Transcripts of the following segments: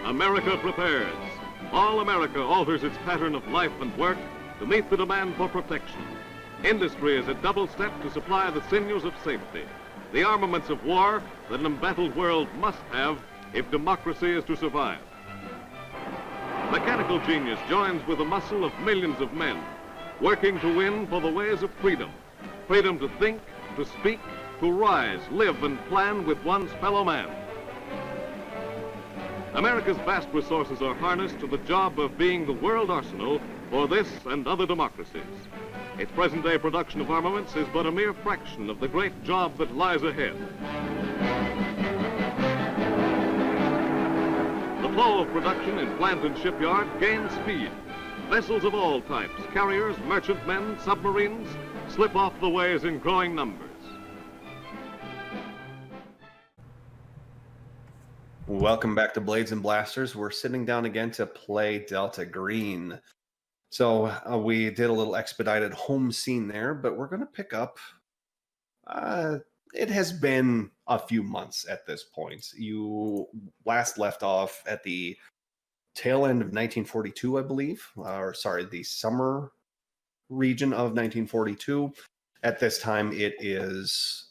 America prepares. All America alters its pattern of life and work to meet the demand for protection. Industry is a double step to supply the sinews of safety, the armaments of war that an embattled world must have if democracy is to survive. Mechanical genius joins with the muscle of millions of men, working to win for the ways of freedom. Freedom to think, to speak, to rise, live, and plan with one's fellow man. America's vast resources are harnessed to the job of being the world arsenal for this and other democracies. Its present-day production of armaments is but a mere fraction of the great job that lies ahead. The flow of production in plant and shipyard gains speed. Vessels of all types, carriers, merchantmen, submarines, slip off the ways in growing numbers. Welcome back to Blades and Blasters. We're sitting down again to play Delta Green. So we did a little expedited home scene there, but we're going to pick up. It has been a few months at this point. You last left off at the tail end of 1942, I believe, or sorry, the summer region of 1942. At this time, it is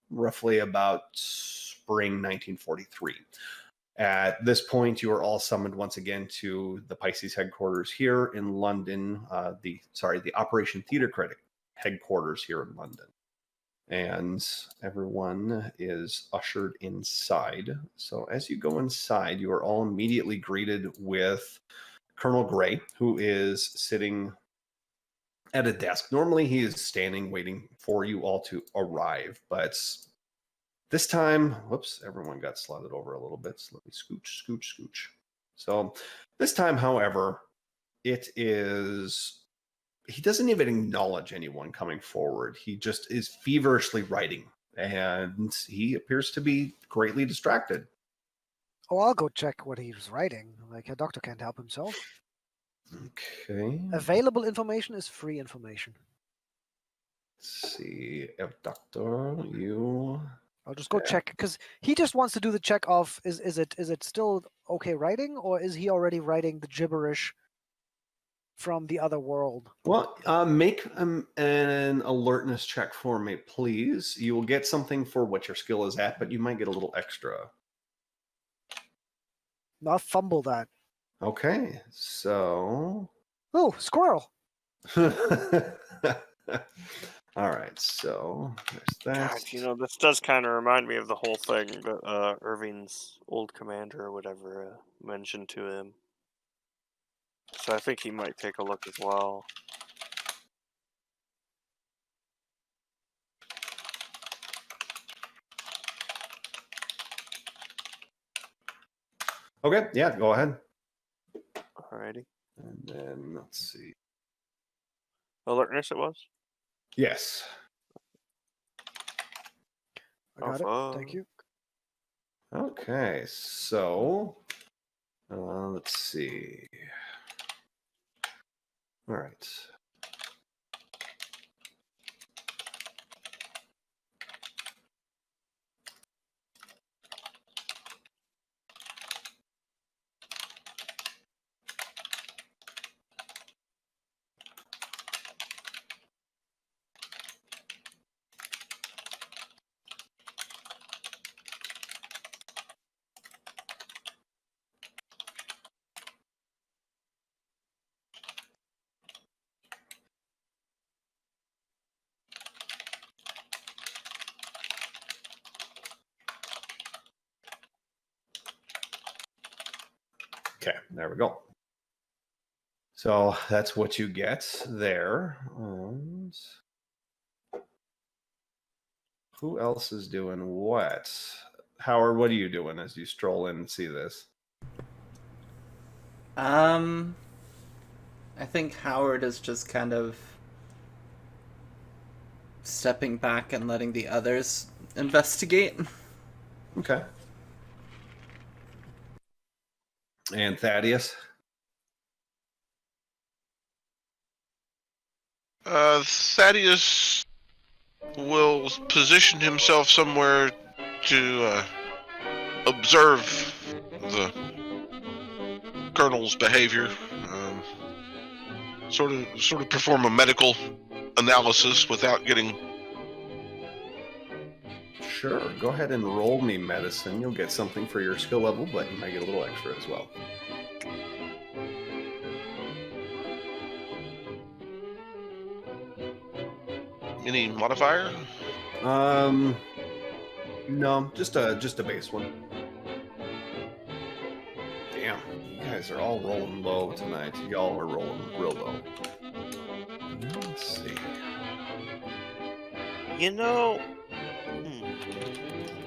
roughly about spring 1943. At this point, you are all summoned once again to the Pisces headquarters here in London, the Operation Theater Critic headquarters here in London. And everyone is ushered inside. So as you go inside, you are all immediately greeted with Colonel Gray, who is sitting at a desk. Normally he is standing waiting for you all to arrive, but this time, whoops, everyone got slotted over a little bit. So let me scooch. So this time, however, he doesn't even acknowledge anyone coming forward. He just is feverishly writing, and he appears to be greatly distracted. Oh, I'll go check what he was writing. Like, a doctor can't help himself. Okay. Available information is free information. Let's see. Doctor, you... I'll just go check, because he just wants to do the check of, is it still okay writing, or is he already writing the gibberish from the other world? Well, make an alertness check for me, please. You will get something for what your skill is at, but you might get a little extra. I'll fumble that. Okay, so... Oh, squirrel! All right, so there's that. God, you know, this does kind of remind me of the whole thing that Irving's old commander or whatever mentioned to him. So I think he might take a look as well. Okay, yeah, go ahead. Alrighty. And then, let's see. Alertness it was? Yes. I got it. Thank you. Okay, so let's see. All right. Okay, there we go. So that's what you get there. And who else is doing what? Howard, what are you doing as you stroll in and see this? I think Howard is just kind of stepping back and letting the others investigate. Okay. And Thaddeus? Thaddeus will position himself somewhere to observe the colonel's behavior. Sort of perform a medical analysis without getting. Sure, go ahead and roll me medicine. You'll get something for your skill level, but you might get a little extra as well. Any modifier? No, just a base one. Damn, you guys are all rolling low tonight. Y'all are rolling real low. Let's see. You know,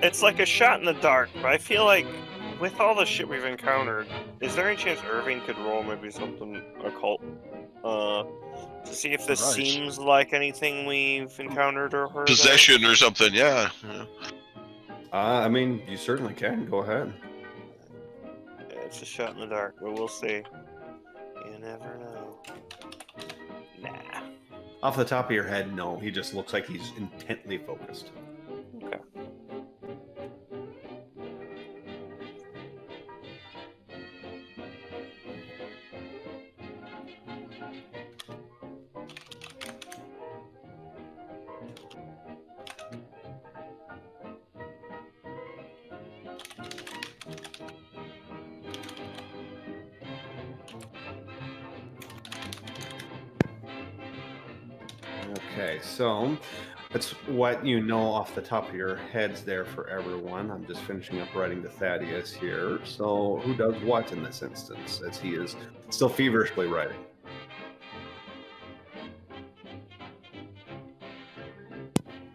it's like a shot in the dark, but I feel like with all the shit we've encountered, is there any chance Irving could roll maybe something occult? To see if this Right. seems like anything we've encountered or heard Possession or something, yeah. I mean, you certainly can. Go ahead. Yeah, it's a shot in the dark, but we'll see. You never know. Nah. Off the top of your head, no. He just looks like he's intently focused. Okay. Okay, so that's what you know off the top of your heads there for everyone. I'm just finishing up writing to Thaddeus here. So who does what in this instance, as he is still feverishly writing?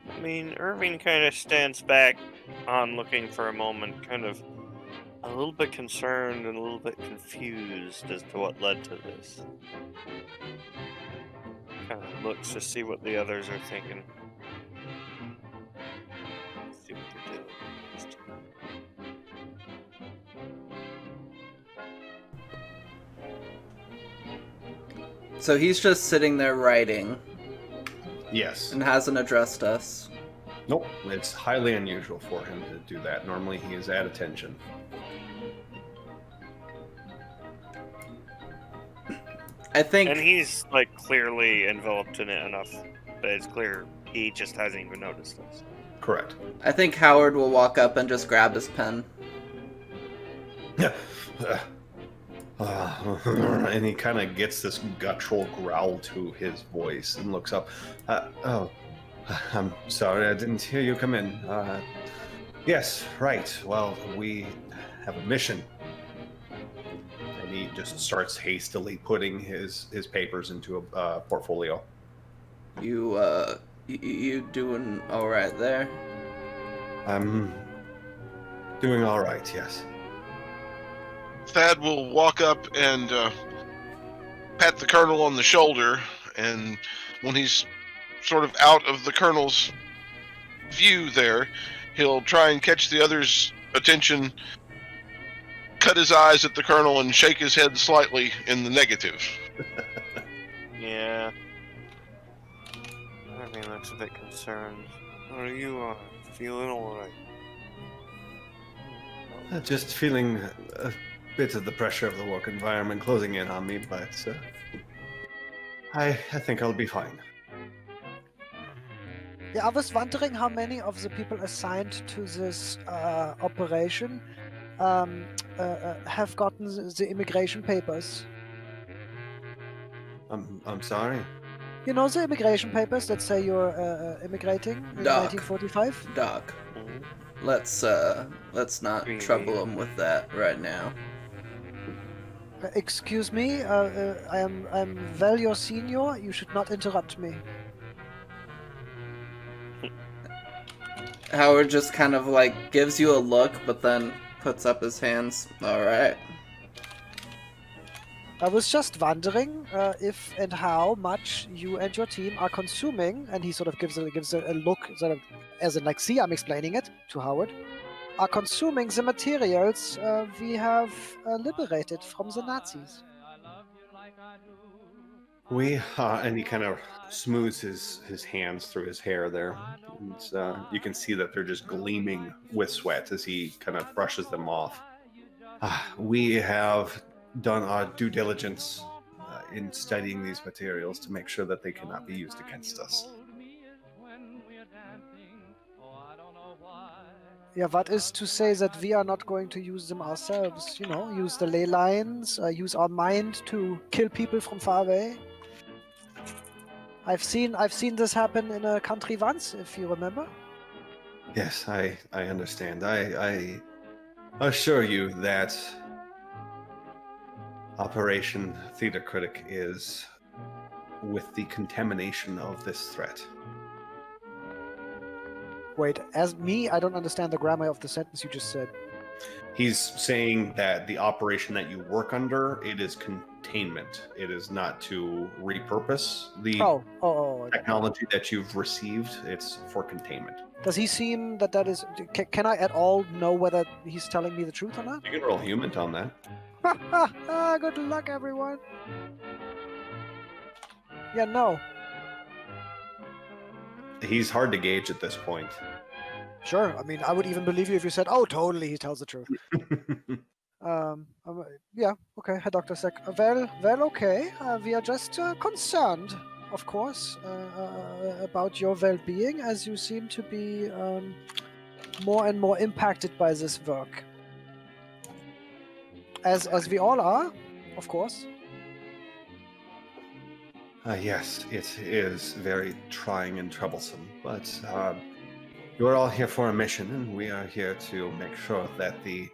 I mean, Irving kind of stands back on looking for a moment, kind of a little bit concerned and a little bit confused as to what led to this. Kind of looks to see what the others are thinking. See what they're doing next. So he's just sitting there writing Yes. and hasn't addressed us. Nope. It's highly unusual for him to do that. Normally he is at attention. I think And he's like clearly enveloped in it enough that it's clear he just hasn't even noticed us. Correct. Howard will walk up and just grab his pen. And he kind of gets this guttural growl to his voice and looks up. I'm sorry, I didn't hear you come in. Yes, right. Well, we have a mission. And he just starts hastily putting his papers into a portfolio. You doing all right there? I'm doing all right, yes. Thad will walk up and pat the colonel on the shoulder, and when he's sort of out of the colonel's view there, he'll try and catch the others' attention, cut his eyes at the colonel, and shake his head slightly in the negative. Yeah. Irving looks a bit concerned. Are you feeling alright? Just feeling a bit of the pressure of the work environment closing in on me, but I think I'll be fine. Yeah, I was wondering how many of the people assigned to this operation have gotten the immigration papers. I'm sorry. You know the immigration papers that say you're immigrating in Doc. 1945? Doc, Mhm. let's not Really? trouble him with that right now. Excuse me, I'm well your senior. You should not interrupt me. Howard just kind of like gives you a look, but then puts up his hands. All right. I was just wondering if and how much you and your team are consuming, and he sort of gives a look, sort of as in like, see, I'm explaining it to Howard. Are consuming the materials we have liberated from the Nazis. And he kind of smooths his hands through his hair there. And, you can see that they're just gleaming with sweat as he kind of brushes them off. We have done our due diligence in studying these materials to make sure that they cannot be used against us. Yeah, that is to say that we are not going to use them ourselves. Use the ley lines, use our mind to kill people from far away. I've seen this happen in a country once, if you remember. Yes, I understand. I assure you that Operation Theater Critic is with the contamination of this threat. Wait, as me, I don't understand the grammar of the sentence you just said. He's saying that the operation that you work under, it is containment. It is not to repurpose the technology that you've received. It's for containment. Does he seem that is... Can I at all know whether he's telling me the truth or not? You can roll human on that. Good luck, everyone. Yeah, no. He's hard to gauge at this point. Sure. I mean, I would even believe you if you said, "Oh, totally, he tells the truth." Yeah. Okay, Herr Dr. Sek. Well, okay. We are just concerned, of course, about your well-being, as you seem to be more and more impacted by this work. As we all are, of course. Yes, it is very trying and troublesome, but you're all here for a mission, and we are here to make sure that the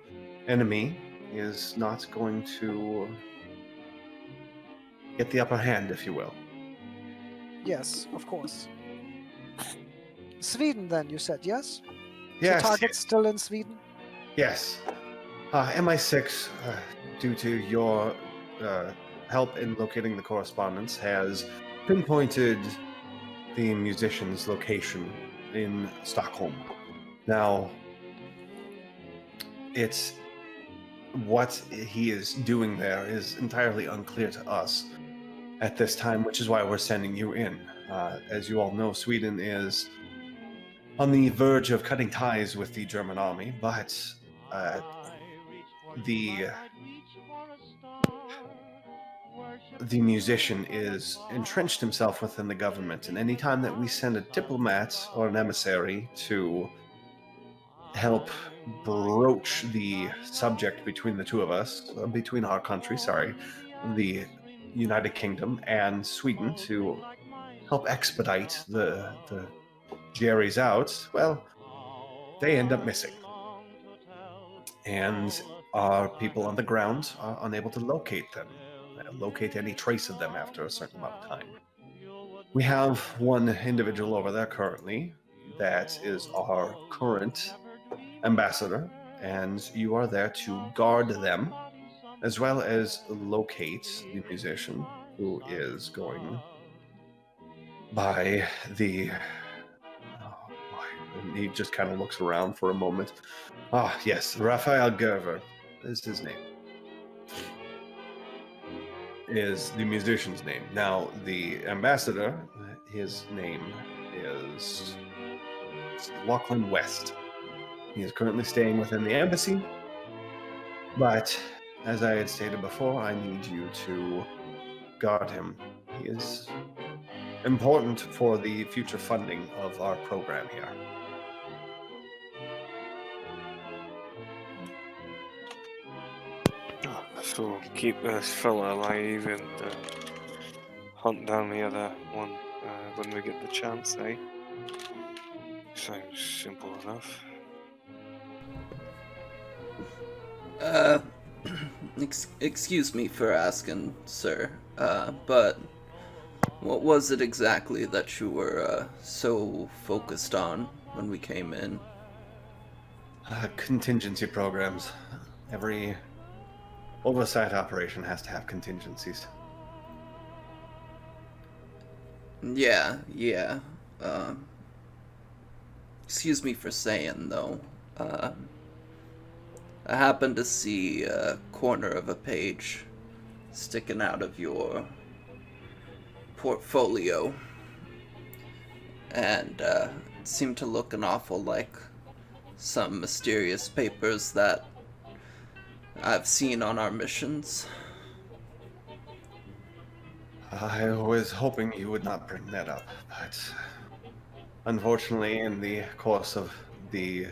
enemy is not going to get the upper hand, if you will. Yes, of course. Sweden, then, you said, yes? Yes. The target's still in Sweden? Yes. MI6, due to your help in locating the correspondence, has pinpointed the musician's location in Stockholm. Now, it's what he is doing there is entirely unclear to us at this time, which is why we're sending you in. As you all know, Sweden is on the verge of cutting ties with the German army, but the musician is entrenched himself within the government, and any time that we send a diplomat or an emissary to help broach the subject between the two of us, between our country, the United Kingdom and Sweden, to help expedite the Jerry's out, well, they end up missing. And our people on the ground are unable to locate them, locate any trace of them after a certain amount of time. We have one individual over there currently that is our current ambassador, and you are there to guard them, as well as locate the musician who is going by the... Oh boy. And he just kind of looks around for a moment. Ah, yes, Raphael Gerver is his name. Is the musician's name. Now, the ambassador, his name is Lachlan West. He is currently staying within the embassy, but as I had stated before, I need you to guard him. He is important for the future funding of our program here. So keep this fella alive and hunt down the other one when we get the chance, eh? Sounds simple enough. Excuse me for asking, sir, but what was it exactly that you were so focused on when we came in? Contingency programs. Every oversight operation has to have contingencies. Yeah. Excuse me for saying, though. I happened to see a corner of a page sticking out of your portfolio, and it seemed to look an awful like some mysterious papers that I've seen on our missions. I was hoping you would not bring that up, but unfortunately, in the course of the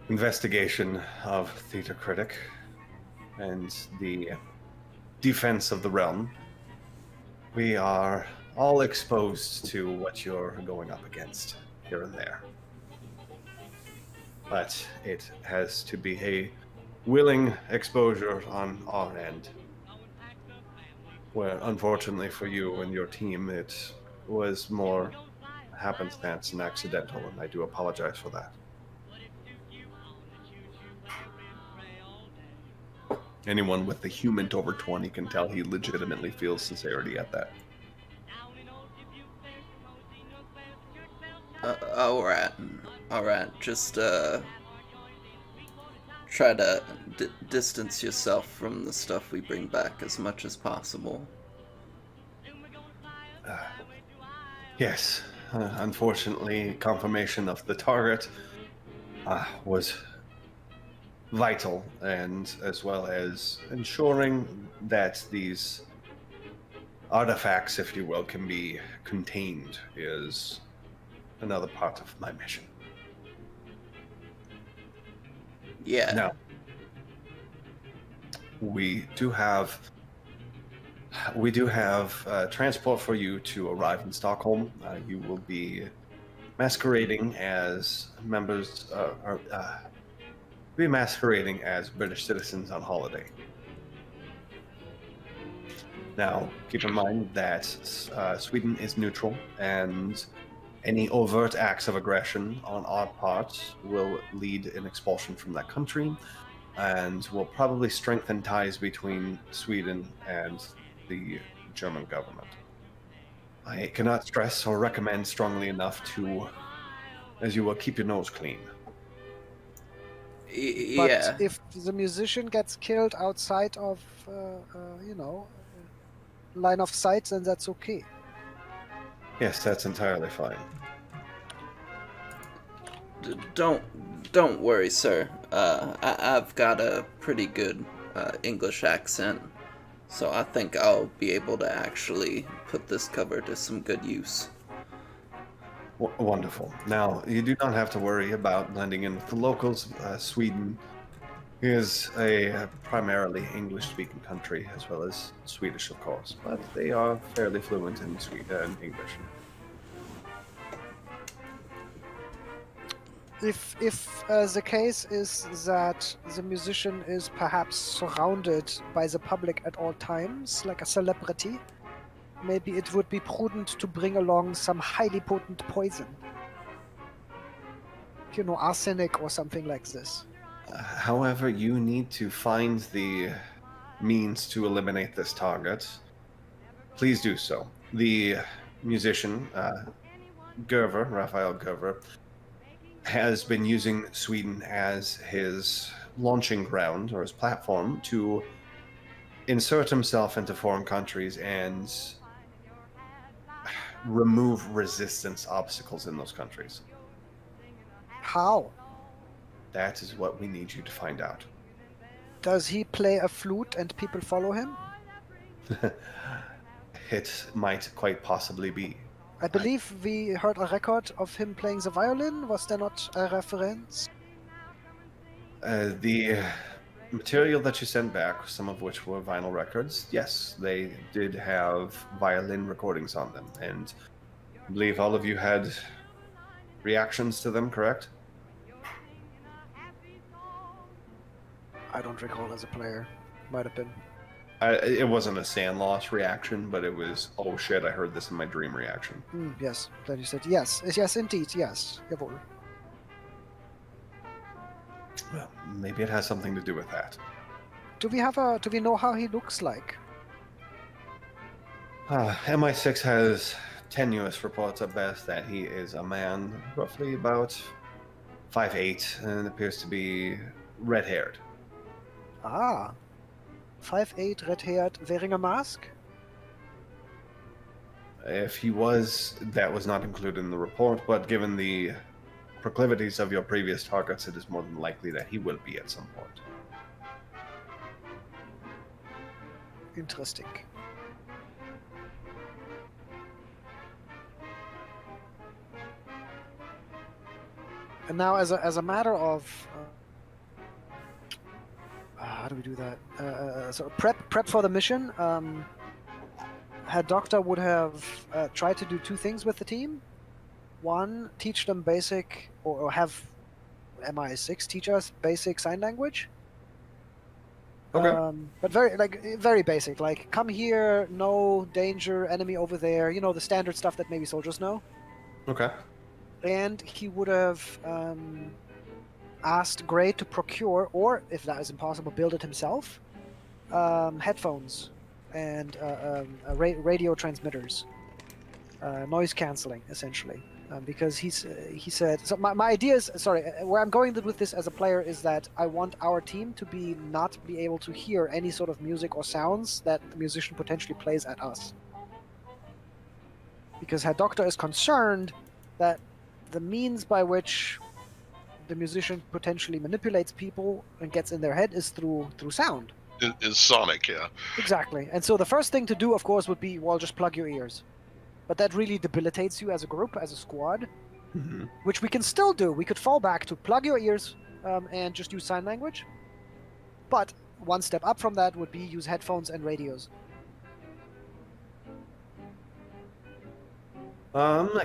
investigation of Theater Critic and the defense of the realm, we are all exposed to what you're going up against here and there. But it has to be a willing exposure on our end, where unfortunately for you and your team, it was more happenstance and accidental, and I do apologize for that. Anyone with the human over 20 can tell he legitimately feels sincerity at that. Alright, just try to distance yourself from the stuff we bring back as much as possible. Yes, unfortunately, confirmation of the target was vital, and as well as ensuring that these artifacts, if you will, can be contained is another part of my mission. Yeah. Now, we do have transport for you to arrive in Stockholm. You will be masquerading as members, masquerading as British citizens on holiday. Now, keep in mind that Sweden is neutral, and any overt acts of aggression on our part will lead an expulsion from that country, and will probably strengthen ties between Sweden and the German government. I cannot stress or recommend strongly enough to, as you will, keep your nose clean. But Yeah. if the musician gets killed outside of, line of sight, then that's okay. Yes, that's entirely fine. Don't worry, sir. I've got a pretty good English accent, so I think I'll be able to actually put this cover to some good use. Wonderful. Now, you do not have to worry about blending in with the locals. Sweden is a primarily English-speaking country, as well as Swedish, of course, but they are fairly fluent in English. If the case is that the musician is perhaps surrounded by the public at all times, like a celebrity, maybe it would be prudent to bring along some highly potent poison. Arsenic or something like this. However, you need to find the means to eliminate this target. Please do so. The musician, Raphael Gerver, has been using Sweden as his launching ground, or his platform, to insert himself into foreign countries and remove resistance obstacles in those countries. How? That is what we need you to find out. Does he play a flute and people follow him? It might quite possibly be. I believe we heard a record of him playing the violin. Was there not a reference? The material that you sent back, some of which were vinyl records, yes, they did have violin recordings on them, and I believe all of you had reactions to them, correct? I don't recall as a player. Might have been. It wasn't a sand loss reaction, but it was, oh shit, I heard this in my dream reaction. Yes, then you said yes. Yes, indeed, yes. Jawohl. Well, maybe it has something to do with that. Do we know how he looks like? MI6 has tenuous reports at best that he is a man roughly about 5'8", and appears to be red-haired. 5'8", red-haired, wearing a mask? If he was, that was not included in the report, but given the proclivities of your previous targets, it is more than likely that he will be at some point. Interesting. And now, as a matter of how do we do that? So prep for the mission. Head Doctor would have tried to do two things with the team. One, teach them basic, or have MI6 teach us basic sign language. Okay. But very basic. Like, come here, no danger, enemy over there. You know, the standard stuff that maybe soldiers know. Okay. And he would have asked Gray to procure, or if that is impossible, build it himself, headphones and radio transmitters, noise cancelling, essentially. Because he said, so my idea is, sorry, where I'm going with this as a player is that I want our team to not be able to hear any sort of music or sounds that the musician potentially plays at us. Because Head Doctor is concerned that the means by which the musician potentially manipulates people and gets in their head is through sound. Is sonic, yeah. Exactly. And so the first thing to do, of course, would be, well, just plug your ears. But that really debilitates you as a group, as a squad, which we can still do. We could fall back to plug your ears and just use sign language. But one step up from that would be use headphones and radios.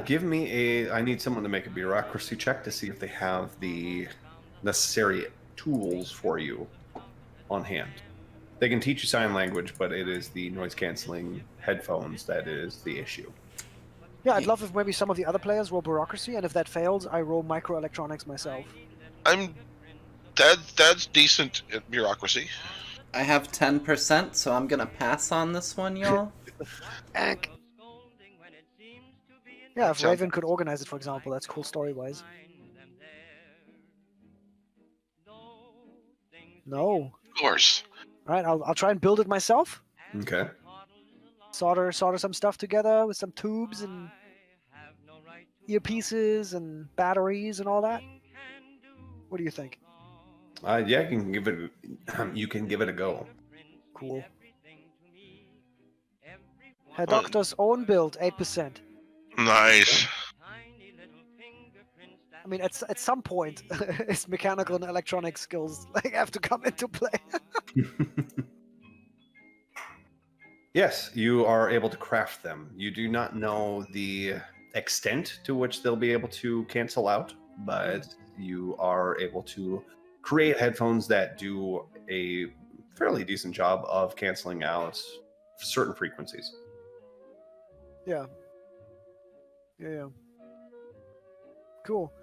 Give me I need someone to make a bureaucracy check to see if they have the necessary tools for you on hand. They can teach you sign language, but it is the noise canceling headphones that is the issue. Yeah, I'd love if maybe some of the other players roll bureaucracy, and if that fails, I roll microelectronics myself. That's decent at bureaucracy. I have 10%, so I'm gonna pass on this one, y'all. Yeah, if Raven could organize it, for example, that's cool story-wise. No. Of course. All right, I'll try and build it myself. Okay. Solder some stuff together with some tubes and earpieces and batteries and all that. What do you think? Yeah, you can give it a go. Cool. Herr Doctor's own build, 8%. Nice. I mean, at some point, his mechanical and electronic skills have to come into play. Yes, you are able to craft them. You do not know the extent to which they'll be able to cancel out, but you are able to create headphones that do a fairly decent job of canceling out certain frequencies. Yeah. Cool.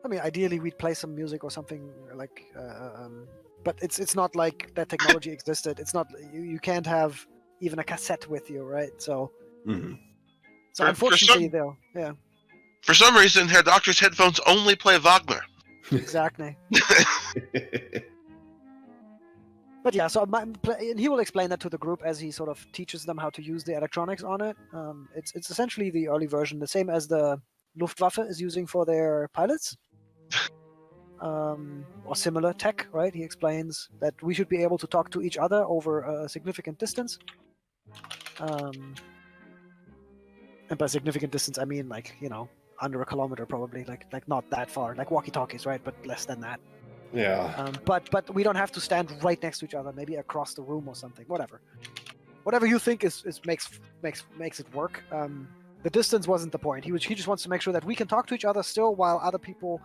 I mean, ideally, we'd play some music or something like, but it's not like that technology existed. It's not, you can't have even a cassette with you, right? So, so unfortunately, they'll, yeah. For some reason, Herr Doctor's headphones only play Wagner. Exactly. But yeah, so and he will explain that to the group as he sort of teaches them how to use the electronics on it. It's essentially the early version, the same as the Luftwaffe is using for their pilots. Or similar tech, right? He explains that we should be able to talk to each other over a significant distance. And by significant distance, I mean under a kilometer, probably, like not that far, like walkie-talkies, right? But less than that. Yeah. But we don't have to stand right next to each other. Maybe across the room or something. Whatever you think makes it work. The distance wasn't the point. He just wants to make sure that we can talk to each other still, while other people.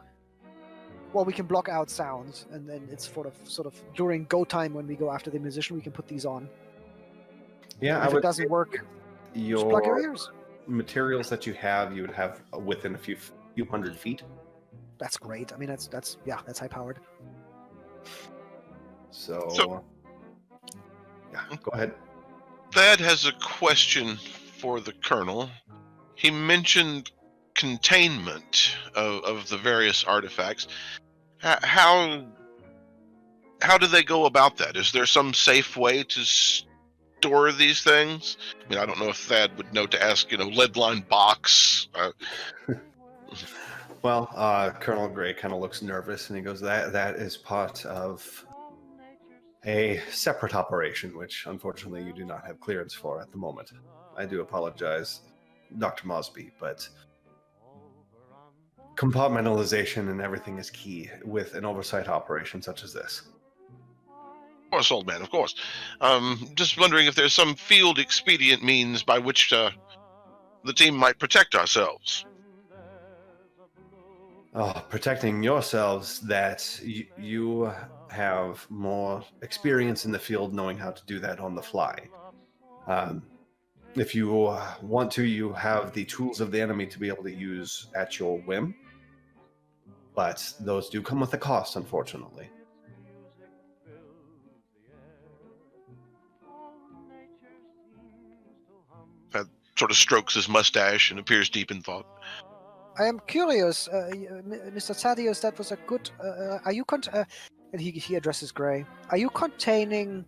Well, we can block out sounds, and then it's sort of during go time when we go after the musician, we can put these on. Yeah, if it doesn't work, just plug your ears. Materials that you would have within a few hundred feet. That's great. I mean, that's high powered. So yeah, go ahead. Thad has a question for the Colonel. He mentioned containment of the various artifacts. How do they go about that? Is there some safe way to store these things? I mean, I don't know if Thad would know to ask, lead-lined box. Well, Colonel Gray kind of looks nervous, and he goes, that is part of a separate operation, which unfortunately you do not have clearance for at the moment. I do apologize, Dr. Mosby, but compartmentalization and everything is key with an oversight operation such as this. Of course, old man, of course. Just wondering if there's some field expedient means by which the team might protect ourselves. Protecting yourselves, that you have more experience in the field knowing how to do that on the fly. If you want to, you have the tools of the enemy to be able to use at your whim. But those do come with a cost, unfortunately. That sort of strokes his mustache and appears deep in thought. I am curious, Mr. Thaddeus, that was a good... are you... and he addresses Gray. Are you containing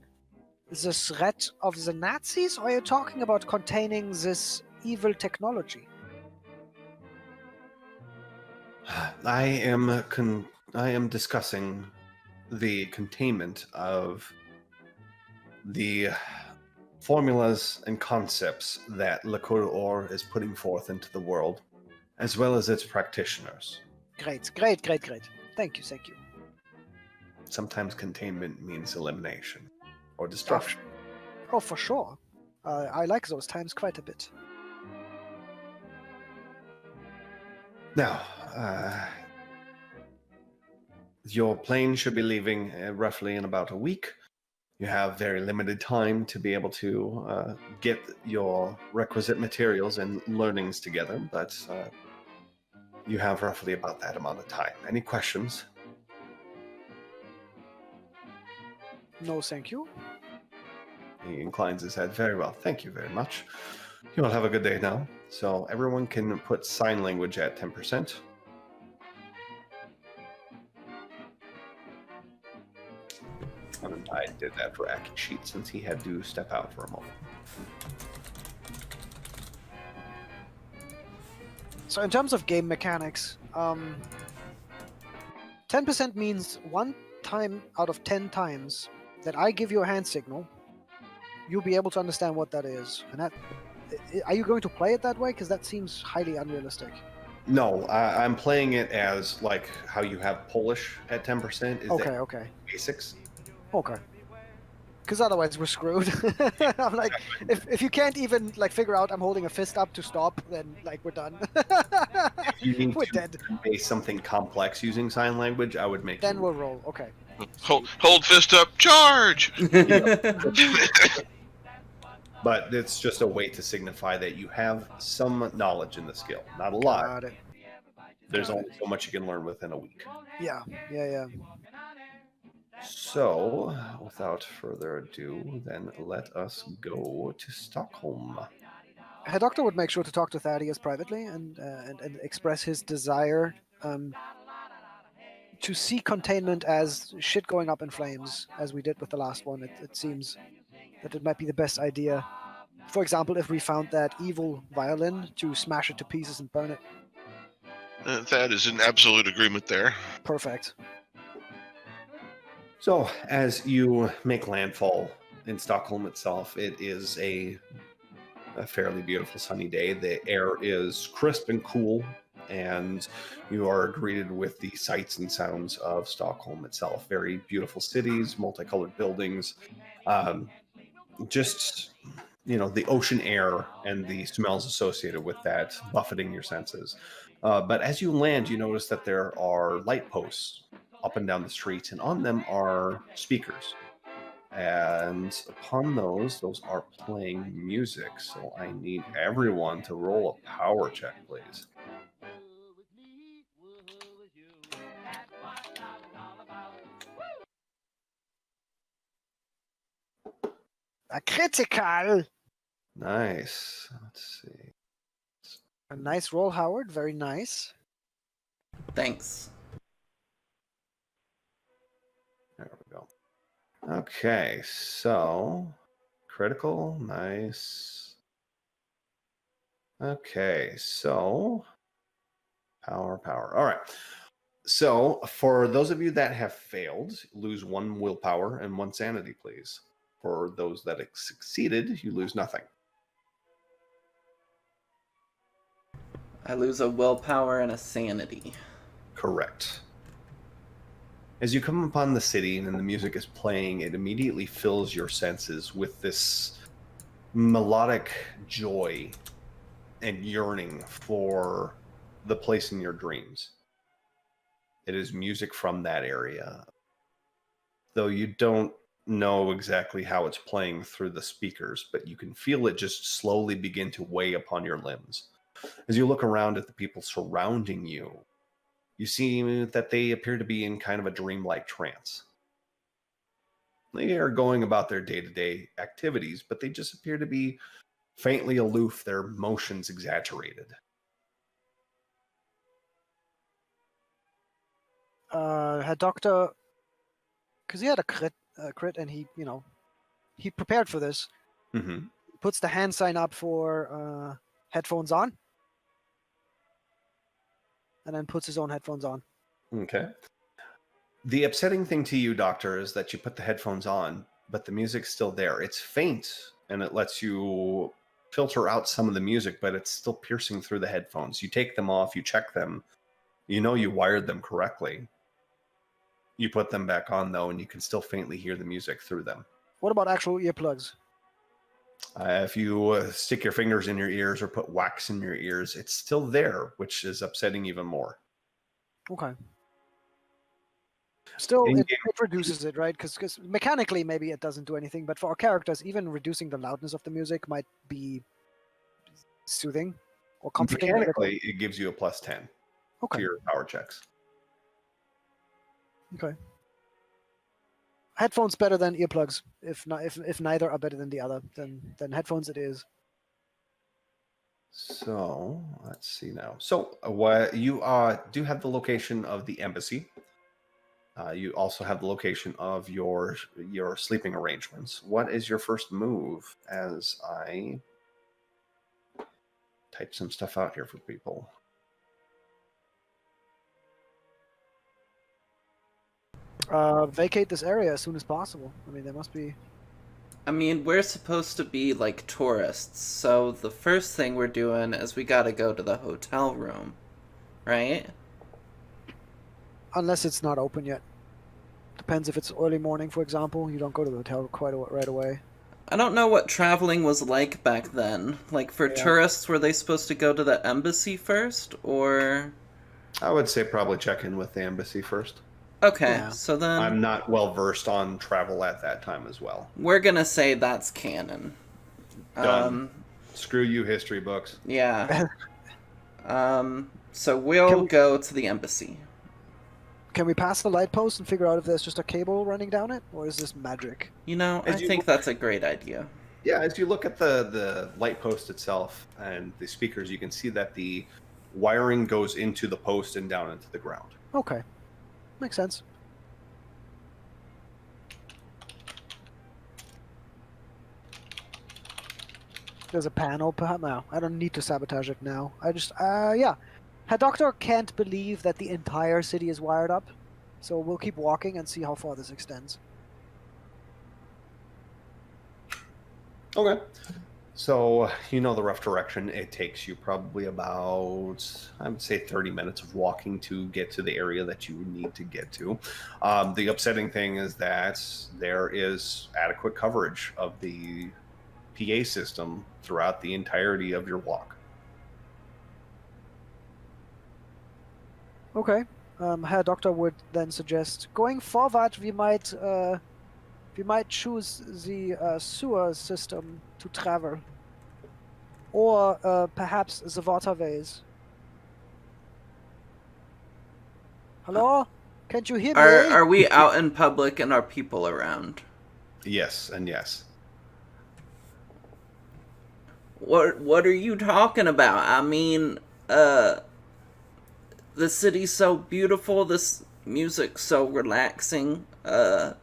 the threat of the Nazis, or are you talking about containing this evil technology? I am discussing the containment of the formulas and concepts that La Cour D'or is putting forth into the world, as well as its practitioners. Great. Thank you. Sometimes containment means elimination or destruction. Oh, for sure. I like those times quite a bit. Now, your plane should be leaving roughly in about a week. You have very limited time to be able to get your requisite materials and learnings together, but you have roughly about that amount of time. Any questions? No, thank you. He inclines his head. Very well. Thank you very much. You all have a good day now. So everyone can put sign language at 10%. And I did that for Aki Sheet since he had to step out for a moment. So in terms of game mechanics, 10% means 1 time out of 10 times that I give you a hand signal, you'll be able to understand what that is. And that, are you going to play it that way? Because that seems highly unrealistic. No, I'm playing it as like how you have Polish at 10%. Is that Okay. basics? Okay. Because otherwise we're screwed. I'm like, if you can't even like figure out I'm holding a fist up to stop, then like we're done. If you need We're to dead. convey something complex using sign language, I would make Then you we'll roll. Okay. Hold fist up, charge! But it's just a way to signify that you have some knowledge in the skill. Not a lot. Got it. There's only so much you can learn within a week. Yeah. So, without further ado, then let us go to Stockholm. Herr Doctor would make sure to talk to Thaddeus privately and express his desire to see containment as shit going up in flames, as we did with the last one. It seems that it might be the best idea. For example, if we found that evil violin, to smash it to pieces and burn it. That is in absolute agreement there. Perfect. So, as you make landfall in Stockholm itself, it is a fairly beautiful sunny day. The air is crisp and cool, and you are greeted with the sights and sounds of Stockholm itself. Very beautiful cities, multicolored buildings, just, the ocean air and the smells associated with that buffeting your senses. But as you land, you notice that there are light posts up and down the street, and on them are speakers. And upon those are playing music. So I need everyone to roll a power check, please. A critical. Nice. Let's see. A nice roll, Howard. Very nice. Thanks. There we go. Okay, so critical, nice. Okay, so power. All right. So for those of you that have failed, lose 1 willpower and 1 sanity, please. For those that succeeded, you lose nothing. I lose a willpower and a sanity. Correct. As you come upon the city and the music is playing, it immediately fills your senses with this melodic joy and yearning for the place in your dreams. It is music from that area. Though you don't know exactly how it's playing through the speakers, but you can feel it just slowly begin to weigh upon your limbs. As you look around at the people surrounding you, you see that they appear to be in kind of a dreamlike trance. They are going about their day-to-day activities, but they just appear to be faintly aloof, their motions exaggerated. Herr Doctor, because he had a crit, and he prepared for this. Mm-hmm. Puts the hand sign up for headphones on, and then puts his own headphones on. Okay. The upsetting thing to you, Doctor, is that you put the headphones on, but the music's still there. It's faint, and it lets you filter out some of the music, but it's still piercing through the headphones. You take them off, you check them. You know you wired them correctly. You put them back on, though, and you can still faintly hear the music through them. What about actual earplugs? If you stick your fingers in your ears or put wax in your ears, it's still there, which is upsetting even more. Okay. Still, In-game. it reduces it, right? Because mechanically, maybe it doesn't do anything, but for our characters, even reducing the loudness of the music might be soothing or comforting. Mechanically, it gives you a plus 10 Okay. to your power checks. Okay. Headphones better than earplugs. If neither are better than the other, then headphones it is. So let's see now. So what you do have the location of the embassy. You also have the location of your sleeping arrangements. What is your first move? As I type some stuff out here for people. Vacate this area as soon as possible. I mean, there must be. I mean, we're supposed to be like tourists, so the first thing we're doing is we gotta go to the hotel room, right? Unless it's not open yet. Depends if it's early morning, for example. You don't go to the hotel right away. I don't know what traveling was like back then. Like, for tourists, were they supposed to go to the embassy first, or...? I would say probably check in with the embassy first. Okay, so then... I'm not well versed on travel at that time as well. We're gonna say that's canon. Done. Screw you, history books. Yeah. So we'll go to the embassy. Can we pass the light post and figure out if there's just a cable running down it, or is this magic? You know, I think that's a great idea. Yeah, as you look at the light post itself and the speakers, you can see that the wiring goes into the post and down into the ground. Okay. Makes sense. There's a panel, perhaps. No, I don't need to sabotage it now. I just, yeah. Herr Doctor can't believe that the entire city is wired up, so we'll keep walking and see how far this extends. Okay. So, you know the rough direction. It takes you probably about, I would say, 30 minutes of walking to get to the area that you need to get to. The upsetting thing is that there is adequate coverage of the PA system throughout the entirety of your walk. Okay. Herr Doctor would then suggest, going forward, we might choose the sewer system to travel, or perhaps the waterways. Hello? Can't you hear me? Are we out in public and are people around? Yes, and yes. What are you talking about? I mean, the city's so beautiful, this music's so relaxing. I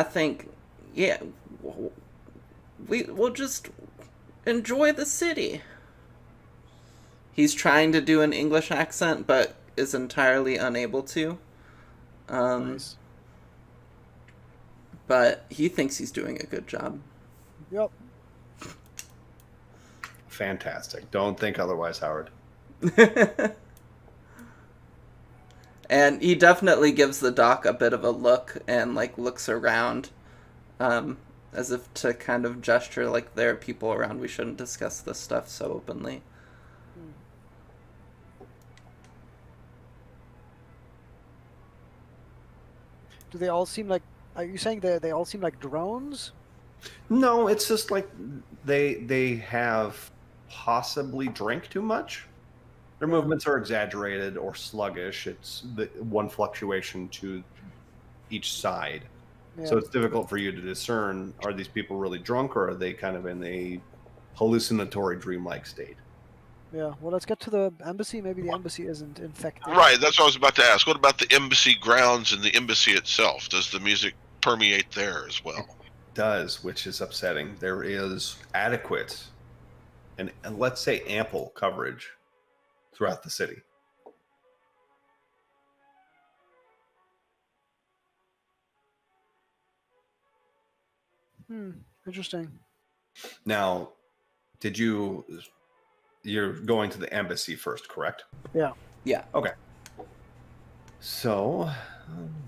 think, yeah, we'll just enjoy the city. He's trying to do an English accent, but is entirely unable to. Nice. But he thinks he's doing a good job. Yep. Fantastic. Don't think otherwise, Howard. And he definitely gives the doc a bit of a look and like looks around, as if to kind of gesture like there are people around. We shouldn't discuss this stuff so openly. Do they all seem like? Are you saying they all seem like drones? No, it's just like they have possibly drank too much. Their movements are exaggerated or sluggish. It's the one fluctuation to each side. Yeah. So it's difficult for you to discern, are these people really drunk or are they kind of in a hallucinatory dreamlike state? Yeah. Well, let's get to the embassy. Maybe the embassy isn't infected. Right, that's what I was about to ask. What about the embassy grounds and the embassy itself? Does the music permeate there as well? Does, which is upsetting. There is adequate and let's say ample coverage throughout the city. Interesting. Now, you're going to the embassy first, correct? Yeah. Yeah. Okay. So,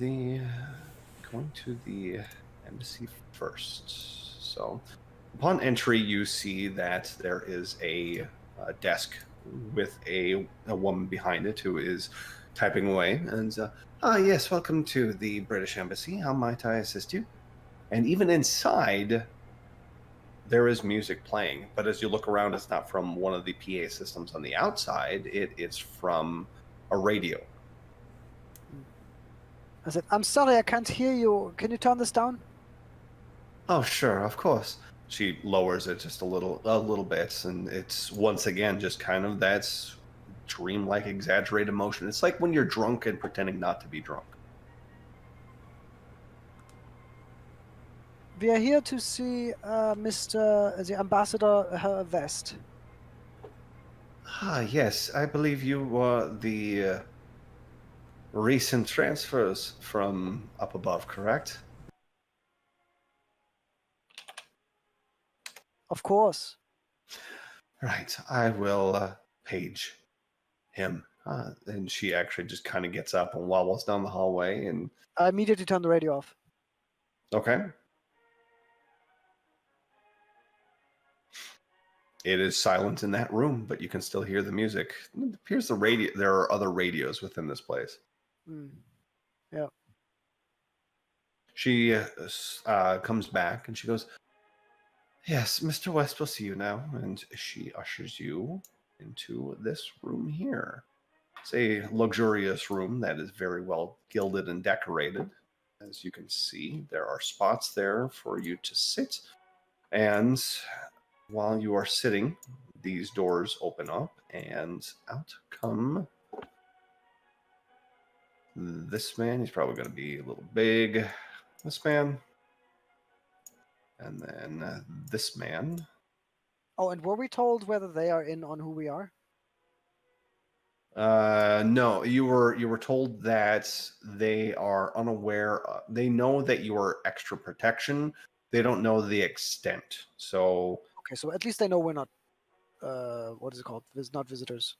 going to the embassy first. So, upon entry, you see that there is a desk with a woman behind it who is typing away. And, yes, welcome to the British Embassy. How might I assist you? And even inside, there is music playing. But as you look around, it's not from one of the PA systems on the outside. It is from a radio. I said, I'm sorry, I can't hear you. Can you turn this down? Oh, sure, of course. She lowers it just a little bit, and it's once again just kind of that's dreamlike, exaggerated emotion. It's like when you're drunk and pretending not to be drunk. We are here to see the Ambassador West. Ah, yes, I believe you were the recent transfers from up above, correct? Of course. Right, I will page him. And she actually just kind of gets up and wobbles down the hallway and I immediately turn the radio off. okay. It is silent in that room, but you can still hear the music. It appears there are other radios within this place. Yeah. She comes back and she goes, yes, Mr. West will see you now. And she ushers you into this room here. It's a luxurious room that is very well gilded and decorated. As you can see, there are spots there for you to sit. And while you are sitting, these doors open up and out come this man. He's probably going to be a little big. This man. And then this man. Oh, and were we told whether they are in on who we are? No, you were told that they are unaware. They know that you are extra protection. They don't know the extent. So Okay, so at least they know we're not. What is it called? Not visitors.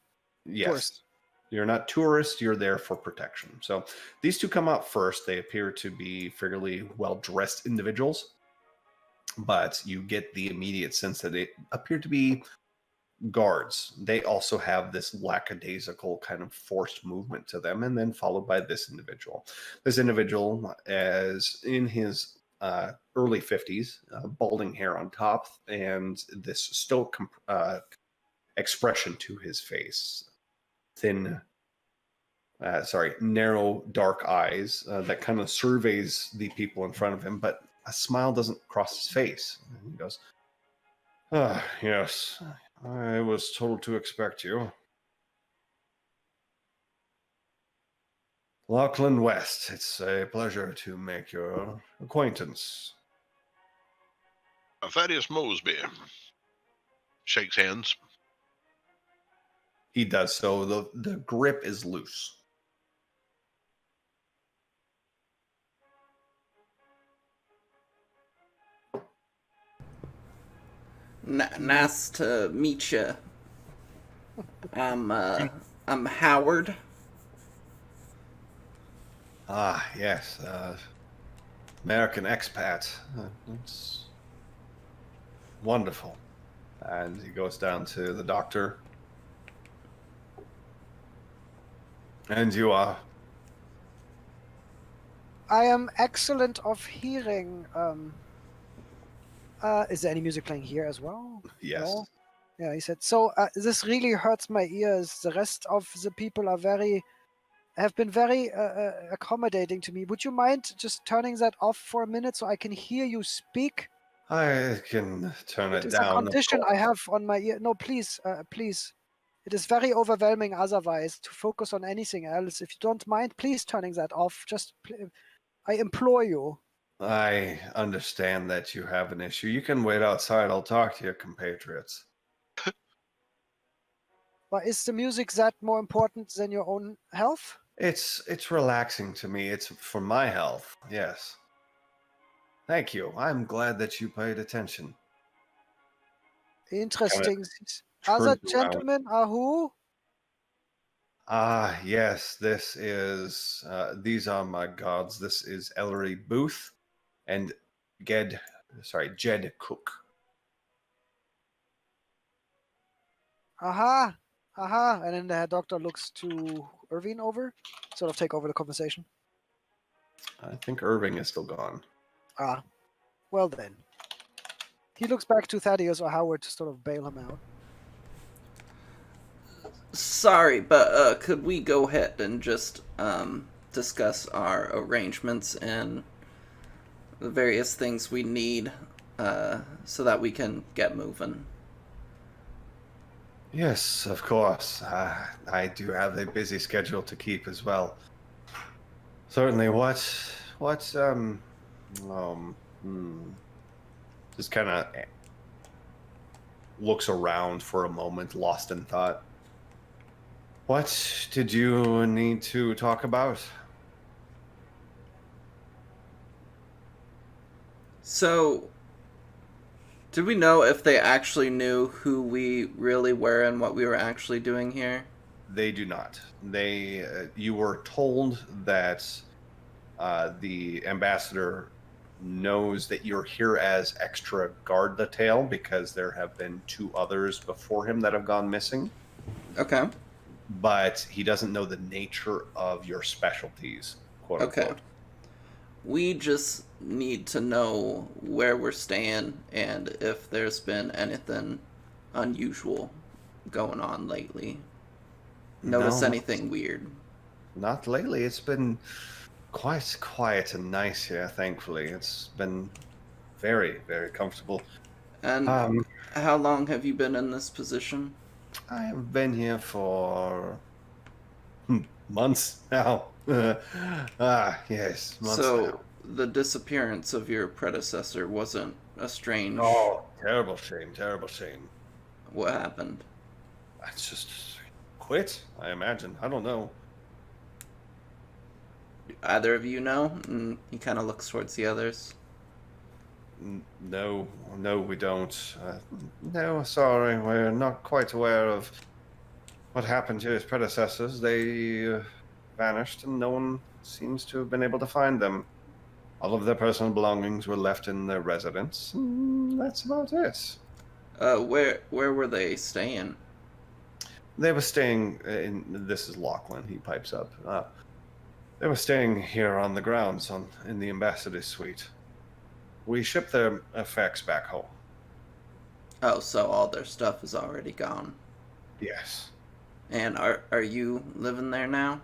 yes, Tourists. you're not tourists. You're there for protection. So these two come out first. They appear to be fairly well dressed individuals, but you get the immediate sense that they appear to be guards. They also have this lackadaisical kind of forced movement to them, and then followed by this individual. This individual, as in his early 50s, balding hair on top, and this stoic expression to his face. Narrow, dark eyes that kind of surveys the people in front of him, but a smile doesn't cross his face. And he goes, ah, yes, I was told to expect you. Lachlan West, it's a pleasure to make your acquaintance. Thaddeus Mosby shakes hands. He does so. The grip is loose. Nice to meet you. I'm Howard. Ah, yes. American expat. It's wonderful. And he goes down to the doctor. And you are? I am excellent of hearing. Is there any music playing here as well? Yes. No? Yeah, he said. So this really hurts my ears. The rest of the people have been very accommodating to me. Would you mind just turning that off for a minute so I can hear you speak? I can turn It it is a down. condition I have on my ear. No, please, please. It is very overwhelming otherwise to focus on anything else. If you don't mind, please turning that off. I implore you. I understand that you have an issue. You can wait outside. I'll talk to your compatriots. But is the music that more important than your own health? It's relaxing to me. It's for my health. Yes. Thank you. I'm glad that you paid attention. Interesting. These turns other around. gentlemen are who? Ah, yes. This is. These are my gods. This is Ellery Booth, and Jed Cook. Aha. Aha. And then the doctor looks to Irvine over, sort of take over the conversation. I think Irving is still gone. Ah. Well then. He looks back to Thaddeus or Howard to sort of bail him out. Sorry, but could we go ahead and just discuss our arrangements and the various things we need so that we can get moving? Yes, of course. I do have a busy schedule to keep as well. Certainly. Just kind of looks around for a moment, lost in thought. What did you need to talk about? So, do we know if they actually knew who we really were and what we were actually doing here? They do not. You were told that the ambassador knows that you're here as extra guard detail because there have been 2 others before him that have gone missing. Okay. But he doesn't know the nature of your specialties, quote unquote. Okay. We just need to know where we're staying and if there's been anything unusual going on lately. Notice No, anything weird? Not lately. It's been quite quiet and nice here, thankfully. It's been very, very comfortable. And how long have you been in this position? I have been here for months now. Yes, months So, now. the disappearance of your predecessor wasn't a strange... Oh, terrible shame, terrible shame. What happened? I just quit, I imagine. I don't know. Either of you know? And he kind of looks towards the others. No, we don't. No, sorry, we're not quite aware of what happened to his predecessors. They vanished, and no one seems to have been able to find them. All of their personal belongings were left in their residence. That's about it. Where were they staying? They were staying in. This is Lachlan. He pipes up. They were staying here on the grounds, in the ambassador's suite. We shipped their effects back home. Oh, so all their stuff is already gone. Yes. And are you living there now?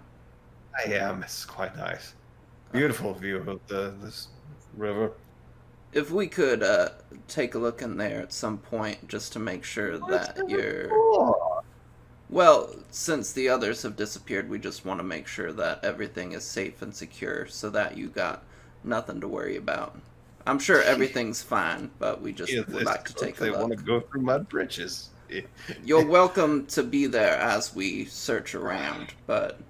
I am. It's quite nice. Beautiful view of this river. If we could take a look in there at some point just to make sure that you're... Well, since the others have disappeared, we just want to make sure that everything is safe and secure so that you got nothing to worry about. I'm sure everything's fine, but we just would like to take a look. They want to go through my britches. You're welcome to be there as we search around, but...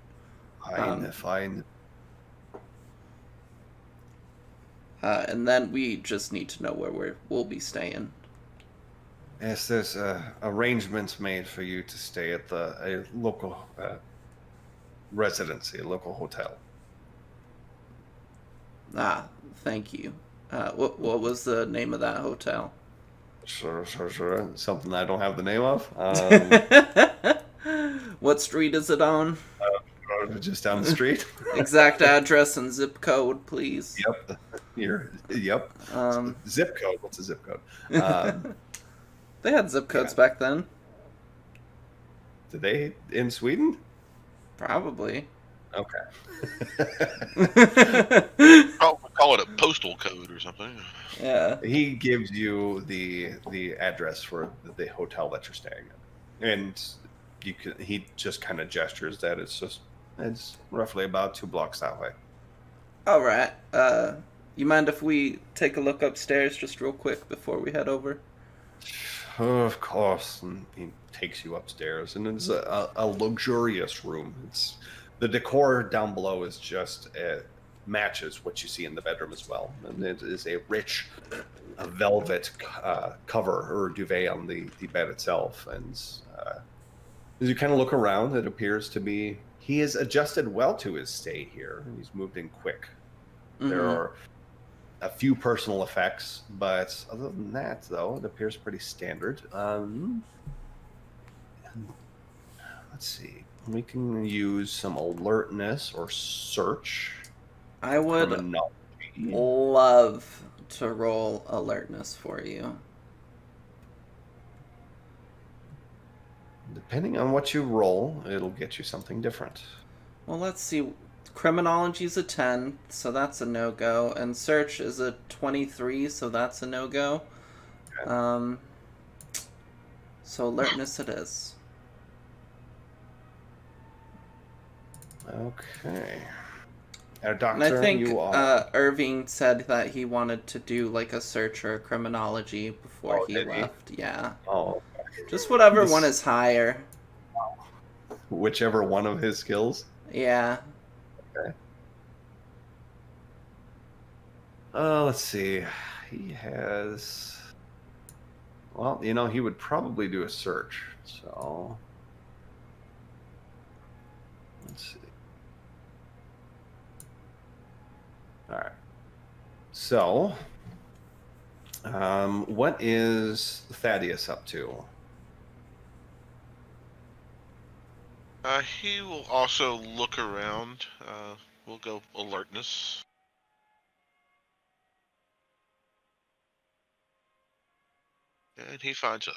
Fine. And then we just need to know where we'll be staying. Yes, there's arrangements made for you to stay at a local residency, a local hotel. Ah, thank you. What was the name of that hotel? Sure. Something I don't have the name of. What street is it on? Just down the street. Exact address and zip code, please. Yep. Yep. Um, Zip code. What's a zip code? they had zip codes back then. Did they in Sweden? Probably. Okay. I'll call it a postal code or something. Yeah. He gives you the address for the hotel that you're staying at, and he just kind of gestures that it's roughly about 2 blocks that way. All right. You mind if we take a look upstairs just real quick before we head over? Of course. And he takes you upstairs, and it's a luxurious room. It's the decor down below is just matches what you see in the bedroom as well, and it is a rich velvet cover or duvet on the bed itself. And as you kind of look around, it appears to be he has adjusted well to his stay here. He's moved in quick. There are a few personal effects, but other than that, though, it appears pretty standard. Let's see. We can use some alertness or search. I would Criminology. love to roll alertness for you. Depending on what you roll, it'll get you something different. Well, let's see. Criminology's a 10, so that's a no-go. And search is a 23, so that's a no-go. Okay. So alertness it is. Okay. Doctor, And I think you are... Irving said that he wanted to do like a search or a criminology before he left. Yeah. Oh. Just whatever one is higher. Whichever one of his skills? Yeah. Okay. Let's see. He has... Well, he would probably do a search. So... Let's see. All right. So... what is Thaddeus up to? He will also look around. We'll go alertness. And he finds it.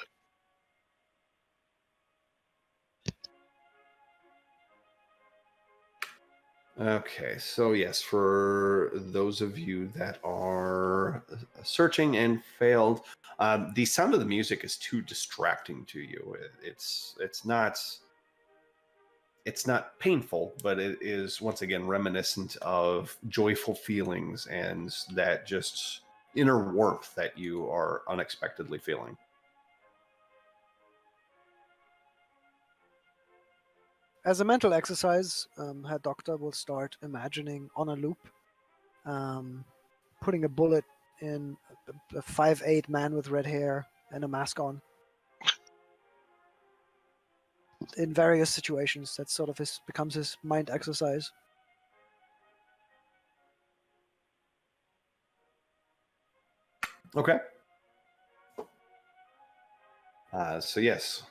Okay, so yes, for those of you that are searching and failed, the sound of the music is too distracting to you. It's not painful, but it is once again reminiscent of joyful feelings and that just inner warmth that you are unexpectedly feeling. As a mental exercise, Herr Doctor will start imagining on a loop, putting a bullet in a 5'8" man with red hair and a mask on. In various situations, that sort of becomes his mind exercise. Okay. So yes,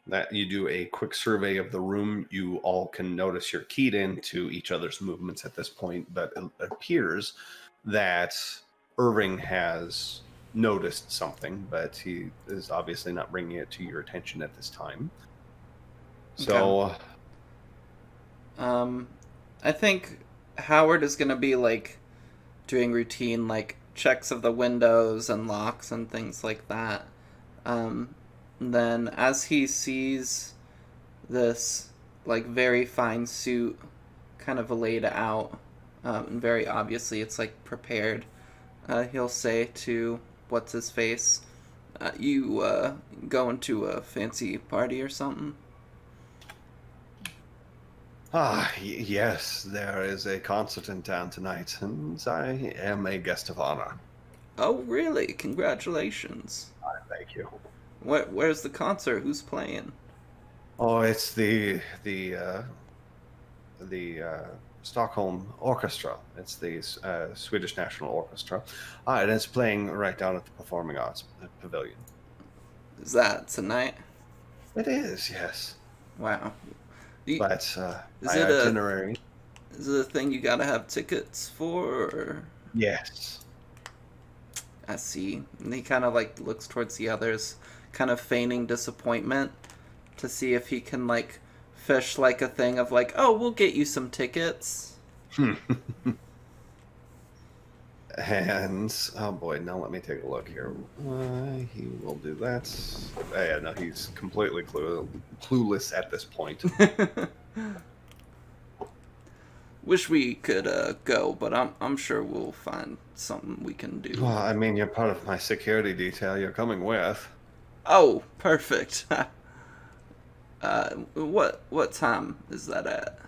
that you do a quick survey of the room. You all can notice you're keyed into each other's movements at this point, but it appears that Irving has noticed something, but he is obviously not bringing it to your attention at this time. So, I think Howard is gonna be like doing routine like checks of the windows and locks and things like that. Then as he sees this like very fine suit kind of laid out, and very obviously it's like prepared, he'll say to what's his face, you going to a fancy party or something? Yes, there is a concert in town tonight, and I am a guest of honor. Oh, really? Congratulations. Thank you. Where's the concert? Who's playing? Oh, it's the Stockholm Orchestra. It's the Swedish National Orchestra, and it's playing right down at the Performing Arts Pavilion. Is that tonight? It is, yes. Wow. But Is my it itinerary. Is it a thing you gotta have tickets for? Or? Yes. I see. And he kind of like looks towards the others, kind of feigning disappointment to see if he can like fish like a thing of like, oh, we'll get you some tickets. And oh boy, now let me take a look here. He will do that. Yeah, no, he's completely clueless at this point. Wish we could go, but I'm sure we'll find something we can do. Well, I mean, you're part of my security detail. You're coming with. Oh, perfect. What time is that at?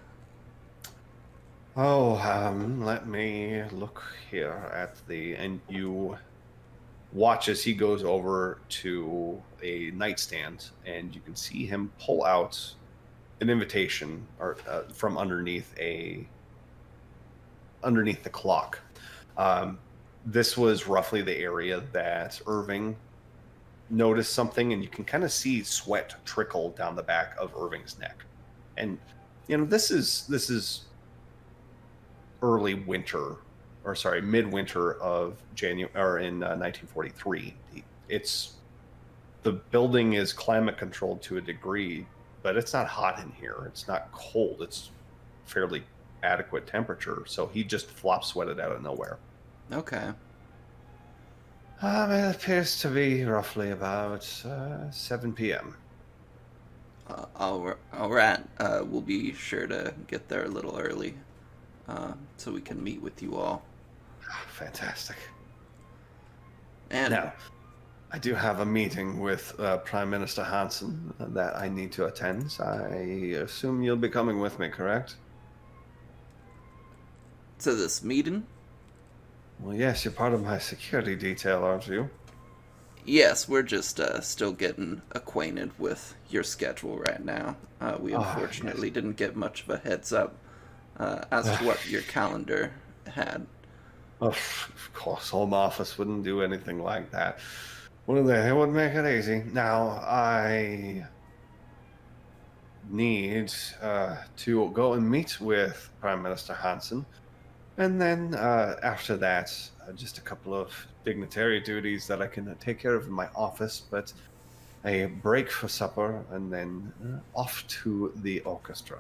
Oh, let me look here at and you watch as he goes over to a nightstand, and you can see him pull out an invitation or from underneath the clock. This was roughly the area that Irving noticed something, and you can kind of see sweat trickle down the back of Irving's neck. And this is early winter, or sorry, midwinter of January, or in 1943. The building is climate controlled to a degree, but it's not hot in here. It's not cold. It's fairly adequate temperature. So he just flop sweated out of nowhere. Okay. It appears to be roughly about 7 p.m. All right. We'll be sure to get there a little early, so we can meet with you all. Fantastic. And now, I do have a meeting with Prime Minister Hansen that I need to attend. I assume you'll be coming with me, correct? to this meeting? Well, yes, you're part of my security detail, aren't you? Yes, we're just still getting acquainted with your schedule right now. We unfortunately didn't get much of a heads up as to what your calendar had. Of course, Home Office wouldn't do anything like that. Well, they would make it easy. Now, I need to go and meet with Prime Minister Hansen. And then after that, just a couple of dignitary duties that I can take care of in my office, but a break for supper, and then off to the orchestra.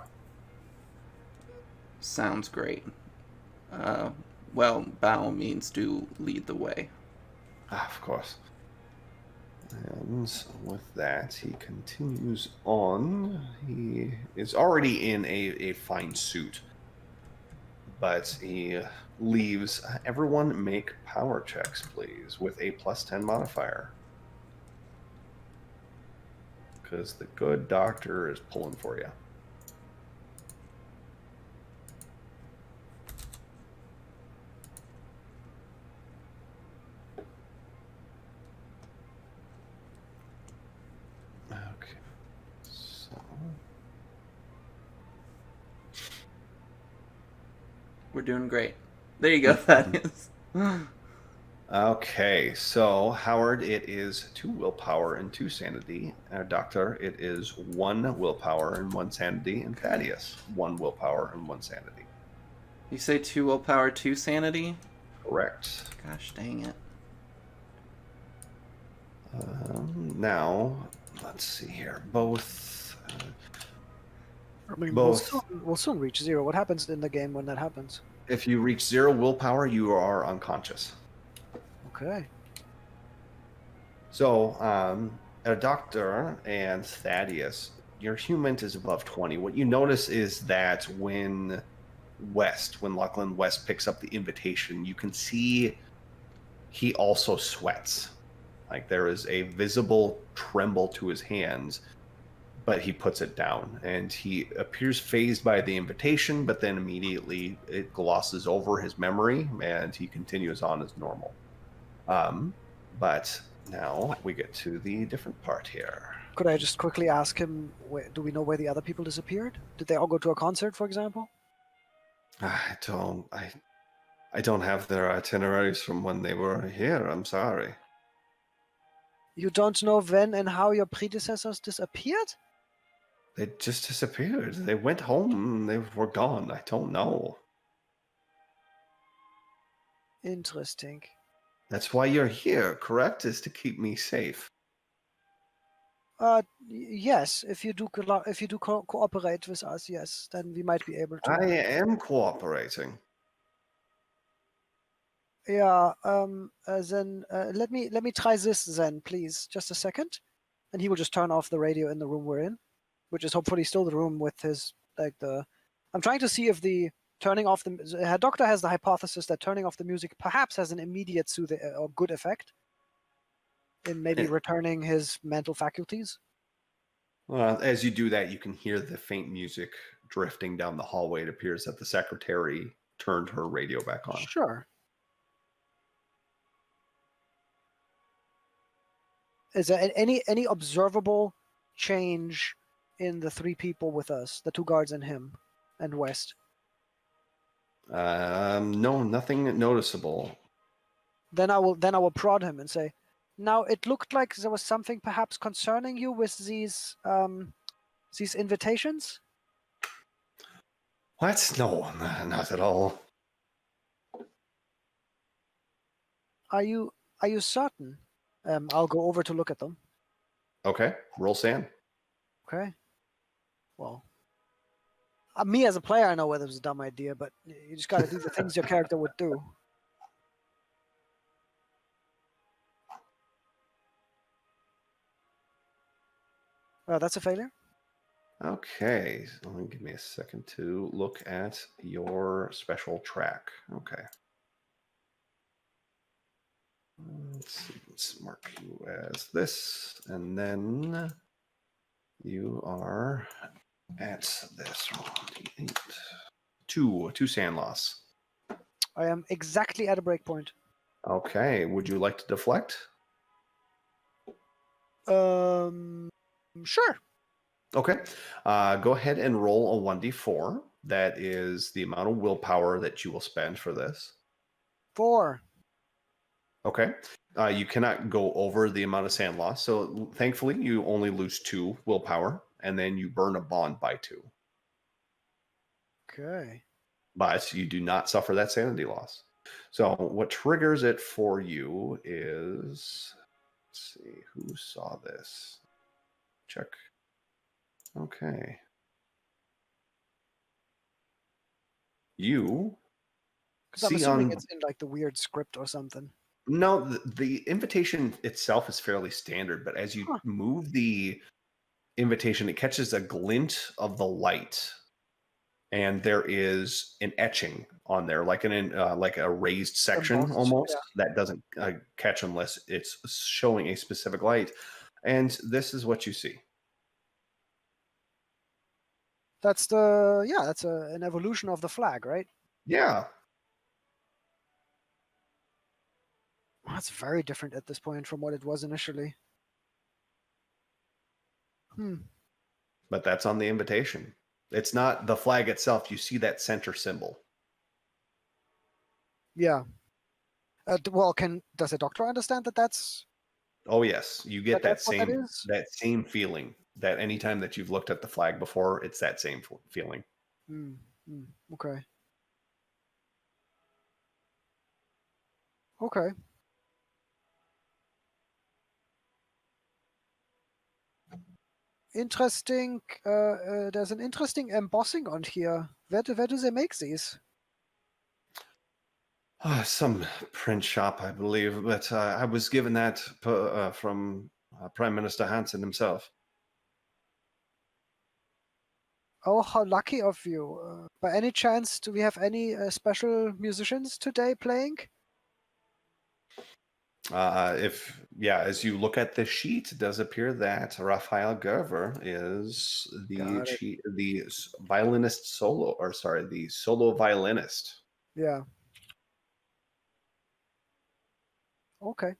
Sounds great. Well, by all means, do lead the way. Of course. And with that, he continues on. He is already in a fine suit, but he leaves. Everyone make power checks, please, with a +10 modifier. Because the good doctor is pulling for you. Okay. So. We're doing great. There you go, Thaddeus. Okay, so Howard, it is 2 willpower and 2 sanity. Doctor, it is 1 willpower and 1 sanity. And Thaddeus, 1 willpower and 1 sanity. You say 2 willpower, 2 sanity? Correct. Gosh dang it. Now, let's see here. Both. I mean, Both. we'll soon reach 0. What happens in the game when that happens? If you reach 0 willpower, you are unconscious. Okay. So, a doctor and Thaddeus, your human is above 20. What you notice is that when Lachlan West picks up the invitation, you can see he also sweats. Like there is a visible tremble to his hands, but he puts it down, and he appears fazed by the invitation, but then immediately it glosses over his memory, and he continues on as normal. But Now we get to the different part here. Could I just quickly ask him, do we know where the other people disappeared? Did they all go to a concert, for example? I don't have their itineraries from when they were here. I'm sorry. You don't know when and how your predecessors disappeared? They just disappeared. They went home and they were gone. I don't know. Interesting. That's why you're here, correct? Is to keep me safe. Yes. If you do cooperate with us, yes, then we might be able to. I am cooperating. Yeah. Then let me try this then, please. Just a second, and he will just turn off the radio in the room we're in, which is hopefully still the room with his I'm trying to see if the turning off the doctor has the hypothesis that turning off the music perhaps has an immediate soothing or good effect in maybe returning his mental faculties. As you do that, you can hear the faint music drifting down the hallway. It appears that the secretary turned her radio back on. Sure. Is there any observable change in the three people with us, the two guards and him, and West? No, nothing noticeable. Then I will prod him and say, "Now it looked like there was something perhaps concerning you with these invitations." What? No, not at all. Are you certain? I'll go over to look at them. Okay, roll sand. Okay. Well, me as a player, I know whether it was a dumb idea, but you just got to do the things your character would do. That's a failure. Okay, so give me a second to look at your special track. Okay. Let's see, let's mark you as this, and then you are at this one. Two sand loss. I am exactly at a break point. Okay, would you like to deflect? Sure. Okay, go ahead and roll a 1d4. That is the amount of willpower that you will spend for this. 4. Okay, you cannot go over the amount of sand loss, so thankfully you only lose 2 willpower, and then you burn a bond by 2. Okay. But you do not suffer that sanity loss. So what triggers it for you is, let's see, who saw this? Check. Okay. You Because I'm see assuming it's in like the weird script or something. No, the invitation itself is fairly standard, but as you move the invitation, it catches a glint of the light, and there is an etching on there, like like a raised section Embossed, almost yeah. that doesn't catch unless it's showing a specific light. And this is what you see. That's an evolution of the flag, right? Yeah. That's very different at this point from what it was initially. But that's on the invitation. It's not the flag itself. You see that center symbol. Yeah. Well, does the doctor understand that that's? Oh yes, you get that is? same feeling that anytime that you've looked at the flag before, it's that same feeling. Okay. Okay. Interesting. There's an interesting embossing on here. Where do they make these? Some print shop, I believe, but I was given that from Prime Minister Hansen himself. Oh, how lucky of you. By any chance, do we have any special musicians today playing? As you look at the sheet, it does appear that Raphael Gerver is the violinist solo, or sorry, the solo violinist. Yeah. Okay.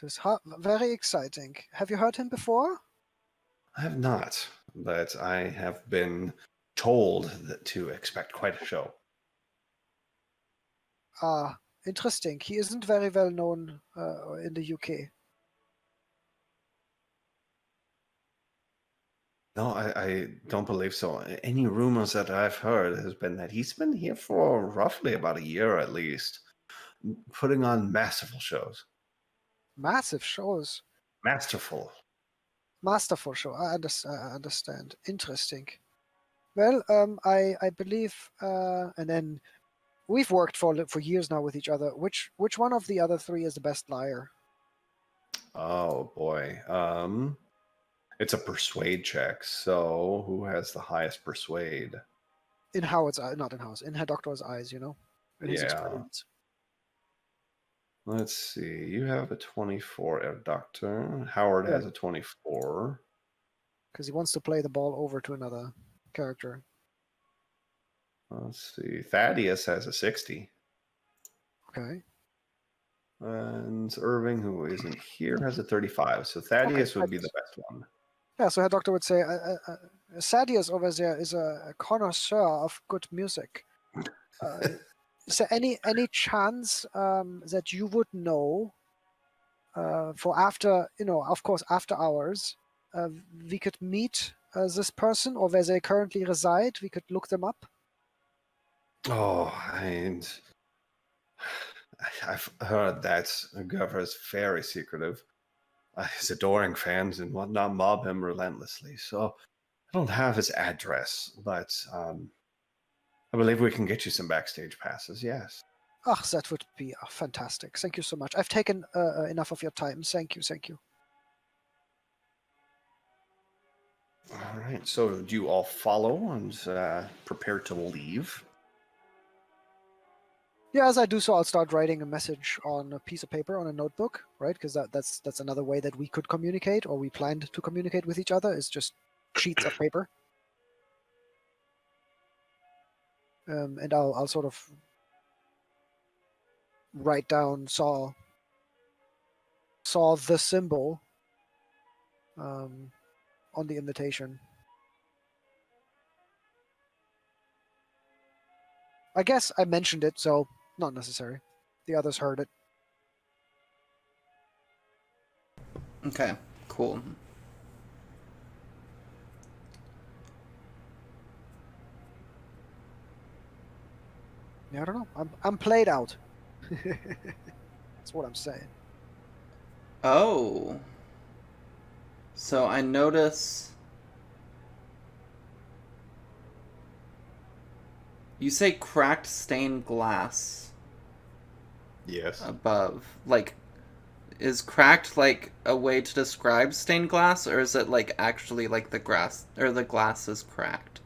This is very exciting. Have you heard him before? I have not, but I have been told to expect quite a show. Ah, interesting. He isn't very well known in the UK. No, I don't believe so. Any rumors that I've heard has been that he's been here for roughly about a year at least, putting on masterful shows. Massive shows. Masterful. Masterful show. I understand. Interesting. Well, I believe, and then we've worked for years now with each other. Which one of the other three is the best liar? Oh boy. It's a persuade check. So who has the highest persuade? In Howard's eye, not in Howard's, in Herr Doctor's eyes, in his Yeah. experience. Let's see. You have a 24, Herr Doctor. Howard has a 24. Because he wants to play the ball over to another character. Let's see. Thaddeus has a 60. Okay. And Irving, who isn't here, has a 35. So Thaddeus would be the best one. Yeah, so Herr Doctor would say, Thaddeus over there is a connoisseur of good music. Is there any chance that you would know for after, of course, after hours, we could meet this person, or where they currently reside? We could look them up. Oh, and I've heard that Guvra is very secretive. His adoring fans and whatnot mob him relentlessly. So I don't have his address, but I believe we can get you some backstage passes. Yes. Ah, that would be fantastic. Thank you so much. I've taken enough of your time. Thank you. All right. So do you all follow and prepare to leave? Yeah, as I do so, I'll start writing a message on a piece of paper, on a notebook, right? Because that's another way that we could communicate, or we planned to communicate with each other, is just sheets of paper. And I'll sort of write down saw the symbol on the invitation. I guess I mentioned it, so not necessary. The others heard it. Okay, cool. Yeah, I don't know. I'm played out. That's what I'm saying. Oh. So I notice... You say cracked stained glass Yes. above. Like, is cracked like a way to describe stained glass, or is it like actually like the glass is cracked?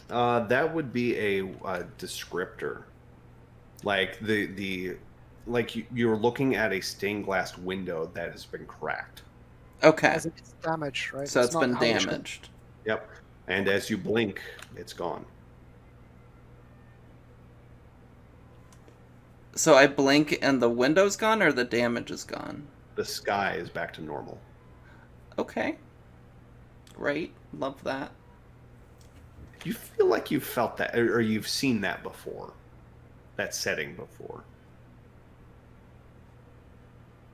That would be a descriptor. Like you're looking at a stained glass window that has been cracked. Okay. As it's damaged, right? So it's not been how it should- damaged. Yep. And as you blink, it's gone. So I blink and the window's gone, or the damage is gone? The sky is back to normal. Okay. Great. Love that. You feel like you've felt that, or you've seen that before. That setting before.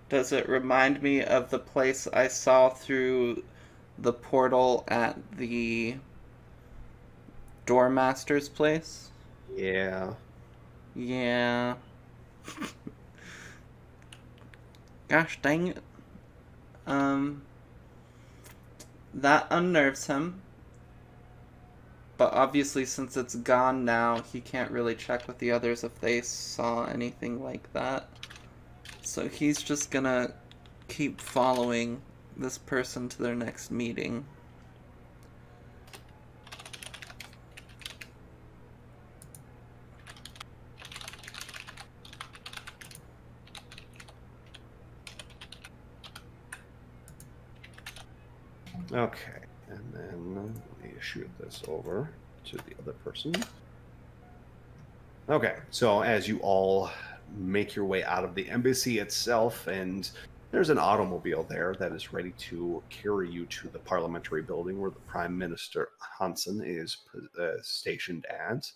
Does it remind me of the place I saw through the portal at the Doormaster's place? Yeah. Yeah. Gosh dang it. That unnerves him. But obviously, since it's gone now, he can't really check with the others if they saw anything like that. So he's just gonna keep following this person to their next meeting. Okay. And then let me shoot this over to the other person. Okay. So as you all make your way out of the embassy itself and There's an automobile there that is ready to carry you to the parliamentary building where the Prime Minister Hansen is stationed at.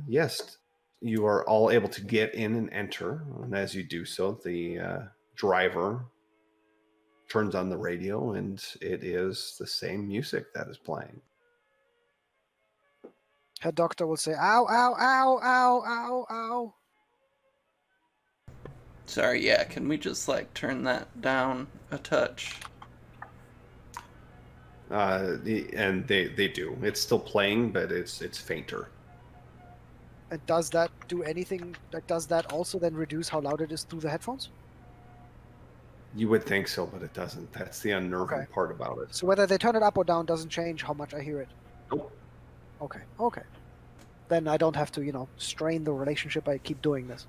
Yes, you are all able to get in and enter. And as you do so, the driver turns on the radio, and it is the same music that is playing. Her doctor will say, ow, ow, ow, ow, ow, ow. Sorry, yeah, can we just, like, turn that down a touch? And they do. It's still playing, but it's fainter. And does that do anything? Like, does that also then reduce how loud it is through the headphones? You would think so, but it doesn't. That's the unnerving Okay. part about it. So whether they turn it up or down doesn't change how much I hear it. Nope. Okay. Okay. Then I don't have to, strain the relationship by keep doing this.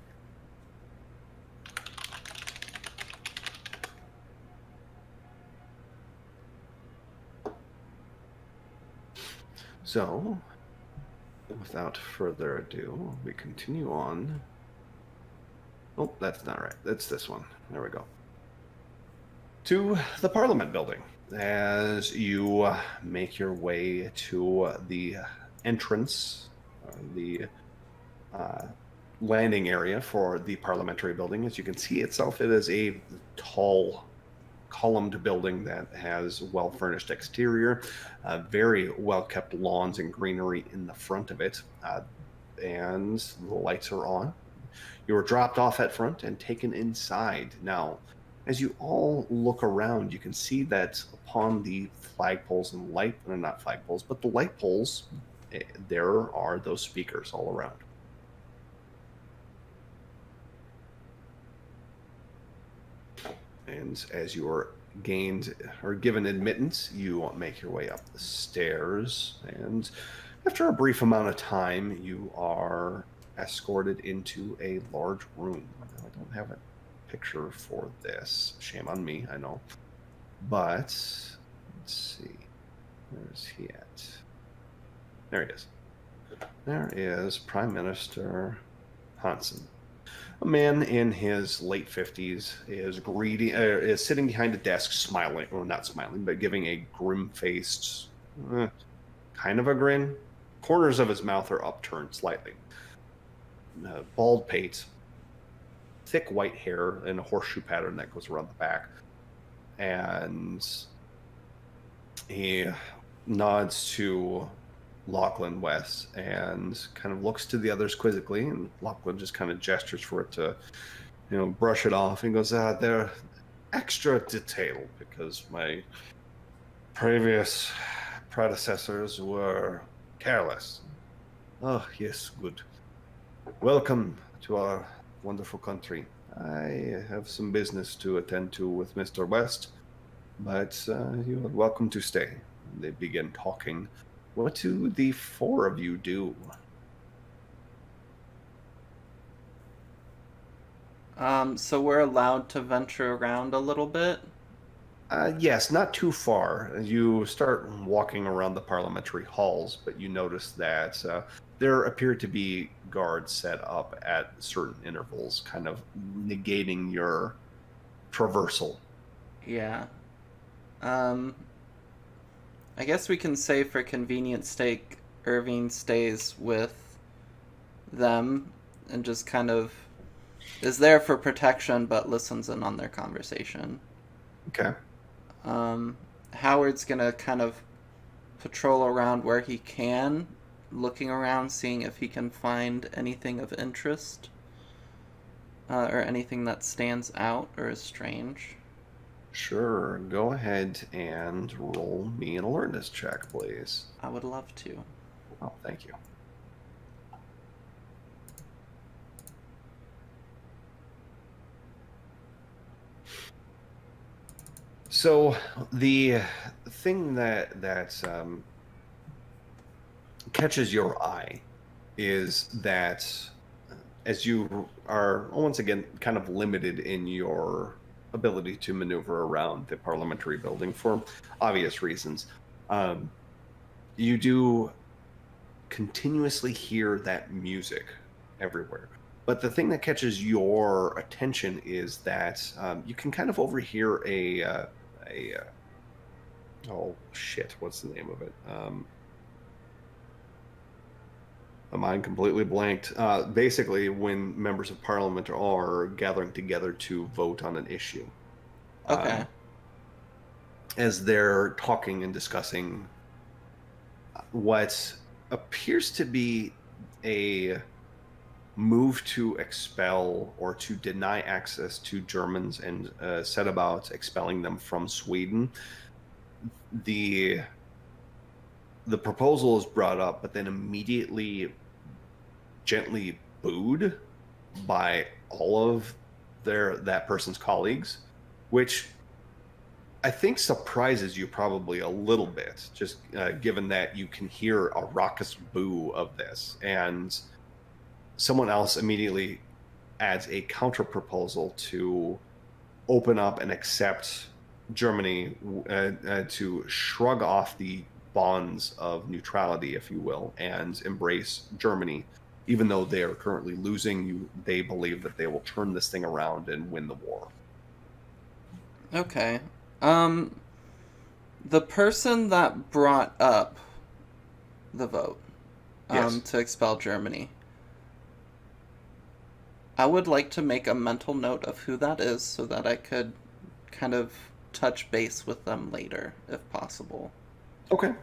So, without further ado, we continue on. Oh, that's not right. That's this one. There we go. To the Parliament building. As you make your way to the entrance, the landing area for the parliamentary building, as you can see itself, it is a tall, columned building that has well-furnished exterior, very well-kept lawns and greenery in the front of it, and the lights are on. You were dropped off at front and taken inside. Now, as you all look around, you can see that upon the flagpoles and not flagpoles, but the light poles, there are those speakers all around. And as you are given admittance, you make your way up the stairs, and after a brief amount of time, you are escorted into a large room. Now, I don't have a picture for this. Shame on me, I know. But let's see. Where's he at? There he is. There is Prime Minister Hansen. A man in his late 50s is sitting behind a desk smiling, or not smiling, but giving a grim-faced, kind of a grin. Corners of his mouth are upturned slightly. Bald pate, thick white hair in a horseshoe pattern that goes around the back. And he nods to Lachlan West and kind of looks to the others quizzically, and Lachlan just kind of gestures for it to, brush it off, and goes, they're extra detailed because my previous predecessors were careless. Oh, yes, good. Welcome to our wonderful country. I have some business to attend to with Mr. West, but you are welcome to stay. They begin talking. What do the four of you do? So we're allowed to venture around a little bit? Yes, not too far. You start walking around the parliamentary halls, but you notice that there appear to be guards set up at certain intervals, kind of negating your traversal. Yeah. I guess we can say for convenience sake, Irving stays with them and just kind of is there for protection but listens in on their conversation. Okay. Howard's gonna kind of patrol around where he can, looking around, seeing if he can find anything of interest, or anything that stands out or is strange. Sure. Go ahead and roll me an alertness check, please. I would love to. Oh, thank you. So the thing that catches your eye is that as you are once again kind of limited in your ability to maneuver around the parliamentary building for obvious reasons, you do continuously hear that music everywhere. But the thing that catches your attention is that you can kind of overhear oh shit, what's the name of it? My mind completely blanked. Basically, when members of parliament are gathering together to vote on an issue. Okay. As they're talking and discussing what appears to be a move to expel or to deny access to Germans and set about expelling them from Sweden. The proposal is brought up, but then immediately gently booed by all of that person's colleagues, which I think surprises you probably a little bit, just given that you can hear a raucous boo of this, and someone else immediately adds a counter proposal to open up and accept Germany, to shrug off the bonds of neutrality, if you will, and embrace Germany. Even though they are currently losing, they believe that they will turn this thing around and win the war. Okay. The person that brought up the vote Yes. to expel Germany, I would like to make a mental note of who that is so that I could kind of touch base with them later, if possible. Okay.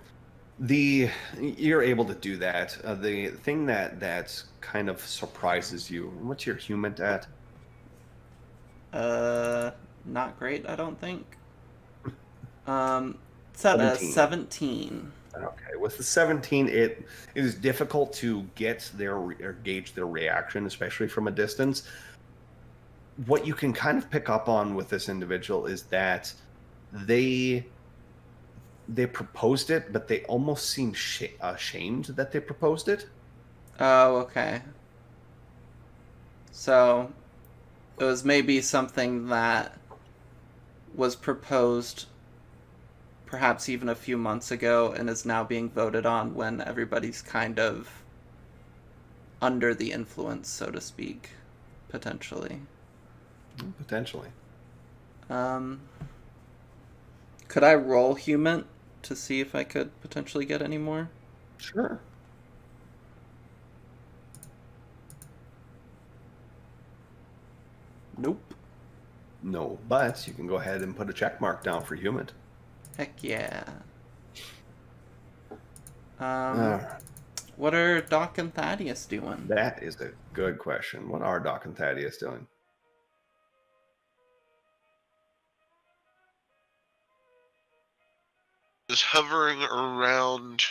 You're able to do that. The thing that kind of surprises you. What's your human at? Not great, I don't think. It's at a 17. Okay, with the 17, it is difficult to get or gauge their reaction, especially from a distance. What you can kind of pick up on with this individual is that they proposed it, but they almost seem ashamed that they proposed it. Oh, okay. So it was maybe something that was proposed perhaps even a few months ago and is now being voted on when everybody's kind of under the influence, so to speak, potentially. Potentially. Could I roll human to see if I could potentially get any more? Sure. Nope. No, but you can go ahead and put a check mark down for human. Heck yeah. Uh, What are Doc and Thaddeus doing? That is a good question. What are Doc and Thaddeus doing? Is hovering around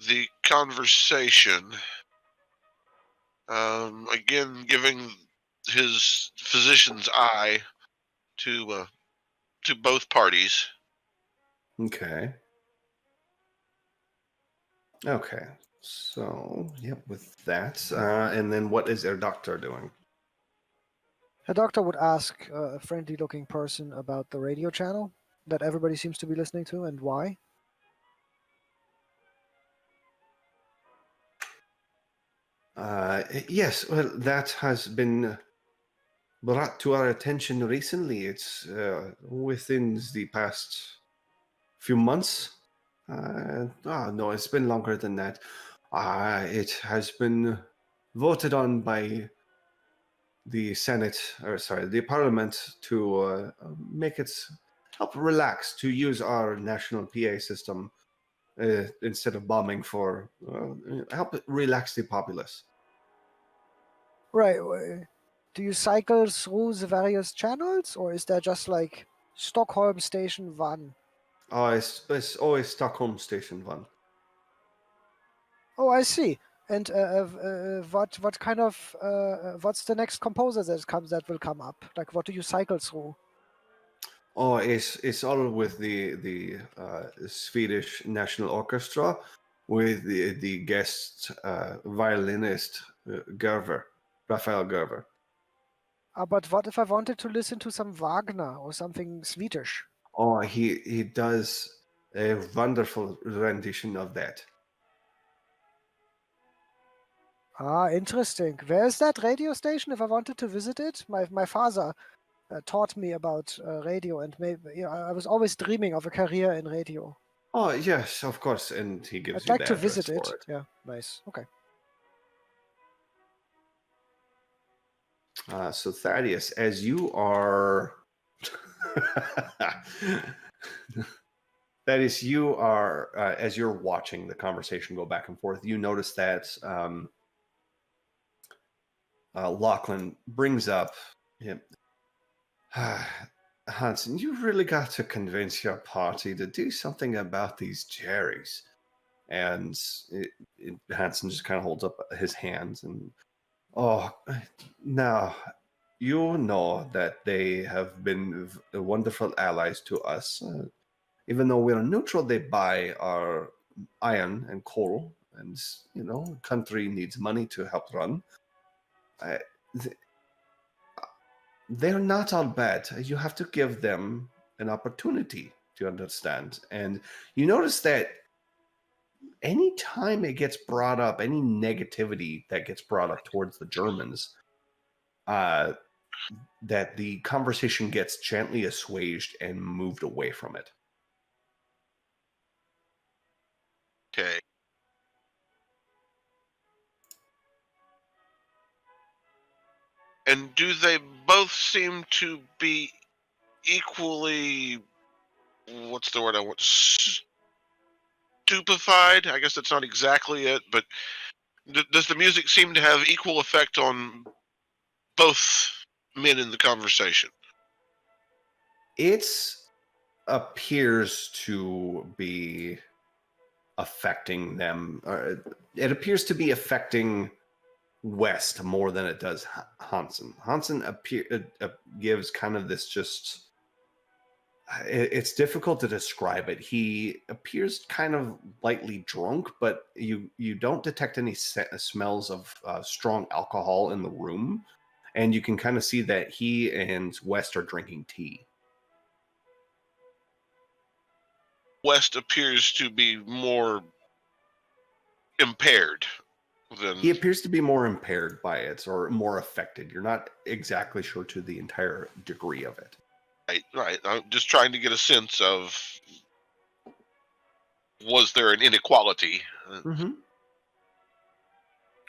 the conversation. Again, giving his physician's eye to both parties. Okay. Okay. So, yep, with that. And then what is their doctor doing? The doctor would ask a friendly-looking person about the radio channel that everybody seems to be listening to and why. Yes, well, that has been brought to our attention recently. It's within the past few months. No, it's been longer than that. It has been voted on by the Senate, or sorry, the Parliament to make it help relax to use our national PA system instead of bombing for help relax the populace. Right. Do you cycle through the various channels, or is there just like Stockholm Station 1? Oh, it's always Stockholm Station 1. Oh, I see. And what kind of what's the next composer that will come up? Like, what do you cycle through? Oh, it's all with the Swedish National Orchestra with the guest violinist Raphael Gerver. But what if I wanted to listen to some Wagner or something Swedish? Oh, he does a wonderful rendition of that. Ah, interesting. Where is that radio station if I wanted to visit it? My father taught me about radio, and maybe I was always dreaming of a career in radio. Oh, yes, of course. And he gives I'd you like the to address visit for it. it. Yeah, nice. Okay. So Thaddeus, as you are Thaddeus, you are as you're watching the conversation go back and forth, you notice that Lachlan brings up him. Hanson, you really got to convince your party to do something about these Jerrys. And Hanson just kind of holds up his hands and, oh, now you know that they have been wonderful allies to us. Even though we're neutral, they buy our iron and coal, and country needs money to help run. They're not all bad. You have to give them an opportunity to understand. And you notice that anytime it gets brought up, any negativity that gets brought up towards the Germans, that the conversation gets gently assuaged and moved away from it. Okay. And do they both seem to be equally, what's the word I want? Stupefied? I guess that's not exactly it, but does the music seem to have equal effect on both men in the conversation? It appears to be affecting them. It appears to be affecting West more than it does Hansen. Hansen gives kind of this just. It's difficult to describe it. He appears kind of lightly drunk, but you don't detect any smells of strong alcohol in the room, and you can kind of see that he and West are drinking tea. West appears to be more impaired than... He appears to be more impaired by it, or more affected. You're not exactly sure to the entire degree of it. Right. I'm just trying to get a sense of, was there an inequality? Mm-hmm.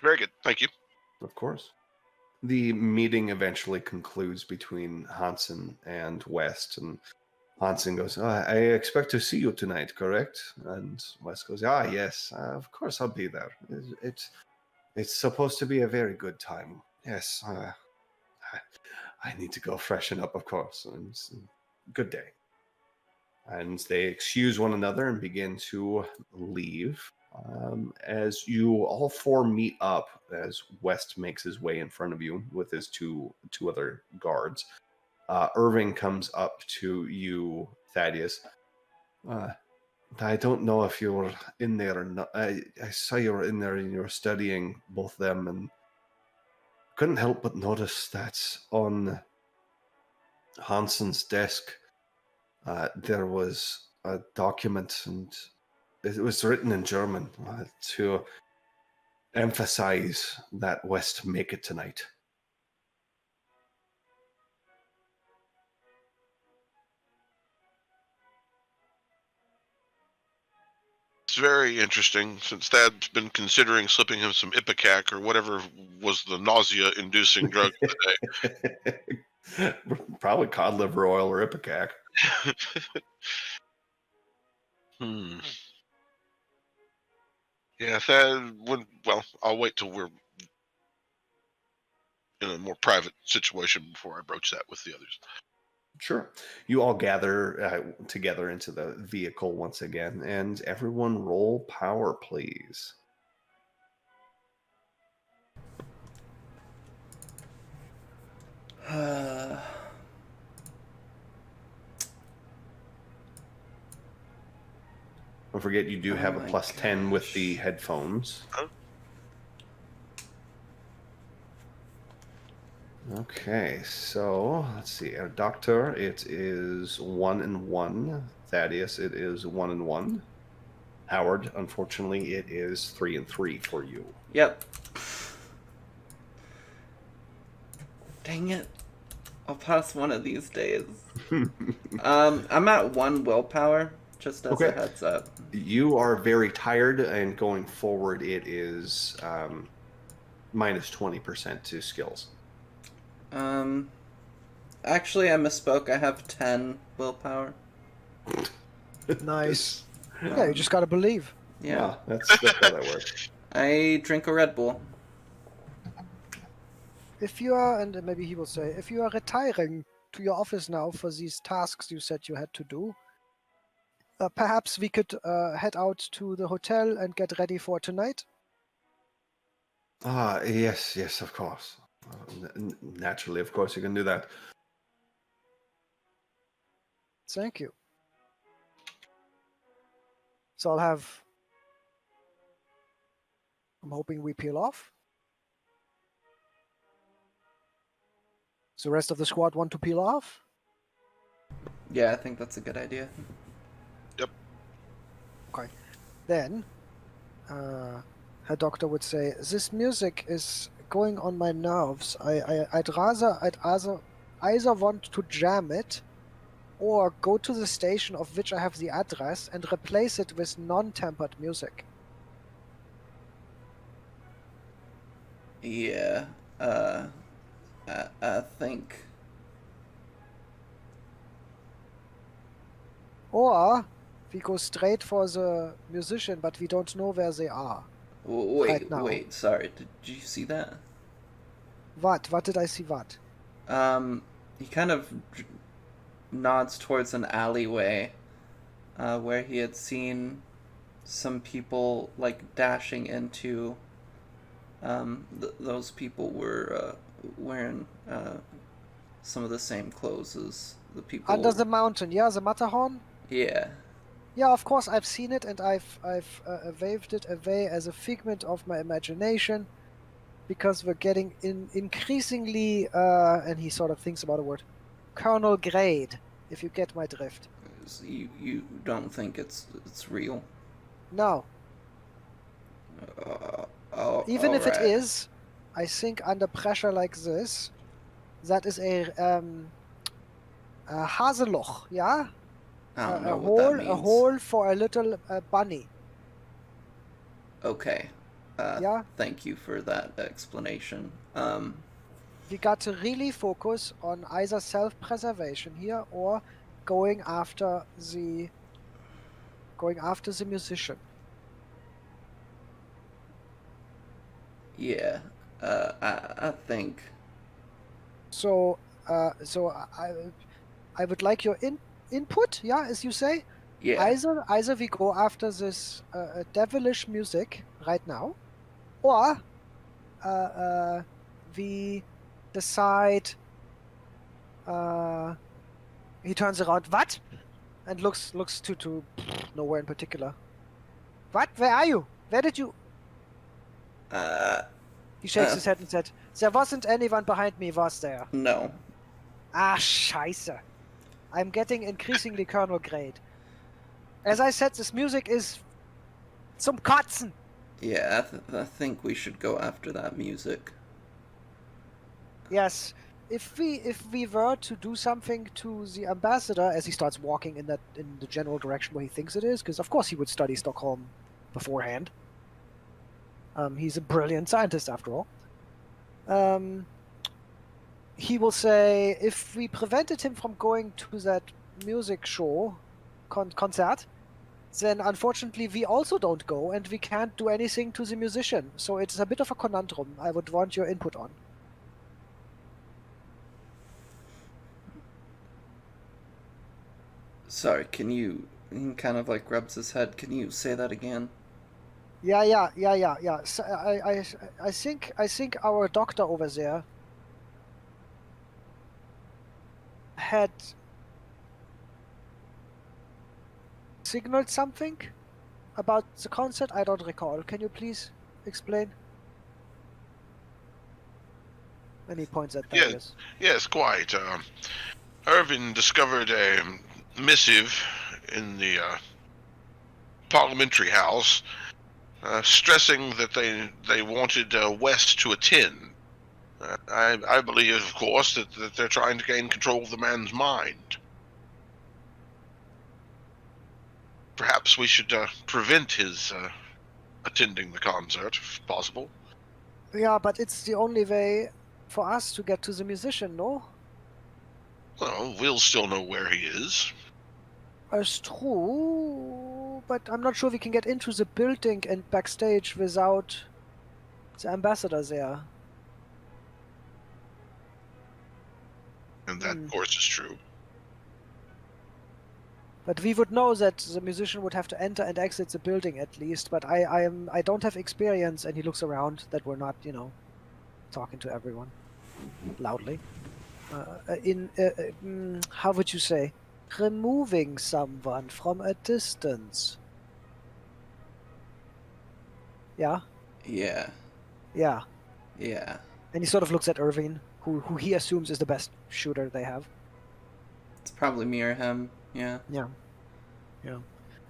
Very good. Thank you. Of course. The meeting eventually concludes between Hansen and West, and Hansen goes, I expect to see you tonight, correct? And West goes, yes, of course I'll be there. It's supposed to be a very good time. Yes, I need to go freshen up, of course. And good day. And they excuse one another and begin to leave. As you all four meet up, as West makes his way in front of you with his two other guards, Irving comes up to you, Thaddeus. I don't know if you were in there or not. I saw you were in there and you were studying both them, and couldn't help but notice that on Hansen's desk there was a document, and it was written in German to emphasize that West make it tonight. It's very interesting, since Thad's been considering slipping him some Ipecac or whatever was the nausea-inducing drug today. Probably cod liver oil or Ipecac. Yeah, Thad would. Well, I'll wait till we're in a more private situation before I broach that with the others. Sure. You all gather together into the vehicle once again, and everyone roll power, please. Don't forget you do have a plus 10 with the headphones. Huh? Okay, so let's see. Our Doctor, it is 1 and 1. Thaddeus, it is 1 and 1. Howard, unfortunately, it is 3 and 3 for you. Yep. Dang it. I'll pass one of these days. I'm at 1 willpower, just as a Okay. heads up. You are very tired, and going forward, it is minus 20% to skills. Actually, I misspoke. I have 10 willpower. Nice. Yeah, you just gotta believe. Yeah. That's how that works. I drink a Red Bull. If you are, and maybe he will say, if you are retiring to your office now for these tasks you said you had to do, perhaps we could head out to the hotel and get ready for tonight. Yes, of course. Naturally, of course, you can do that. Thank you. So I'm hoping we peel off. Does the rest of the squad want to peel off? Yeah, I think that's a good idea. Then, Herr Doctor would say, this music is going on my nerves. I'd either want to jam it or go to the station of which I have the address and replace it with non-tempered music. Yeah, I think... Or we go straight for the musician, but we don't know where they are. Right now. Wait, sorry, did you see that? What? What did I see? What? He kind of nods towards an alleyway, where he had seen some people, like, dashing into, those people were, wearing, some of the same clothes as the people... Under the mountain, yeah, the Matterhorn? Yeah. Yeah, of course, I've seen it, and I've waved it away as a figment of my imagination, because we're getting increasingly, and he sort of thinks about a word, Colonel Grade, if you get my drift. So you don't think it's real? No. Even if it is, I think under pressure like this, that is a Haseloch, yeah? I don't know what that means. A hole for a little bunny. Okay. Yeah? Thank you for that explanation. We got to really focus on either self-preservation here or going after the musician. Yeah. I think... So I would like your input, yeah, as you say. Yeah. Either we go after this devilish music right now, or we decide. He turns around. What? And looks to nowhere in particular. What? Where are you? Where did you? He shakes his head and said, "There wasn't anyone behind me, was there?" No. Ah, scheiße. I'm getting increasingly Colonel Grade. As I said, this music is zum Kotzen. Yeah, I think we should go after that music. Yes, if we were to do something to the ambassador, as he starts walking in the general direction where he thinks it is, because of course he would study Stockholm beforehand. He's a brilliant scientist after all. He will say, if we prevented him from going to that music show, concert, then unfortunately we also don't go, and we can't do anything to the musician. So it's a bit of a conundrum I would want your input on. Sorry, he kind of like rubs his head. Can you say that again? Yeah. So I think our doctor over there had signaled something about the concert. I don't recall. Can you please explain? And he points at Thaddeus. Yes, quite. Irvin discovered a missive in the parliamentary house stressing that they wanted West to attend. I believe, of course, that they're trying to gain control of the man's mind. Perhaps we should prevent his attending the concert, if possible. Yeah, but it's the only way for us to get to the musician, no? Well, we'll still know where he is. It's true, but I'm not sure we can get into the building and backstage without the ambassador there. And that, of course, is true. But we would know that the musician would have to enter and exit the building at least. But I don't have experience. And he looks around that we're not, talking to everyone loudly. How would you say, removing someone from a distance? Yeah. Yeah. Yeah. Yeah. And he sort of looks at Irving, who he assumes is the best shooter they have. It's probably me or him. Yeah. Yeah.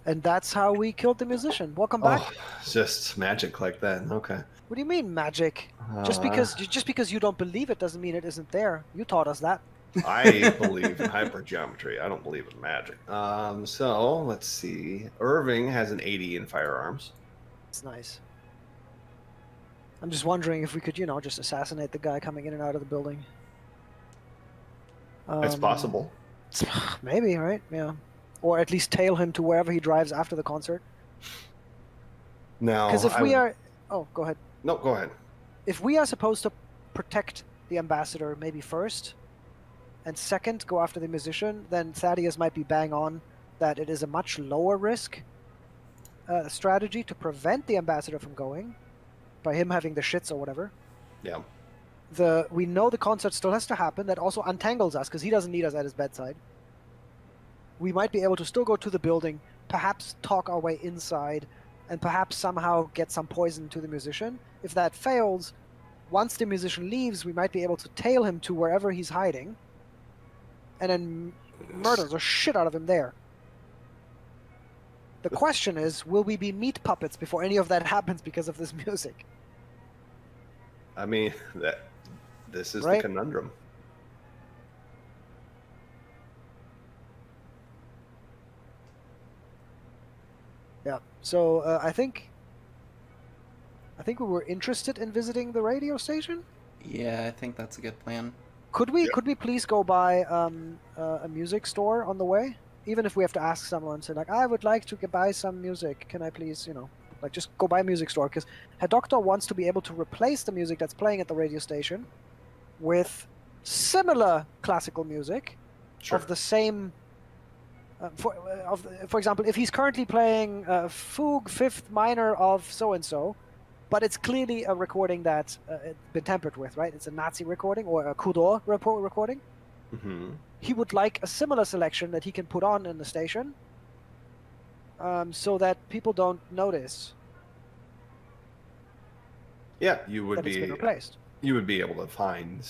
And that's how we killed the musician. Welcome back. Oh, it's just magic like that. Okay. What do you mean magic? Just because you don't believe it doesn't mean it isn't there. You taught us that. I believe in hypergeometry. I don't believe in magic. So let's see. Irving has an 80 in firearms. It's nice. I'm just wondering if we could, just assassinate the guy coming in and out of the building. It's possible. Maybe, right? Yeah. Or at least tail him to wherever he drives after the concert. Now, Because if we are... Oh, go ahead. No, go ahead. If we are supposed to protect the ambassador maybe first, and second go after the musician, then Thaddeus might be bang on that it is a much lower risk strategy to prevent the ambassador from going by him having the shits or whatever. Yeah. We know the concert still has to happen. That also untangles us because he doesn't need us at his bedside. We might be able to still go to the building, perhaps talk our way inside, and perhaps somehow get some poison to the musician. If that fails, once the musician leaves, we might be able to tail him to wherever he's hiding, and then murder the shit out of him there. The question is, will we be meat puppets before any of that happens because of this music? I mean, this is Right? the conundrum. Yeah. So I think we were interested in visiting the radio station. Yeah, I think that's a good plan. Could we please go by a music store on the way? Even if we have to ask someone, say like, I would like to buy some music. Can I please, just go by a music store? Because Herr Doctor wants to be able to replace the music that's playing at the radio station with similar classical music of the same. For example, if he's currently playing Fugue Fifth Minor of so and so, but it's clearly a recording that's been tampered with, right? It's a Nazi recording or a Cour D'or recording. Mm-hmm. He would like a similar selection that he can put on in the station, so that people don't notice. Yeah, you would that it's been be. Replaced. You would be able to find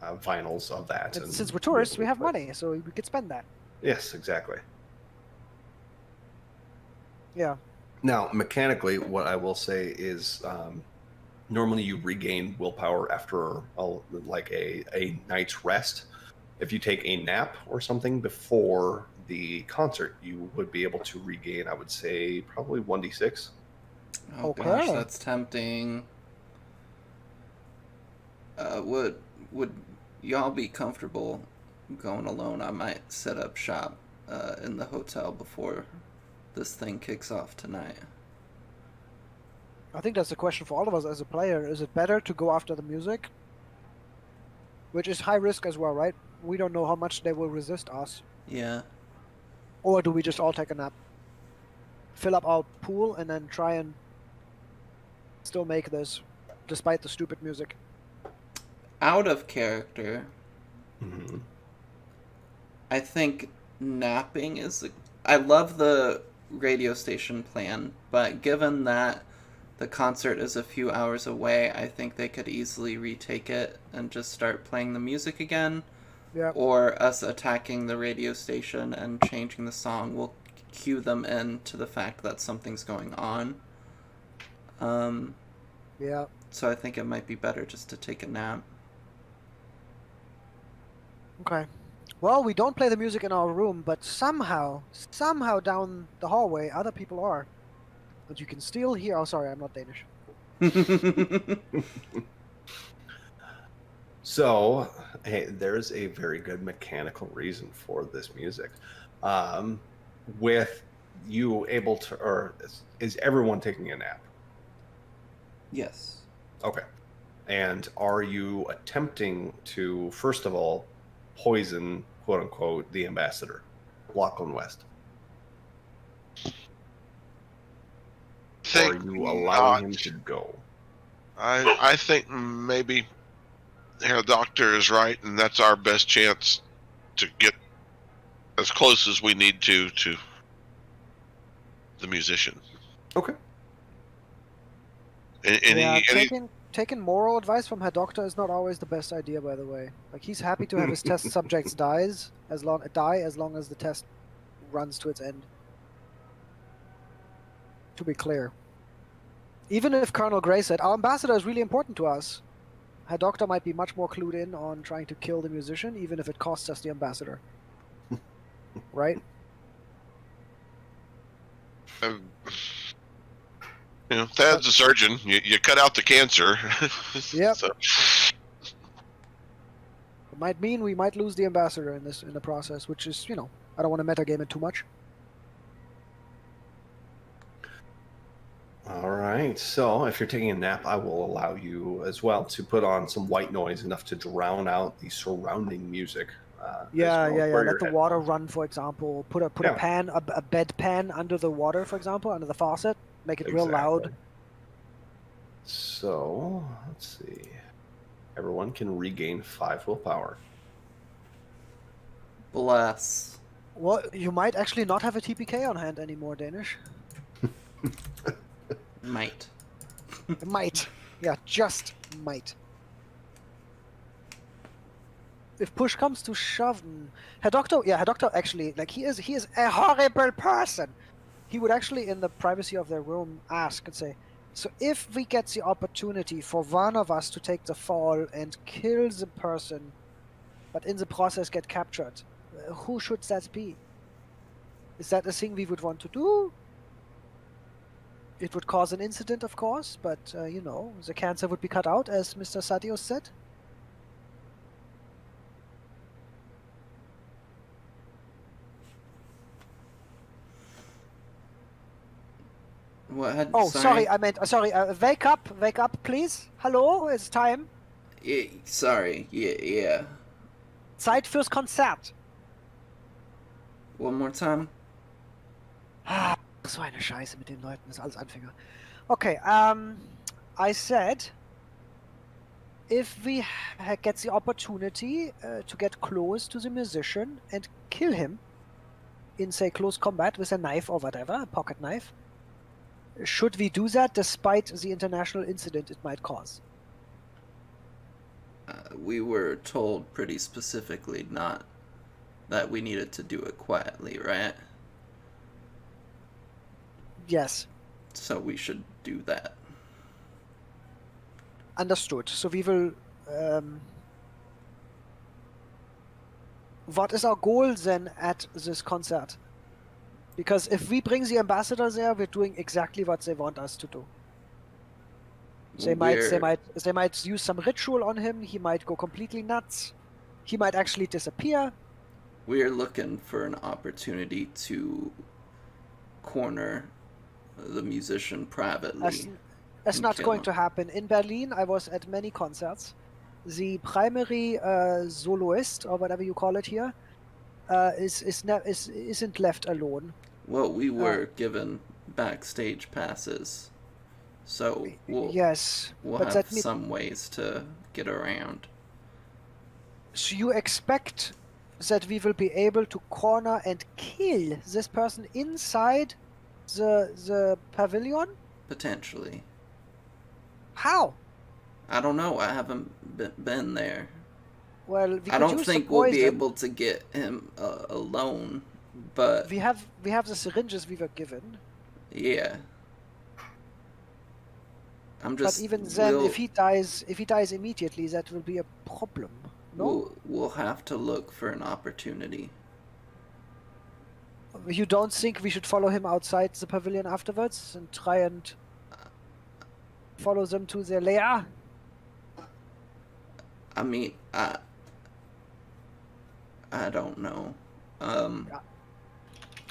vinyls of that. And since we're tourists, we have money, so we could spend that. Yes, exactly. Yeah. Now, mechanically, what I will say is, normally you regain willpower after a night's rest. If you take a nap or something before the concert, you would be able to regain, I would say, probably 1d6. Oh Okay. gosh, that's tempting. Would y'all be comfortable going alone? I might set up shop in the hotel before this thing kicks off tonight. I think that's the question for all of us as a player. Is it better to go after the music? Which is high risk as well, right? We don't know how much they will resist us. Yeah. Or do we just all take a nap? Fill up our pool and then try and still make this, despite the stupid music. Out of character, Mm-hmm. I think napping is... I love the radio station plan, but given that the concert is a few hours away, I think they could easily retake it and just start playing the music again. Yeah. Or us attacking the radio station and changing the song will cue them in to the fact that something's going on. Yeah. So I think it might be better just to take a nap. Okay. Well, we don't play the music in our room, but somehow down the hallway, other people are. But you can still hear. Oh, sorry, I'm not Danish. So, hey, there's a very good mechanical reason for this music. With you able to, or is everyone taking a nap? Yes. Okay. And are you attempting to, first of all, poison, quote unquote, the ambassador, Lachlan West? Or are Think you allowing him not. to go? I think maybe Herr Doctor is right, and that's our best chance to get as close as we need to the musician. Okay. Yeah, Any taking moral advice from her doctor is not always the best idea, by the way. Like he's happy to have his test subjects die as long as the test runs to its end. To be clear, even if Colonel Gray said our ambassador is really important to us, her doctor might be much more clued in on trying to kill the musician, even if it costs us the ambassador. Right? Thad's a surgeon. You cut out the cancer. Yep. So, It might mean we might lose the ambassador in the process, which is, I don't want to metagame it too much. All right. So if you're taking a nap, I will allow you as well to put on some white noise enough to drown out the surrounding music. Yeah. Where Let the your water headphones. run, for example. Put a Yeah. pan, a bed pan under the water, for example, under the faucet. Make it real loud. Exactly. So let's see. Everyone can regain 5 willpower. Bless. Well, you might actually not have a TPK on hand anymore, Danish. Might. Might. Yeah, just might. If push comes to shove, Herr Doctor actually, like he is a horrible person. He would actually, in the privacy of their room, ask and say, so if we get the opportunity for one of us to take the fall and kill the person, but in the process get captured, who should that be? Is that a thing we would want to do? It would cause an incident, of course, but, the cancer would be cut out, as Mr. Sadios said. What? Oh, sorry, I meant, wake up, please. Hello, it's time. Sorry. Yeah. Zeit fürs Konzert. One more time. So eine Scheiße mit den Leuten, das ist alles Anfänger. Okay, I said, if we get the opportunity to get close to the musician and kill him in, say, close combat with a knife or whatever, a pocket knife, should we do that despite the international incident it might cause? We were told pretty specifically not that we needed to do it quietly, right? Yes. So we should do that. Understood. So we will... what is our goal then at this concert? Because if we bring the ambassador there, we're doing exactly what they want us to do. They might use some ritual on him. He might go completely nuts. He might actually disappear. We're looking for an opportunity to corner the musician privately. That's not going to happen. In Berlin, I was at many concerts. The primary soloist, or whatever you call it here, isn't left alone. Well, we were given backstage passes, so we'll have some ways to get around. So you expect that we will be able to corner and kill this person inside the pavilion? Potentially. How? I don't know. I haven't been there. Well, I don't think we'll be able to get him alone, but we have the syringes we were given. Yeah. I'm just. But even then, if he dies immediately, that will be a problem. No? We'll have to look for an opportunity. You don't think we should follow him outside the pavilion afterwards and try and follow them to their lair? I mean, I don't know. Yeah.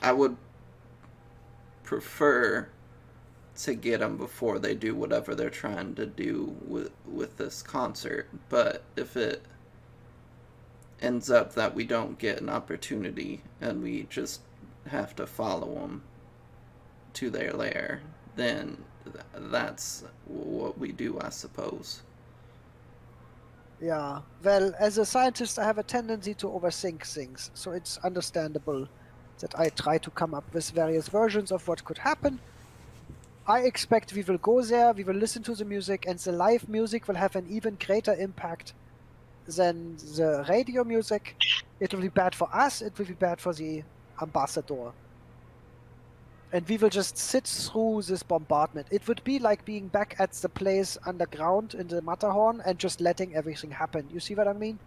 I would prefer to get them before they do whatever they're trying to do with this concert. But if it ends up that we don't get an opportunity and we just have to follow them to their lair, then that's what we do, I suppose. Yeah. Well, as a scientist, I have a tendency to overthink things, so it's understandable that I try to come up with various versions of what could happen. I expect we will go there, we will listen to the music, and the live music will have an even greater impact than the radio music. It will be bad for us, it will be bad for the ambassador. And we will just sit through this bombardment. It would be like being back at the place underground in the Matterhorn and just letting everything happen. You see what I mean?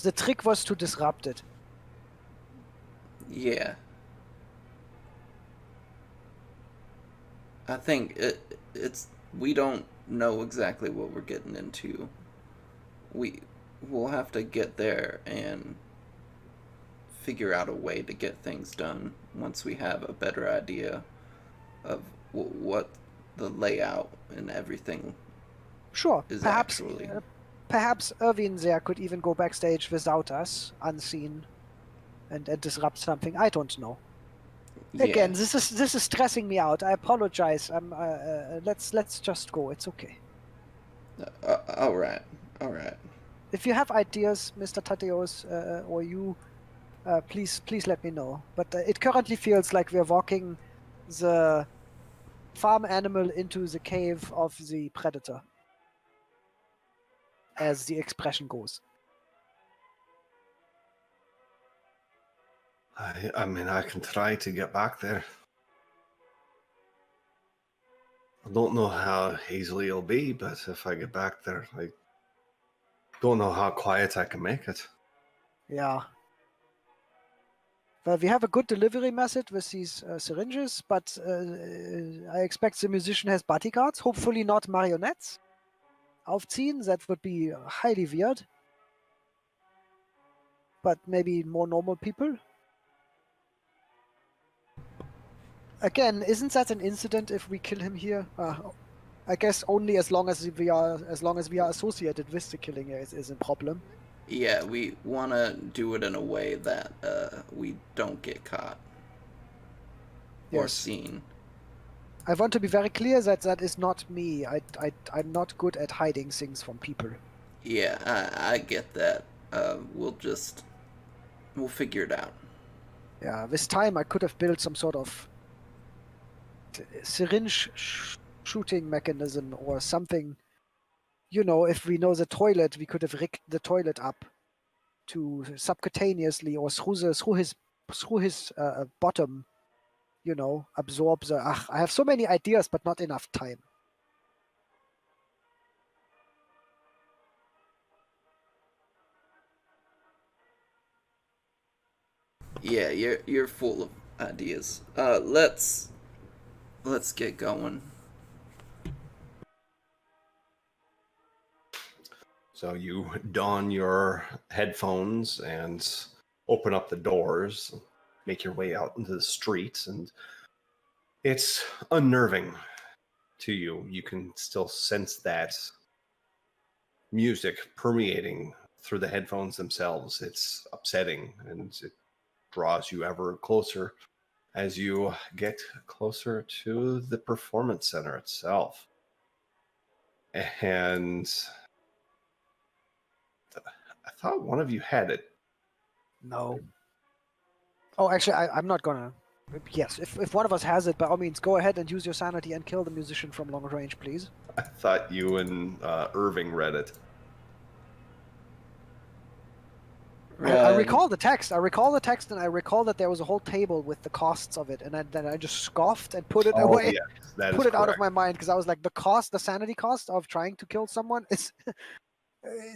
The trick was to disrupt it. Yeah. I think it's we don't know exactly what we're getting into. We'll have to get there and figure out a way to get things done once we have a better idea of what the layout and everything Sure, is perhaps actually. perhaps Irvin there could even go backstage without us, unseen, and disrupt something. I don't know. Yeah. Again, this is stressing me out. I apologize. Let's just go. It's okay. All right. If you have ideas, Mr. Tateos, or you, please let me know. But it currently feels like we're walking the farm animal into the cave of the predator, as the expression goes. I mean, I can try to get back there. I don't know how easily it'll be, but if I get back there, I don't know how quiet I can make it. Yeah. Well, we have a good delivery method with these syringes, but I expect the musician has bodyguards, hopefully not marionettes. Aufziehen, that would be highly weird. But maybe more normal people. Again, isn't that an incident if we kill him here? I guess only as long as we are associated with the killing is a problem. Yeah, we want to do it in a way that we don't get caught or Yes. seen. I want to be very clear that that is not me. I'm not good at hiding things from people. Yeah, I get that. We'll figure it out. Yeah, this time I could have built some sort of syringe shooting mechanism or something. You know, if we know the toilet, we could have rigged the toilet up to subcutaneously or through his bottom, you know, absorb the. I have so many ideas, but not enough time. Yeah, you're full of ideas. Let's get going. So you don your headphones and open up the doors, make your way out into the streets, and it's unnerving to you. You can still sense that music permeating through the headphones themselves. It's upsetting, and it draws you ever closer as you get closer to the performance center itself. And I thought one of you had it. No. Oh, actually, I'm not gonna. Yes, if one of us has it, by all means, go ahead and use your sanity and kill the musician from long range, please. I thought you and Irving read it. I recall the text. I recall the text, and I recall that there was a whole table with the costs of it, and then I just scoffed and put it away, Yes, that put is it out of correct. my mind, because I was like, the sanity cost of trying to kill someone is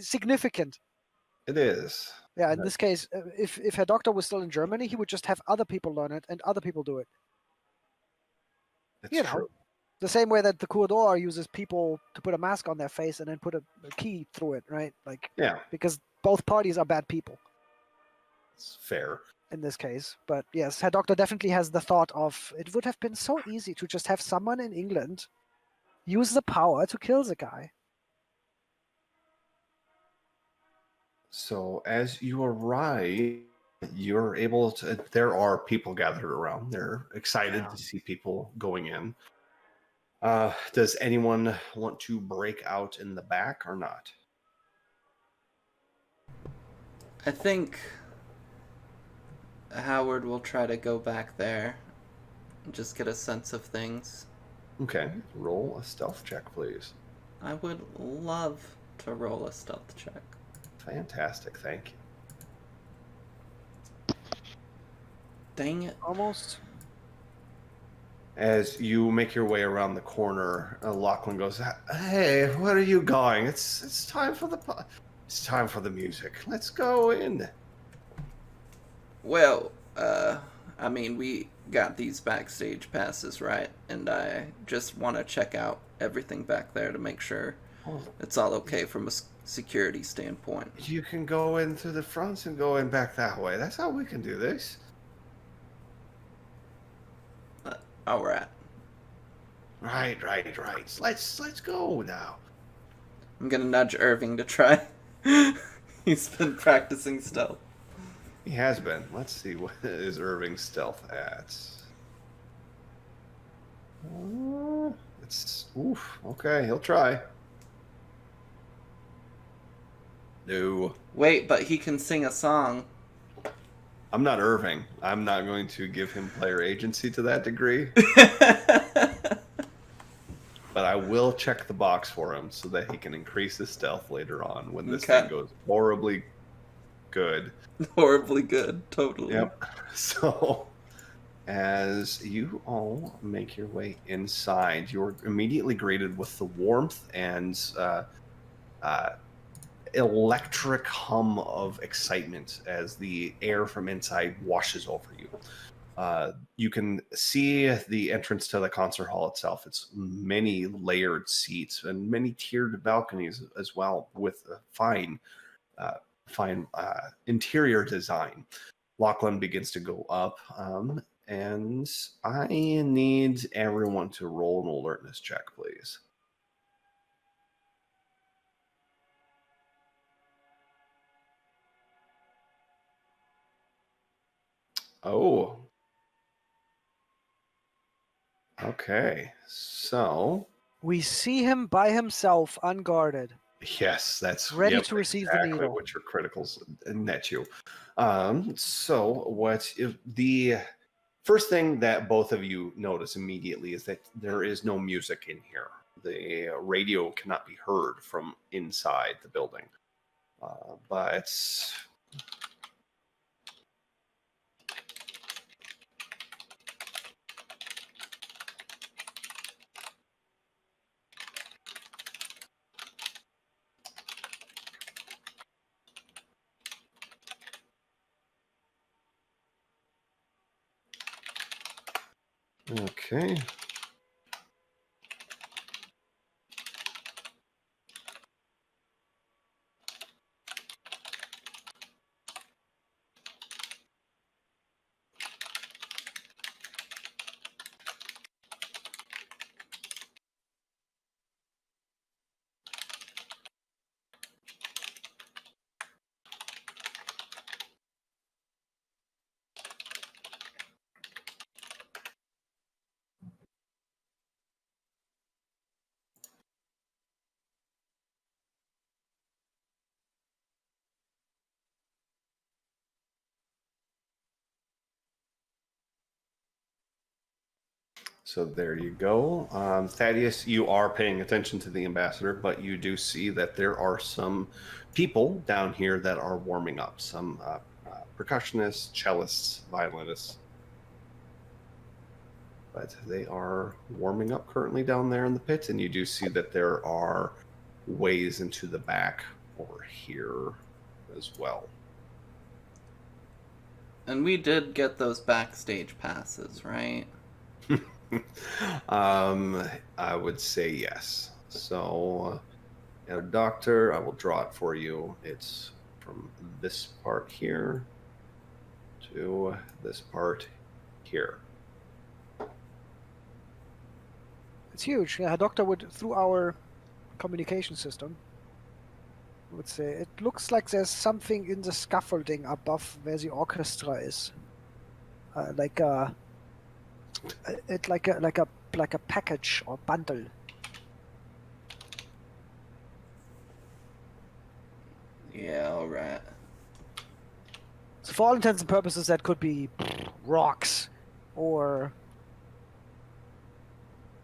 significant. It is. Yeah, in this case, if Herr Doctor was still in Germany, he would just have other people learn it and other people do it. It's You know, true. the same way that the Cour D'or uses people to put a mask on their face and then put a key through it, right? Like, Yeah, because both parties are bad people it's fair. in this case. But yes, Herr Doctor definitely has the thought of it would have been so easy to just have someone in England use the power to kill the guy. So as you arrive, you're able to. There are people gathered around. They're excited Yeah. to see people going in. Does anyone want to break out in the back or not? I think Howard will try to go back there and just get a sense of things. Okay, roll a stealth check, please. I would love to roll a stealth check. Fantastic, thank you. Dang it. Almost. As you make your way around the corner, Lachlan goes, "Hey, where are you going? It's time for it's time for the music. Let's go in." Well, I mean, we got these backstage passes, right? And I just want to check out everything back there to make sure it's all okay from a security standpoint. You can go in through the front and go in back that way. That's how we can do this. All right. Right. Let's go now. I'm gonna nudge Irving to try. He's been practicing stealth. He has been. Let's see, what is Irving's stealth at? It's okay, he'll try. No. Wait, but he can sing a song. I'm not Irving. I'm not going to give him player agency to that degree. But I will check the box for him so that he can increase his stealth later on when this thing goes horribly good. Horribly good, totally. Yep. So, as you all make your way inside, you're immediately greeted with the warmth and electric hum of excitement as the air from inside washes over you. You can see the entrance to the concert hall itself. It's many layered seats and many tiered balconies as well, with a fine interior design. Lachlan begins to go up, and I need everyone to roll an alertness check, please. Oh. Okay. So. We see him by himself, unguarded. Yes, that's ready to receive the needle. What your criticals net you. So what if the first thing that both of you notice immediately is that there is no music in here. The radio cannot be heard from inside the building. But okay. So there you go. Thaddeus, you are paying attention to the ambassador, but you do see that there are some people down here that are warming up. Some percussionists, cellists, violinists. But they are warming up currently down there in the pit, and you do see that there are ways into the back over here as well. And we did get those backstage passes, right? I would say yes. So, doctor, I will draw it for you. It's from this part here to this part here. It's huge. Yeah, doctor would, through our communication system, would say it looks like there's something in the scaffolding above where the orchestra is, like a package or bundle. Yeah, alright. So for all intents and purposes, that could be rocks or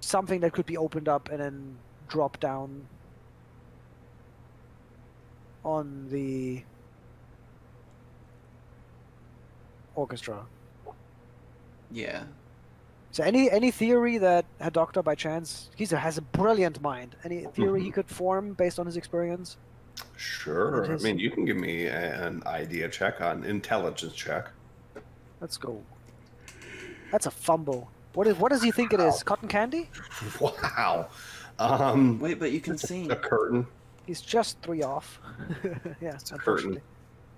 something that could be opened up and then drop down on the orchestra. Yeah. So any theory that a doctor by chance has a brilliant mind. Any theory he could form based on his experience? Sure. I mean, you can give me an idea check on intelligence check. Let's go. That's a fumble. What does he think it is? Cotton candy? Wow. Wait, but you can see. A curtain. He's just 3 off. Yeah, It's a unfortunately.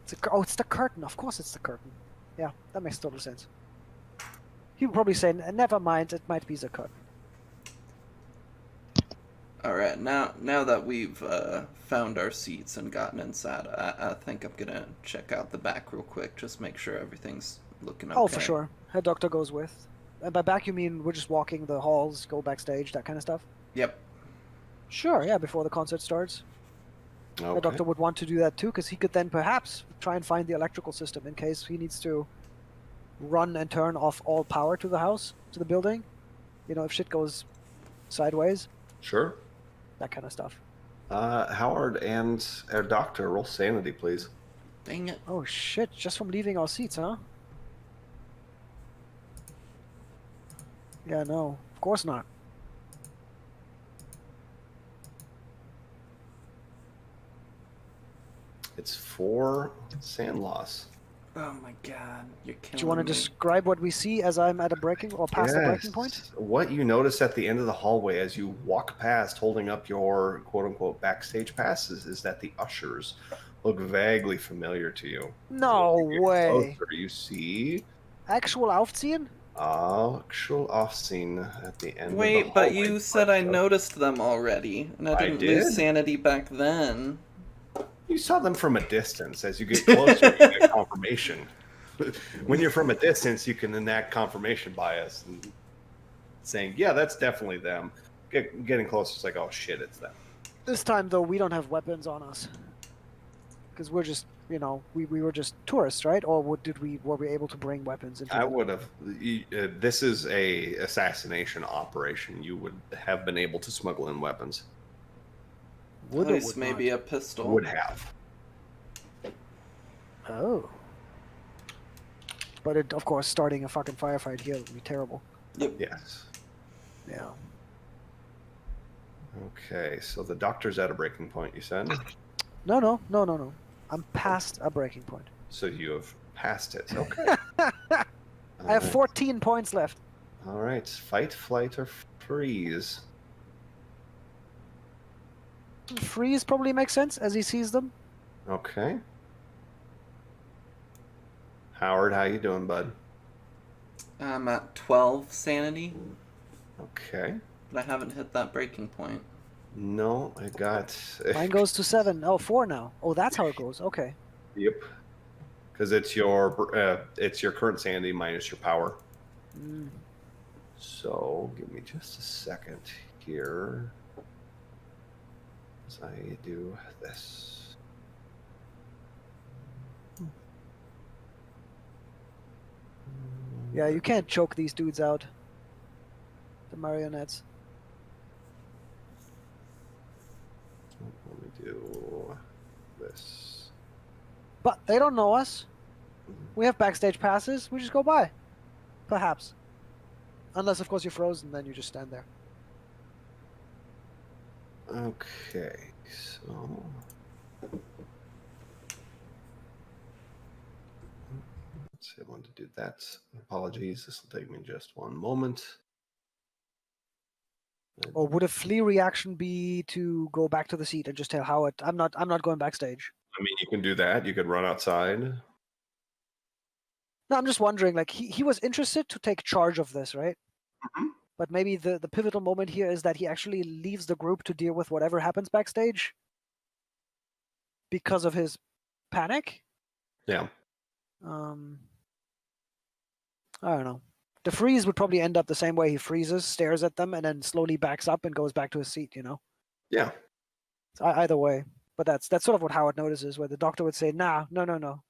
curtain. It's the curtain. Of course it's the curtain. Yeah, that makes total sense. He would probably say, never mind, it might be the curtain. Alright, now that we've found our seats and gotten inside, I think I'm gonna check out the back real quick, just make sure everything's looking okay. Oh, for sure. Head doctor goes with. And by back you mean we're just walking the halls, go backstage, that kind of stuff? Yep. Sure, yeah, before the concert starts. Okay. The doctor would want to do that too, because he could then perhaps try and find the electrical system in case he needs to run and turn off all power to the house, to the building. You know, if shit goes sideways. Sure. That kind of stuff. Howard and our doctor, roll sanity, please. Dang it. Oh shit, just from leaving our seats, huh? Yeah, no, of course not. It's 4 sand loss. Oh my god, you're killing Do you want to me. describe what we see as I'm at a breaking or past the breaking point? What you notice at the end of the hallway as you walk past holding up your quote-unquote backstage passes is that the ushers look vaguely familiar to you. No As you get way. closer, you see Actual Aufziehen? actual off-scene at the end of the Wait, but hallway. you said I noticed them already, and I didn't did? lose sanity back then. You saw them from a distance. As you get closer, you get confirmation. When you're from a distance, you can enact confirmation bias and saying, yeah, that's definitely them. Getting closer, it's like, oh shit, it's them. This time, though, we don't have weapons on us. Because we're just, you know, we were just tourists, right? Or were we able to bring weapons into I would have. This is a assassination operation. You would have been able to smuggle in weapons. Would At or least would maybe not? a pistol. Would have. Oh. But of course, starting a fucking firefight here would be terrible. Yep. Yes. Yeah. Okay, so the doctor's at a breaking point, you said? No. I'm past a breaking point. So you have passed it. Okay. I have 14 points left. All right. Fight, flight, or freeze. Freeze probably makes sense as he sees them. Okay. Howard, how you doing, bud? I'm at 12 sanity, Okay. but I haven't hit that breaking point. No, I got. Mine goes to 7. Oh, 4 now. Oh, that's how it goes. Okay. Yep. Because it's your current sanity minus your power. Mm. So give me just a second here. As I do this. Yeah, you can't choke these dudes out. The marionettes. Let me do this. But they don't know us. We have backstage passes. We just go by. Perhaps. Unless, of course, you're frozen, then you just stand there. Okay, so I wanted to do that. Apologies. This will take me just one moment. Or would a flee reaction be to go back to the seat and just tell Howard, I'm not going backstage? I mean, you can do that. You could run outside. No, I'm just wondering, like, he was interested to take charge of this, right? Mhm. But maybe the pivotal moment here is that he actually leaves the group to deal with whatever happens backstage because of his panic. Yeah. I don't know. The freeze would probably end up the same way. He freezes, stares at them, and then slowly backs up and goes back to his seat, you know? Yeah. So either way. But that's sort of what Howard notices, where the doctor would say, nah, no.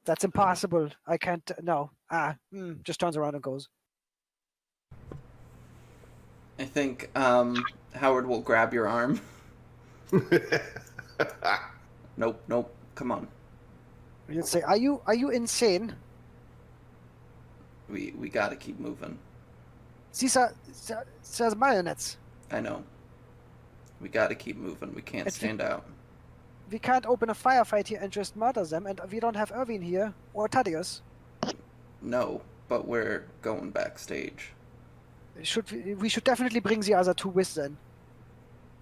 That's impossible. I can't, no. Just turns around and goes. I think Howard will grab your arm. Nope. Come on. You'd say, are you insane? We gotta keep moving. These are marionettes. I know. We gotta keep moving. We can't stand out. We can't open a firefight here and just murder them, and we don't have Irving here, or Thaddeus. No, but we're going backstage. We should definitely bring the other two with then.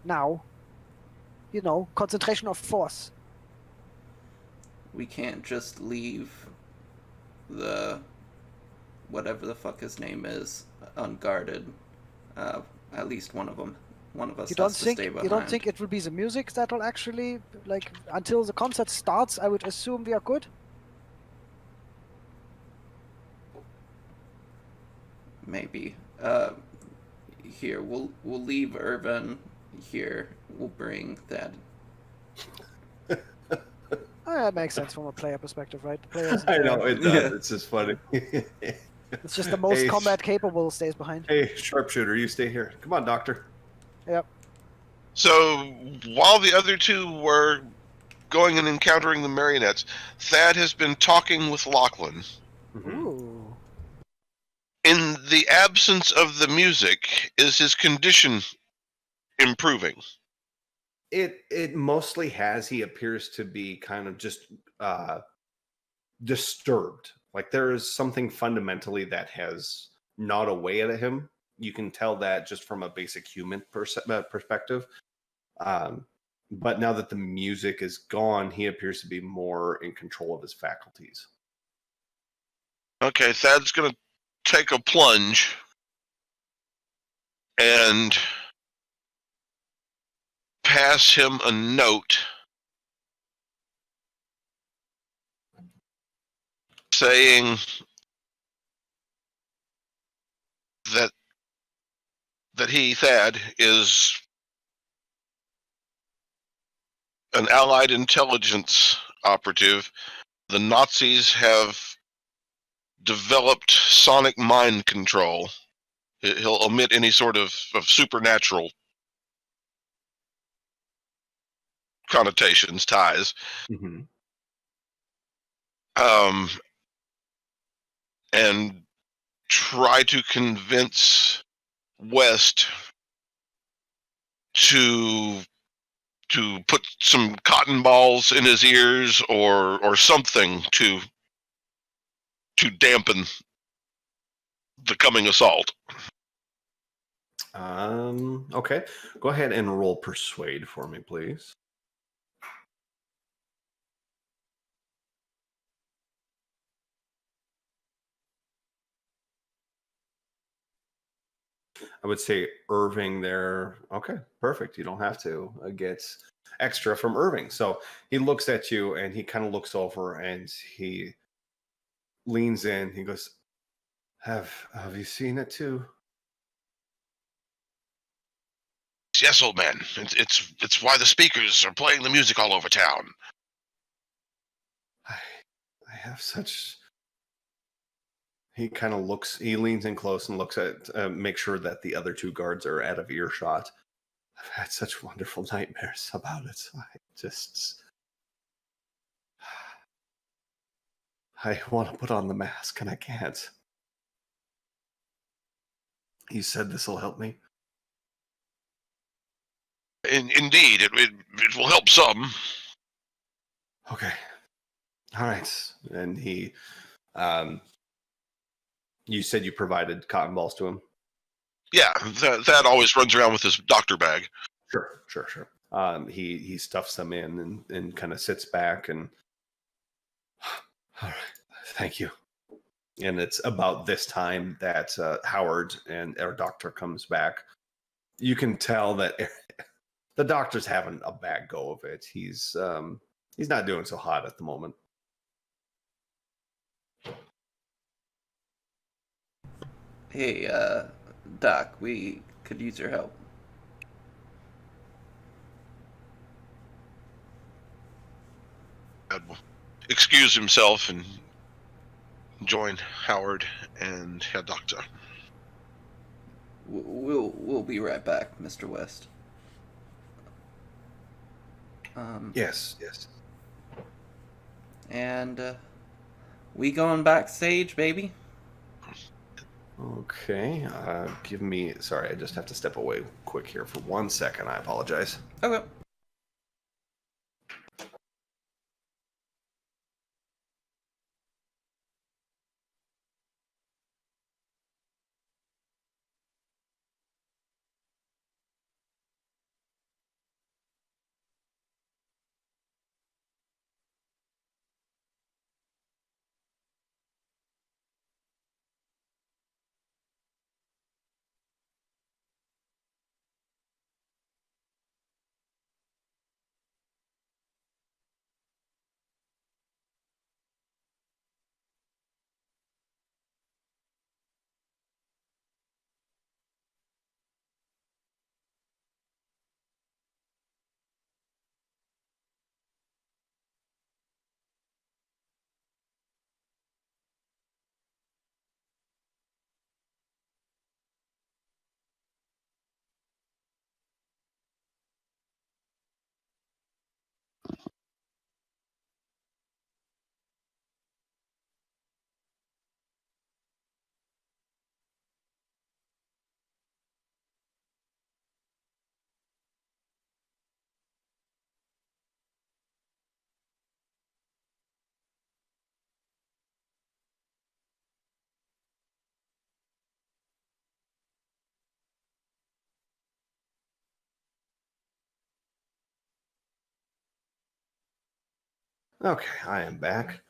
Now. You know, concentration of force. We can't just leave the whatever the fuck his name is unguarded. At least one of them. One of us has to stay behind. You don't think it will be the music that will actually, like, until the concert starts, I would assume we are good? Maybe. Here, we'll leave Irvin here. We'll bring that. That makes sense from a player perspective, right? The player isn't I there. know, it does. Yeah. It's just funny. It's just the most combat capable stays behind. Hey, sharpshooter, you stay here. Come on, doctor. Yep. So while the other two were going and encountering the marionettes, Thad has been talking with Lachlan. Mhm. Ooh. In the absence of the music, is his condition improving? It mostly has. He appears to be kind of just disturbed. Like there is something fundamentally that has gnawed away at him. You can tell that just from a basic human perspective. But now that the music is gone, he appears to be more in control of his faculties. Okay, Thad's going to take a plunge and pass him a note saying that he, Thad, is an Allied intelligence operative. The Nazis have developed sonic mind control. He'll omit any sort of supernatural connotations, ties. Mm-hmm. And try to convince West to put some cotton balls in his ears or something to dampen the coming assault. Okay. Go ahead and roll persuade for me, please. I would say Irving there. Okay, perfect. You don't have to get extra from Irving. So he looks at you and he kind of looks over and he leans in. He goes, Have you seen it too? Yes, old man. It's why the speakers are playing the music all over town. I have such. He kind of looks. He leans in close and looks at, make sure that the other two guards are out of earshot. I've had such wonderful nightmares about it. I want to put on the mask and I can't. He said this will help me. Indeed, it will help some. Okay. All right. And he, you said you provided cotton balls to him? Yeah, that always runs around with his doctor bag. Sure. He stuffs them in and kind of sits back and, all right, thank you. And it's about this time that Howard and our doctor comes back. You can tell that the doctor's having a bad go of it. He's not doing so hot at the moment. Hey, Doc, we could use your help. Ed will excuse himself and join Howard and Herr Doctor. We'll be right back, Mr. West. Yes. And we going backstage, baby? Okay. Give me. Sorry, I just have to step away quick here for 1 second. I apologize. Okay. Okay, I am back.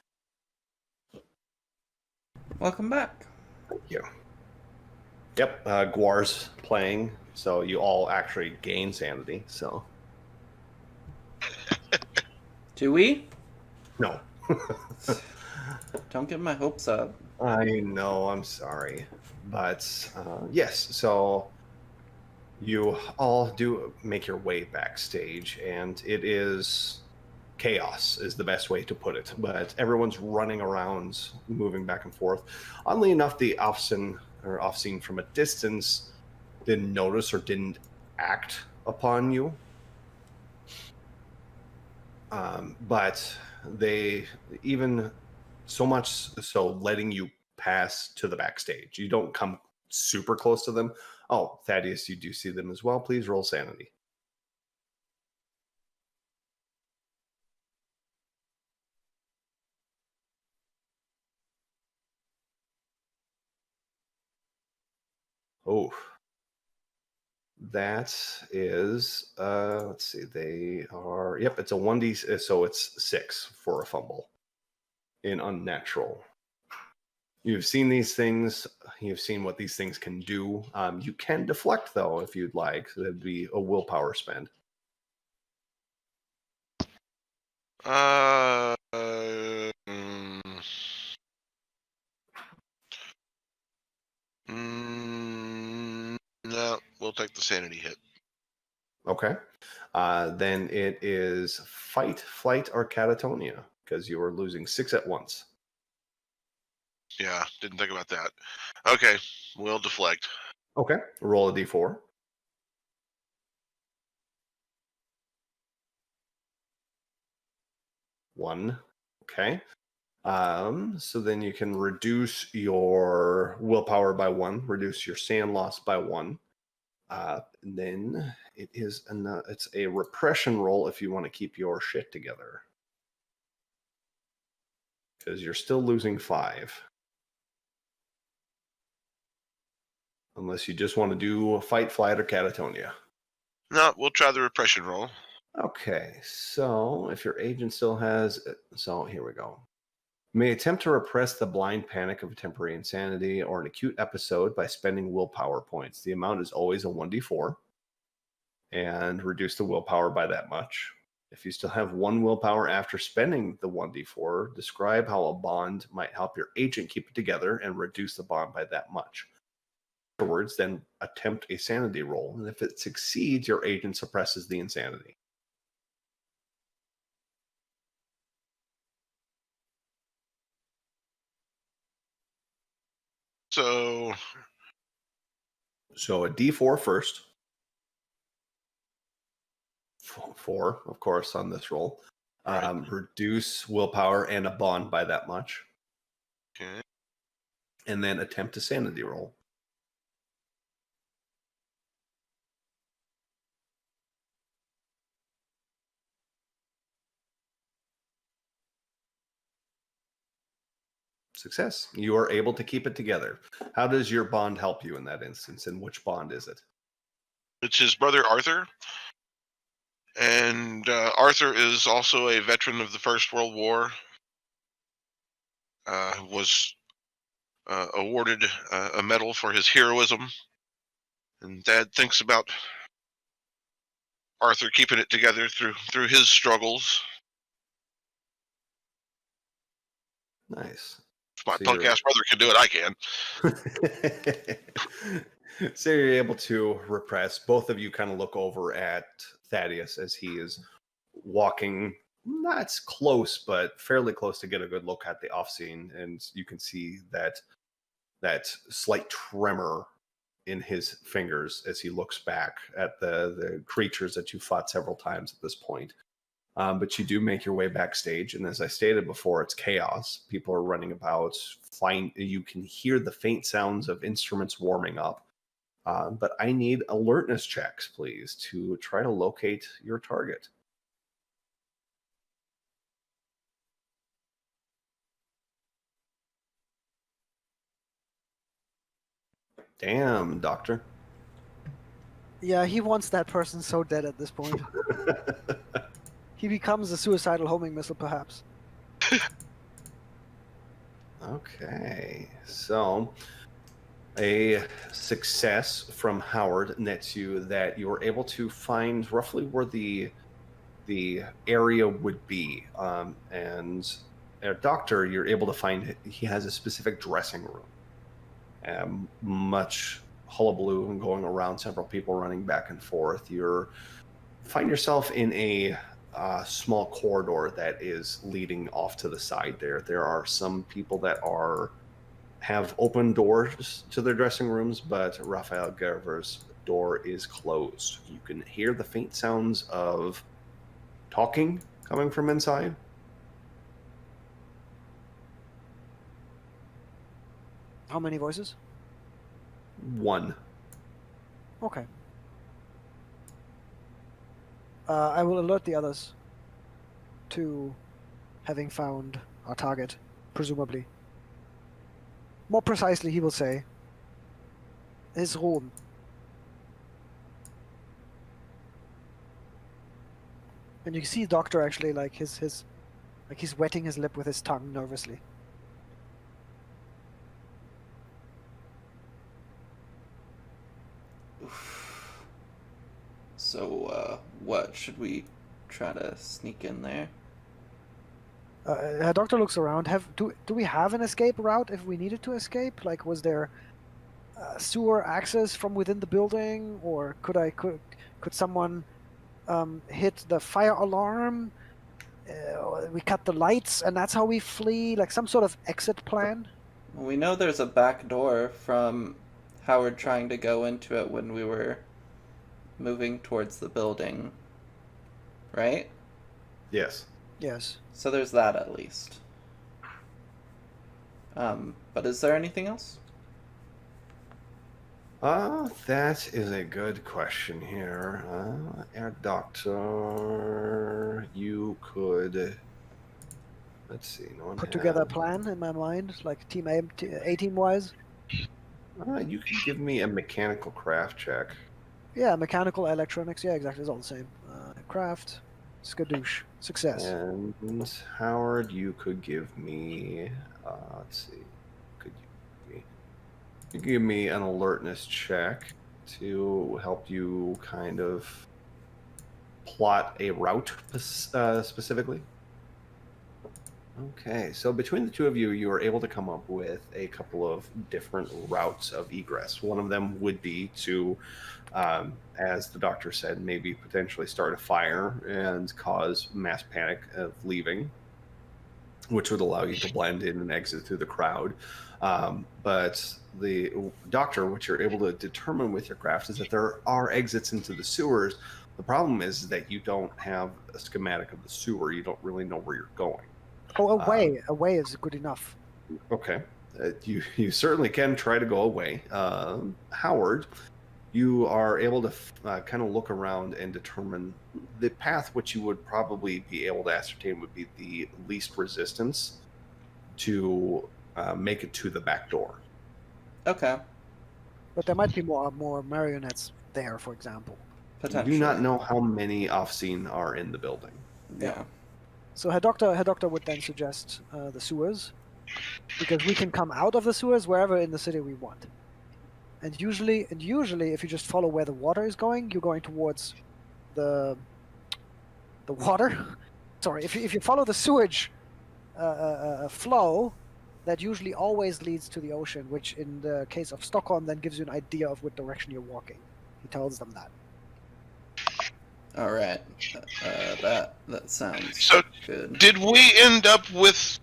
Welcome back. Thank you. Yep, Guar's playing, so you all actually gain sanity. So Do we? no. Don't get my hopes up. I know, I'm sorry. But yes, so you all do make your way backstage, and it is chaos, is the best way to put it. But everyone's running around, moving back and forth. Oddly enough, the off-scene from a distance didn't notice or didn't act upon you. But they even so much so letting you pass to the backstage. You don't come super close to them. Oh, Thaddeus, you do see them as well. Please roll sanity. Oh, that is, let's see, they are, yep, it's a 1D, so it's 6 for a fumble in unnatural. You've seen these things. You've seen what these things can do. You can deflect, though, if you'd like. So that'd be a willpower spend. No, we'll take the sanity hit. Okay. Then it is fight, flight, or catatonia, because you are losing 6 at once. Yeah, didn't think about that. Okay, we'll deflect. Okay. Roll a d4. 1. Okay. So then you can reduce your willpower by 1, reduce your sand loss by 1. And then it's a repression roll if you want to keep your shit together. because you're still losing 5. Unless you just want to do a fight, flight, or catatonia. No, we'll try the repression roll. Okay, so if your agent still has... So here we go. May attempt to repress the blind panic of a temporary insanity or an acute episode by spending willpower points. The amount is always a 1d4. And reduce the willpower by that much. If you still have 1 willpower after spending the 1d4, describe how a bond might help your agent keep it together and reduce the bond by that much. Afterwards, then attempt a sanity roll, and if it succeeds, your agent suppresses the insanity. So a d4 first. 4, of course, on this roll. Right. Reduce willpower and a bond by that much. Okay. And then attempt a sanity roll. Success. You are able to keep it together. How does your bond help you in that instance, and which bond is it? It's his brother Arthur. And Arthur is also a veteran of the First World War. Was awarded a medal for his heroism. And Dad thinks about Arthur keeping it together through his struggles. Nice. If my So punk ass brother can do it, I can. So you're able to repress. Both of you kind of look over at Thaddeus as he is walking, not close, but fairly close to get a good look at the off scene, and you can see that slight tremor in his fingers as he looks back at the creatures that you fought several times at this point. But you do make your way backstage, and as I stated before, it's chaos. People are running about. You can hear the faint sounds of instruments warming up. But I need alertness checks, please, to try to locate your target. Damn, Doctor. Yeah, he wants that person so dead at this point. He becomes a suicidal homing missile, perhaps. Okay, so a success from Howard nets you that you were able to find roughly where the area would be, and Doctor, you're able to find he has a specific dressing room. Much hullabaloo and going around, several people running back and forth. You find yourself in a small corridor that is leading off to the side there. There are some people that have open doors to their dressing rooms, but Raphael Gerver's door is closed. You can hear the faint sounds of talking coming from inside. How many voices? 1. Okay. I will alert the others to having found our target, presumably. More precisely, he will say, his room. And you see Doctor actually like his like he's wetting his lip with his tongue nervously. So, what? Should we try to sneak in there? Doctor looks around. Do we have an escape route if we needed to escape? Like, was there sewer access from within the building, or could someone hit the fire alarm? We cut the lights, and that's how we flee. Like some sort of exit plan. Well, we know there's a back door from Howard trying to go into it when we were moving towards the building, right? Yes. Yes. So there's that at least. But is there anything else? That is a good question here. Doctor, you could... let's see. No one put together a has- plan in my mind, like team A team wise. You can give me a mechanical craft check. Yeah, mechanical, electronics. Yeah, exactly. It's all the same. Craft, skadoosh, success. And Howard, you could give me. Let's see. Could you give me an alertness check to help you kind of plot a route specifically? Okay, so between the two of you, you are able to come up with a couple of different routes of egress. One of them would be to, as the doctor said, maybe potentially start a fire and cause mass panic of leaving, which would allow you to blend in and exit through the crowd. But the doctor, what you're able to determine with your craft is that there are exits into the sewers. The problem is that you don't have a schematic of the sewer. You don't really know where you're going. Oh, away is good enough. Okay. You certainly can try to go away. Howard, you are able to kind of look around and determine the path which you would probably be able to ascertain would be the least resistance to make it to the back door. Okay. But there might be more marionettes there, for example. You Potentially. do not know how many off-scene are in the building. Yeah. So Herr Doctor would then suggest the sewers, because we can come out of the sewers wherever in the city we want. And usually, if you just follow where the water is going, you're going towards the water. Sorry, if you follow the sewage flow, that usually always leads to the ocean, which in the case of Stockholm then gives you an idea of what direction you're walking. He tells them that. All right. That sounds So, good. did we end up with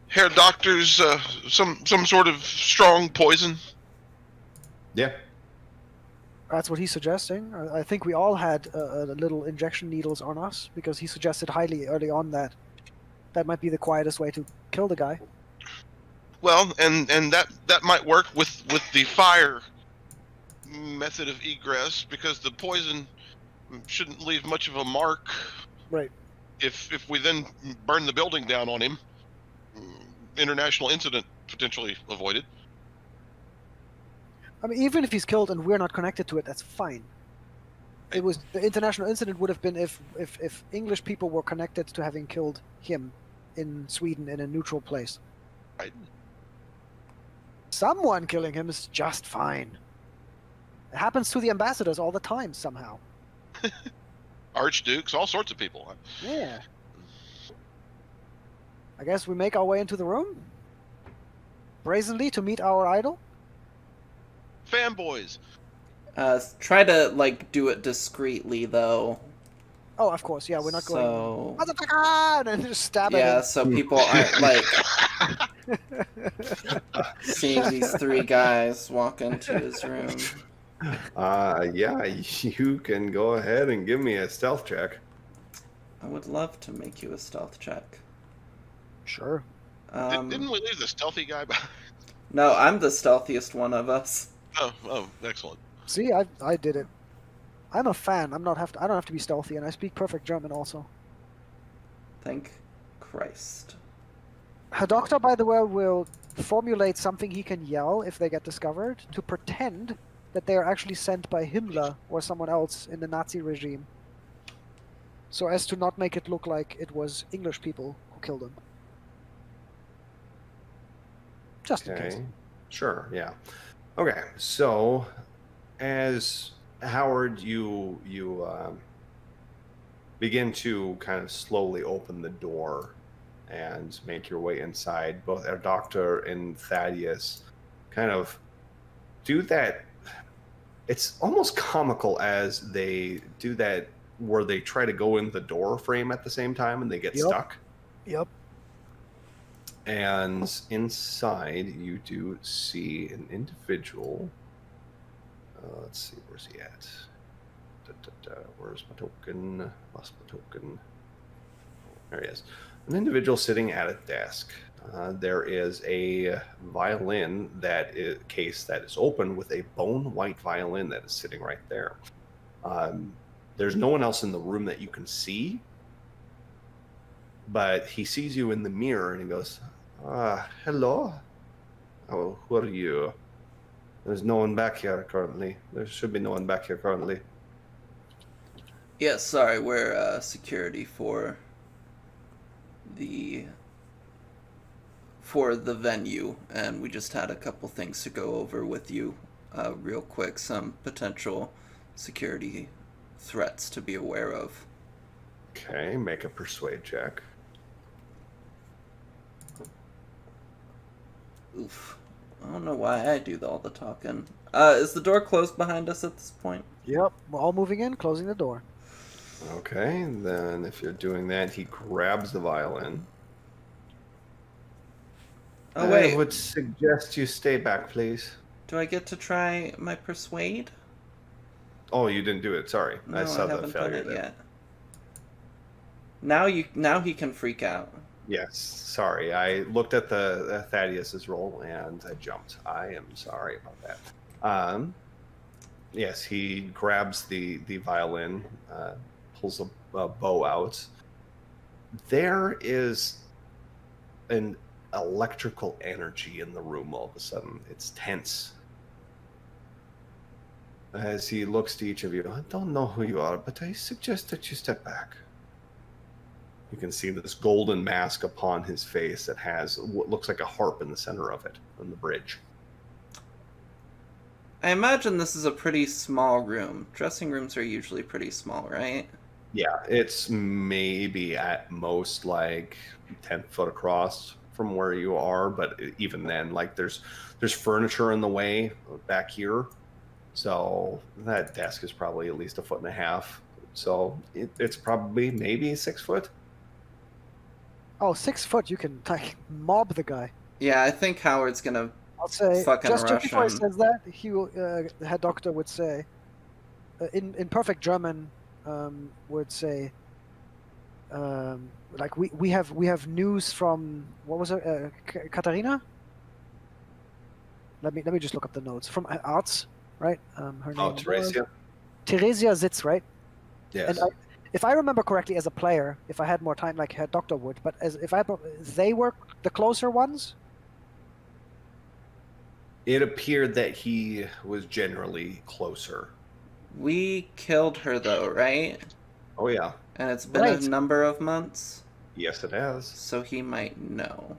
Herr Doctor's some sort of strong poison? Yeah. That's what he's suggesting. I think we all had little injection needles on us, because he suggested highly early on that might be the quietest way to kill the guy. Well, and that might work with the fire method of egress, because the poison shouldn't leave much of a mark. Right. If we then burn the building down on him, international incident potentially avoided. I mean, even if he's killed and we're not connected to it, that's fine. It was the international incident would have been if English people were connected to having killed him in Sweden in a neutral place. Right. Someone killing him is just fine. It happens to the ambassadors all the time somehow. Archdukes, all sorts of people. Yeah. I guess we make our way into the room brazenly to meet our idol. Fanboys. Try to do it discreetly though. Oh, of course. Yeah, we're not going. So Motherfucker! And just stab yeah, at so people aren't seeing these three guys walk into his room. Yeah, you can go ahead and give me a stealth check. I would love to make you a stealth check. him. Sure. Didn't we leave the stealthy guy behind? No, I'm the stealthiest one of us. Oh, excellent. See, I did it. I'm a fan. I don't have to be stealthy, and I speak perfect German also. Thank Christ. Herr Doctor, by the way, will formulate something he can yell if they get discovered to pretend that they are actually sent by Himmler or someone else in the Nazi regime, so as to not make it look like it was English people who killed him. Just in case. Okay. Sure, yeah. Okay, so as Howard, you begin to kind of slowly open the door and make your way inside. Both our doctor and Thaddeus kind of do that. It's almost comical as they do that, where they try to go in the door frame at the same time and they get Yep. stuck. Yep. And inside, you do see an individual. Let's see, where's he at? Where's my token? Lost my token. There he is. An individual sitting at a desk. There is a violin case that is open with a bone white violin that is sitting right there. There's no one else in the room that you can see, but he sees you in the mirror and he goes, hello? Oh, who are you? There's no one back here currently. There should be no one back here currently. Yes, sorry, we're security for the venue, and we just had a couple things to go over with you real quick. Some potential security threats to be aware of. Okay, make a persuade check. Oof. I don't know why I do all the talking. Is the door closed behind us at this point? Yep, we're all moving in, closing the door. Okay, then if you're doing that, he grabs the violin. Oh, wait. I would suggest you stay back, please. Do I get to try my persuade? Oh, you didn't do it. Sorry. No, I saw the haven't done failure it there. yet. Now he can freak out. Yes, sorry. I looked at the Thaddeus's roll and I jumped. I am sorry about that. Yes, he grabs the violin, pulls a bow out. There is an electrical energy in the room all of a sudden. It's tense. As he looks to each of you, I don't know who you are, but I suggest that you step back. You can see this golden mask upon his face that has what looks like a harp in the center of it on the bridge. I imagine this is a pretty small room. Dressing rooms are usually pretty small, right? Yeah, it's maybe at most like 10 foot across from where you are, but even then, like there's furniture in the way back here. So that desk is probably at least 1.5 feet. So it's probably maybe 6 foot. Oh, 6 foot, you can like mob the guy. Yeah, I think Howard's gonna I'll say, fucking just rush before he him. says that, the head doctor would say, in perfect German, would say, like we have news from, what was it, Katharina? Let me just look up the notes from Arts, right? Her name Oh, was Teresia? Theresia Sitz, right? Yes. And if I remember correctly, as a player, if I had more time, like head doctor would, but they were the closer ones. It appeared that he was generally closer. We killed her though, right? Oh, yeah. And it's been Right. a number of months, Yes, it has. so he might know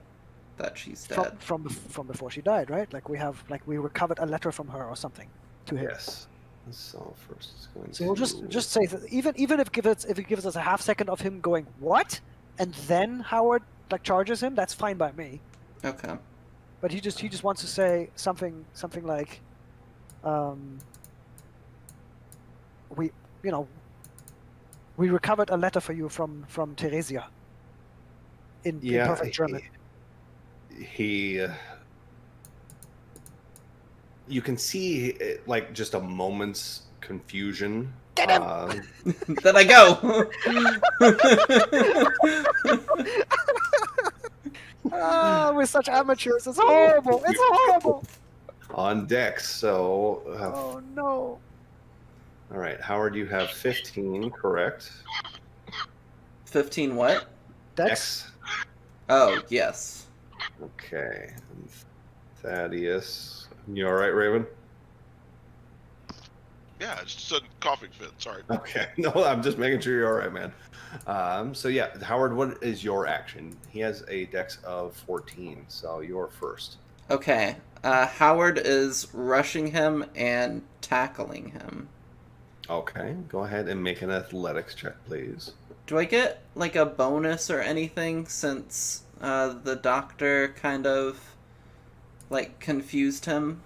that she's dead. From before she died, right? Like we recovered a letter from her or something to him. Yes. So first it's going So we'll to... just say that even if it gives us a half second of him going what, and then Howard like charges him, that's fine by me. Okay. But he just wants to say something like, we recovered a letter for you from Theresia. In perfect German. He you can see like just a moment's confusion. Get him! Then I go. We're such amateurs. It's horrible. It's horrible. On deck. So Oh no. all right, Howard, you have 15, correct? 15 what? Dex. Oh, yes. Okay. And Thaddeus, you all right, Raven? Yeah, it's just a coughing fit. Sorry. Okay. No, I'm just making sure you're all right, man. So yeah, Howard, what is your action? He has a dex of 14, so you're first. Okay. Howard is rushing him and tackling him. Okay, go ahead and make an athletics check, please. Do I get like a bonus or anything since the doctor kind of like confused him?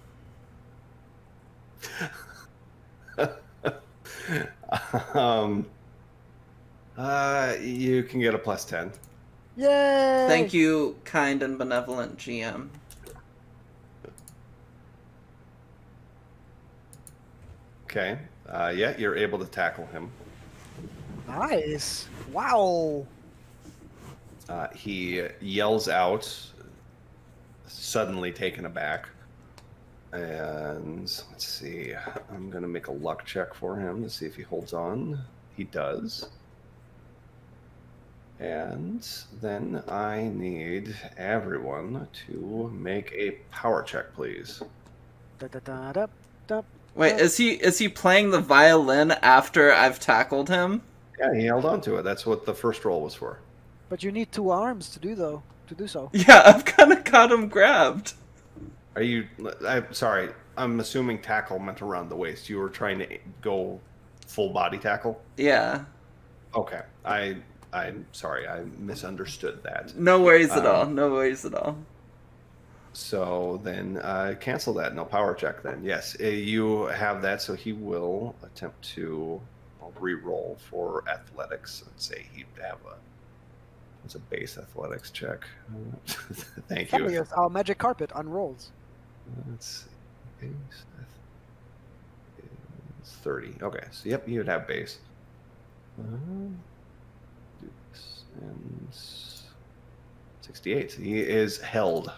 You can get a plus 10. Yay! Thank you, kind and benevolent GM. Okay. Yeah, you're able to tackle him. Nice. Wow. He yells out, suddenly taken aback. And let's see. I'm going to make a luck check for him to see if he holds on. He does. And then I need everyone to make a power check, please. Da, da, da, da, da. Wait, is he playing the violin after I've tackled him? Yeah, he held on to it. That's what the first roll was for. But you need 2 arms to do so. Yeah, I've kind of got him grabbed. Are you? I'm sorry. I'm assuming tackle meant around the waist. You were trying to go full body tackle. Yeah. Okay. I'm sorry. I misunderstood that. No worries at all. No worries at all. So then cancel that. No power check then. Yes, you have that. So he will attempt to re-roll for athletics. Let's say he'd have it's a base athletics check. Thank you. Yes, our magic carpet unrolls. Let's see. Base is 30. Okay, so yep, you would have base. Dukes and 68. He is held.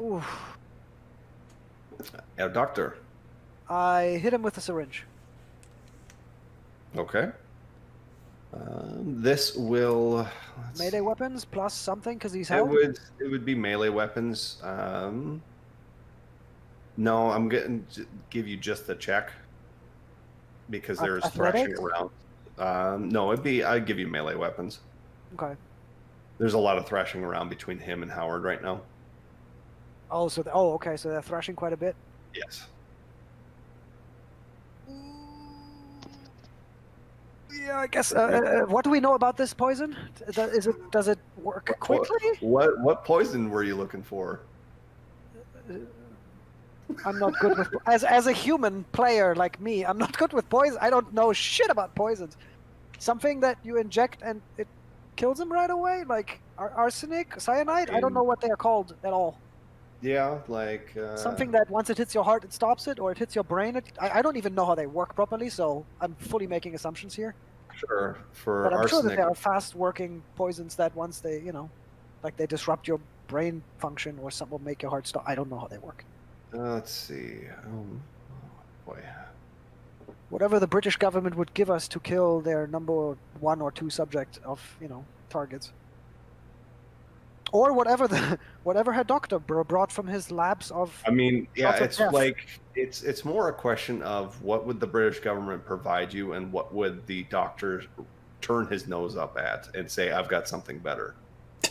Oof. Doctor. I hit him with a syringe. Okay. This will Melee weapons plus something because he's It held. would be melee weapons. No, I'm going to give you just the check because there's thrashing Athletics? around. No, I'd give you melee weapons. Okay. There's a lot of thrashing around between him and Howard right now. Oh, okay. So they're thrashing quite a bit. Yes. Yeah, I guess. What do we know about this poison? Does it work quickly? What poison were you looking for? I'm not good with as a human player like me. I'm not good with poison. I don't know shit about poisons. Something that you inject and it kills him right away, like arsenic, cyanide. I don't know what they are called at all. Yeah, like Something that once it hits your heart, it stops it, or it hits your brain. I don't even know how they work properly, so I'm fully making assumptions here. Sure, for But I'm sure that arsenic. there are fast-working poisons that once they, like they disrupt your brain function or something will make your heart stop. I don't know how they work. Let's see. Boy. Whatever the British government would give us to kill their number 1 or 2 subject of, targets. Or whatever her doctor brought from his labs of. I mean, yeah, shots of it's death. like it's more a question of what would the British government provide you, and what would the doctor turn his nose up at and say, "I've got something better."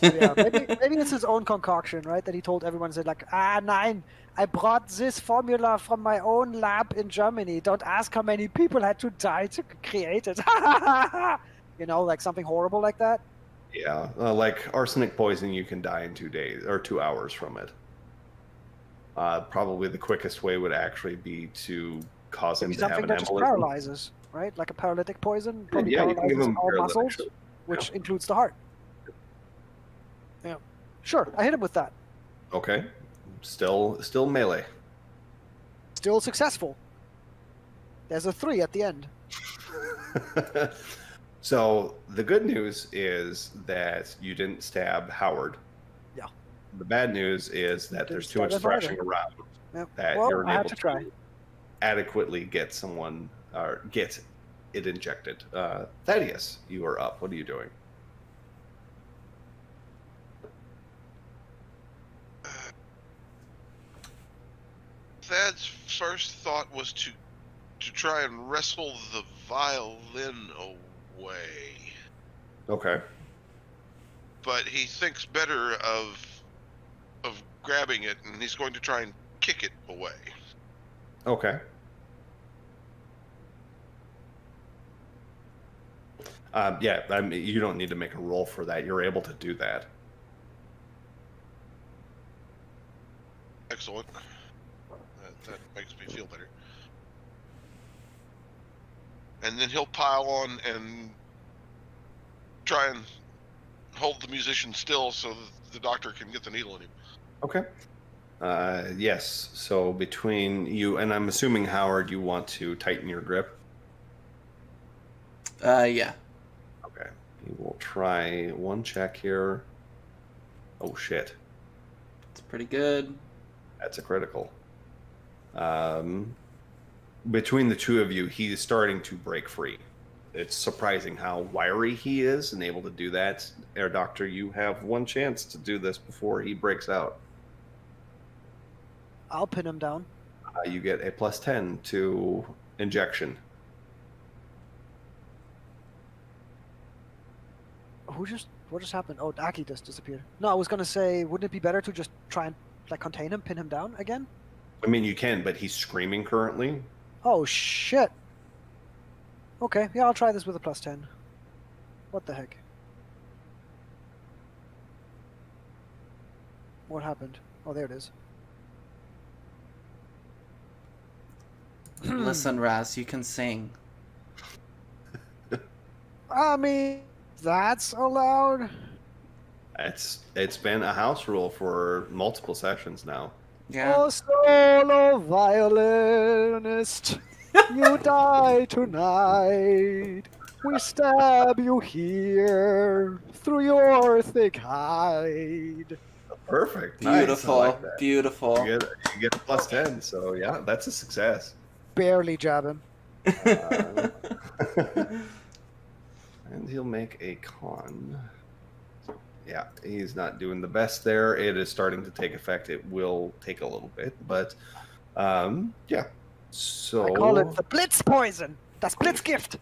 Yeah, maybe it's his own concoction, right? That he told everyone, said like, nein, I brought this formula from my own lab in Germany. Don't ask how many people had to die to create it. Like something horrible like that. Yeah, like arsenic poison, you can die in 2 days or 2 hours from it. Probably the quickest way would actually be to cause him Maybe to have something an that just embolism. paralyzes, right? Like a paralytic poison probably Yeah, you can give paralyzes him all paralytic muscles, shock. which includes the heart. Yeah, sure. I hit him with that. Okay, still melee. Still successful. There's a 3 at the end. So the good news is that you didn't stab Howard. Yeah. The bad news is that there's too much stab him either. thrashing around Yep. that Well, you're I have unable to try. adequately get someone or get it injected. Thaddeus, you are up. What are you doing? Thad's first thought was to try and wrestle the violin away, Okay. but he thinks better of grabbing it, and he's going to try and kick it away. Okay. Yeah, I mean, you don't need to make a roll for that. You're able to do that. Excellent. That makes me feel better. And then he'll pile on and try and hold the musician still so that the doctor can get the needle in him. Okay. Yes. So between you and I'm assuming Howard, you want to tighten your grip. Yeah. Okay. You will try one check here. Oh shit. It's pretty good. That's a critical. Between the two of you, he is starting to break free. it's surprising how wiry he is and able to do that. Air Doctor, you have one chance to do this before he breaks out. I'll pin him down. You get a +10 to injection. What just happened? Oh, Aki just disappeared. No, I was gonna say, wouldn't it be better to just try and like contain him, pin him down again? I mean, you can, but he's screaming currently. Oh shit. Okay, yeah, I'll try this with a +10. What the heck? What happened? Oh, there it is. Listen, Raz, you can sing. I mean, that's allowed. It's been a house rule for multiple sessions now. Yeah. Oh, solo violinist, you die tonight. We stab you here through your thick hide. Perfect. Nice. I Beautiful. like that. Beautiful. You get a +10, so yeah, that's a success. Barely jab him. And he'll make a con. Yeah, he's not doing the best there. It is starting to take effect. It will take a little bit, but yeah. So I call it the Blitz poison. Das Blitzgift.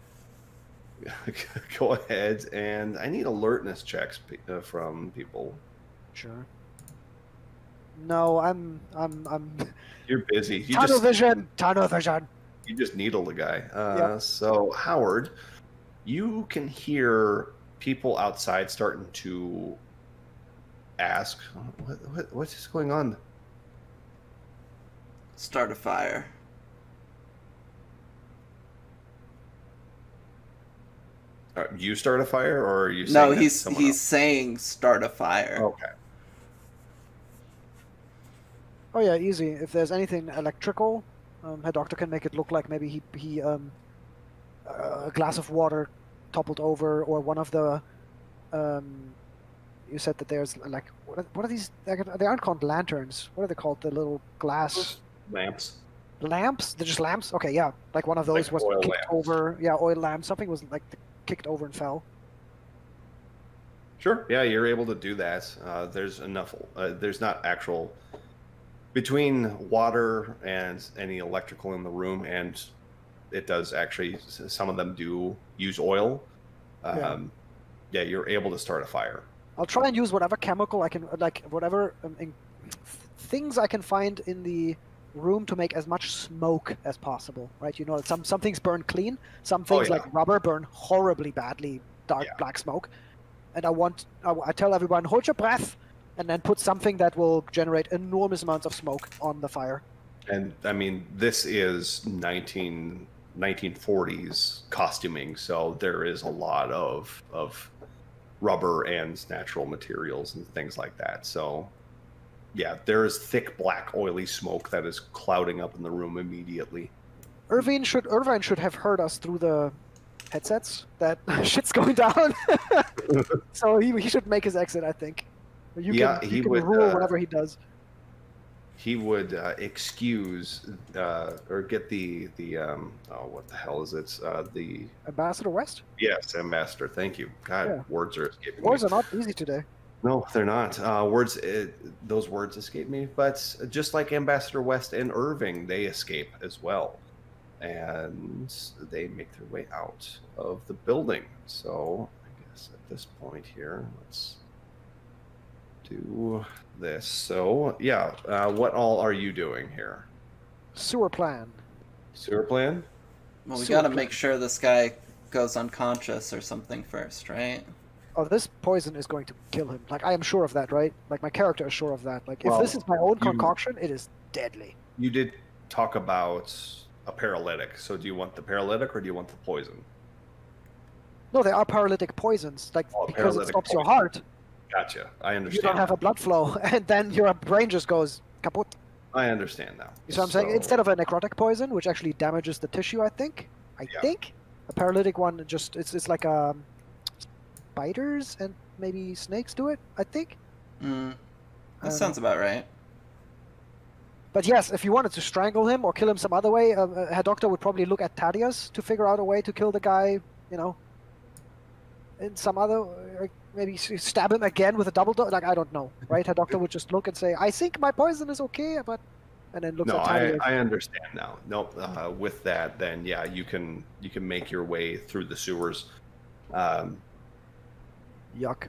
go ahead, and I need alertness checks from people. Sure. No, I'm. You're busy. You Tunnel vision. Tunnel vision. You just needle the guy. Yep. So Howard, you can hear people outside starting to ask, what's going on? Start a fire. You start a fire, or are you? No, saying he's saying start a fire. Okay. Oh yeah, easy. If there's anything electrical, Herr Doctor can make it look like maybe he a glass of water toppled over, or one of the you said that there's like what are these? They aren't called lanterns. What are they called? The little glass Lamps. lamps? They're just lamps. Okay, yeah, like one of those Like was oil kicked lamps. over. Yeah, oil lamp. Something was like kicked over and fell. Sure. Yeah, you're able to do that. There's enough. There's not actual between water and any electrical in the room, and it does actually. Some of them do use oil. Yeah, you're able to start a fire. I'll try and use whatever chemical I can, like whatever things I can find in the room to make as much smoke as possible. Right? You know, some things burn clean. Some things yeah. like rubber burn horribly badly, dark black smoke. And I tell everyone, hold your breath, and then put something that will generate enormous amounts of smoke on the fire. And I mean, this is 1940s costuming, so there is a lot of rubber and natural materials and things like that. So yeah, there is thick black oily smoke that is clouding up in the room immediately. Irvine should have heard us through the headsets that shit's going down. So he should make his exit, I think. You can would rule whatever he does. He would excuse or get the what the hell is it? The Ambassador West? Yes, Ambassador. Thank you. God, Yeah. words are escaping Words me. are not easy today. No, they're not. Those words escape me. But just like Ambassador West and Irving, they escape as well, and they make their way out of the building. So I guess at this point here, let's do this. So yeah, what all are you doing here? Sewer plan. Sewer plan? Well, we Sewer gotta plan. make sure this guy goes unconscious or something first, right? Oh, this poison is going to kill him. Like, I am sure of that, right? Like, my character is sure of that. Like, Well, if this is my own you- concoction, it is deadly. You did talk about a paralytic. So do you want the paralytic or do you want the poison? No, they are paralytic poisons. Like, Oh, because it paralytic stops your poison. heart, Gotcha. I you understand. don't have now. a blood flow, and then your brain just goes kaput. I understand now. You see what I'm saying? So- Instead of a necrotic poison, which actually damages the tissue, I think, a paralytic one just, it's like spiders and maybe snakes do it, I think. That don't sounds about right. But yes, if you wanted to strangle him or kill him some other way, Herr Doctor would probably look at Thaddeus to figure out a way to kill the guy you know, in some other, maybe stab him again with a double dose. Like, I don't know, right? Her doctor would just look and say, I think my poison is okay, but, and then looks No, at Tiny. I understand now. Nope. With that, then yeah, you can make your way through the sewers. Yuck.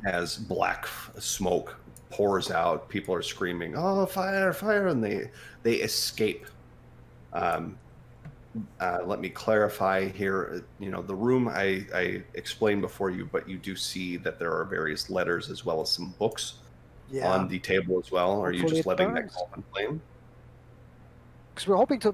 As black smoke pours out, people are screaming, "Oh, fire, fire!" and they escape. Let me clarify here. You know, the room I explained before you, but you do see that there are various letters as well as some books on the table as well. Are you Hopefully just it letting that burns. go up in flame? Because we're hoping to.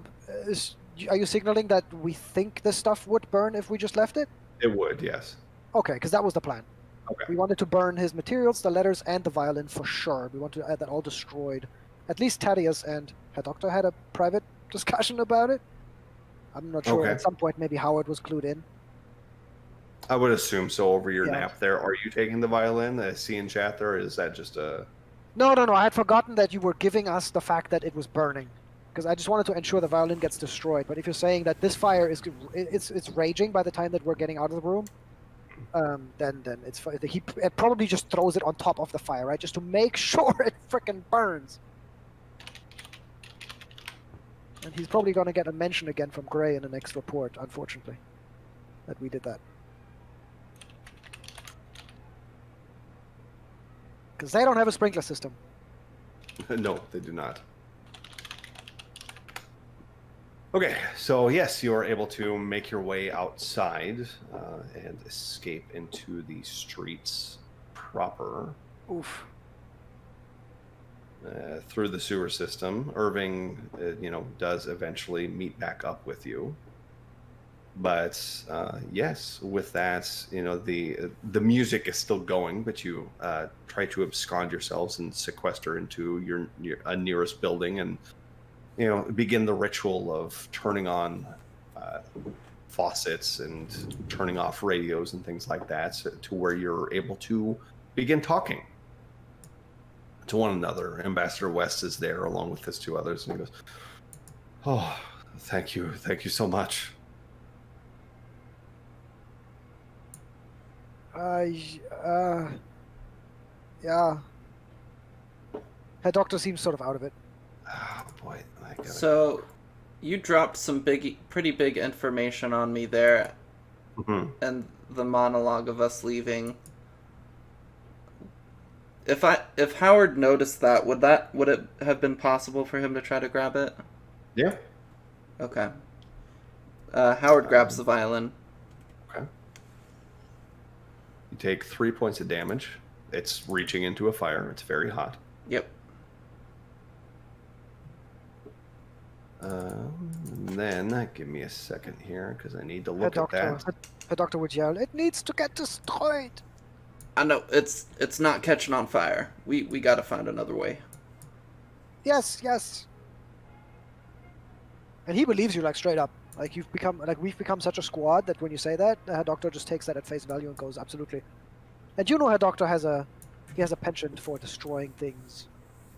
Are you signaling that we think this stuff would burn if we just left it? It would, yes. Okay, because that was the plan. Okay. We wanted to burn his materials, the letters, and the violin for sure. We want to have that all destroyed. At least Thaddeus and her doctor had a private discussion about it. I'm not sure. Okay. At some point, maybe Howard was clued in. I would assume so. Over your Yeah. nap there, are you taking the violin? I see in chat there. Is that just a? No. I had forgotten that you were giving us the fact that it was burning, because I just wanted to ensure the violin gets destroyed. But if you're saying that this fire is it's raging by the time that we're getting out of the room, then it's he probably just throws it on top of the fire, right, just to make sure it frickin' burns. And he's probably gonna get a mention again from Gray in the next report, unfortunately, that we did that. Because they don't have a sprinkler system. No, they do not. Okay, so yes, you are able to make your way outside and escape into the streets proper. Oof. Through the sewer system. Irving, does eventually meet back up with you. But yes, with that, the music is still going, but you try to abscond yourselves and sequester into your nearest building, and begin the ritual of turning on faucets and turning off radios and things like that, to where you're able to begin talking to one another. Ambassador West is there along with his two others, and he goes, "Oh, thank you so much." Yeah. Her doctor seems sort of out of it. Oh boy, So, you dropped some pretty big information on me there, and the monologue of us leaving. If Howard noticed that, would it have been possible for him to try to grab it? Yeah. Okay. Howard grabs the violin. Okay. You take 3 points of damage. It's reaching into a fire. It's very hot. Yep. Then give me a second here, because I need to look at that. Her doctor would yell, "It needs to get destroyed!" I know, it's not catching on fire. We gotta find another way. Yes. And he believes you, like, straight up. Like, we've become such a squad that when you say that, her doctor just takes that at face value and goes, absolutely. And her doctor has a penchant for destroying things.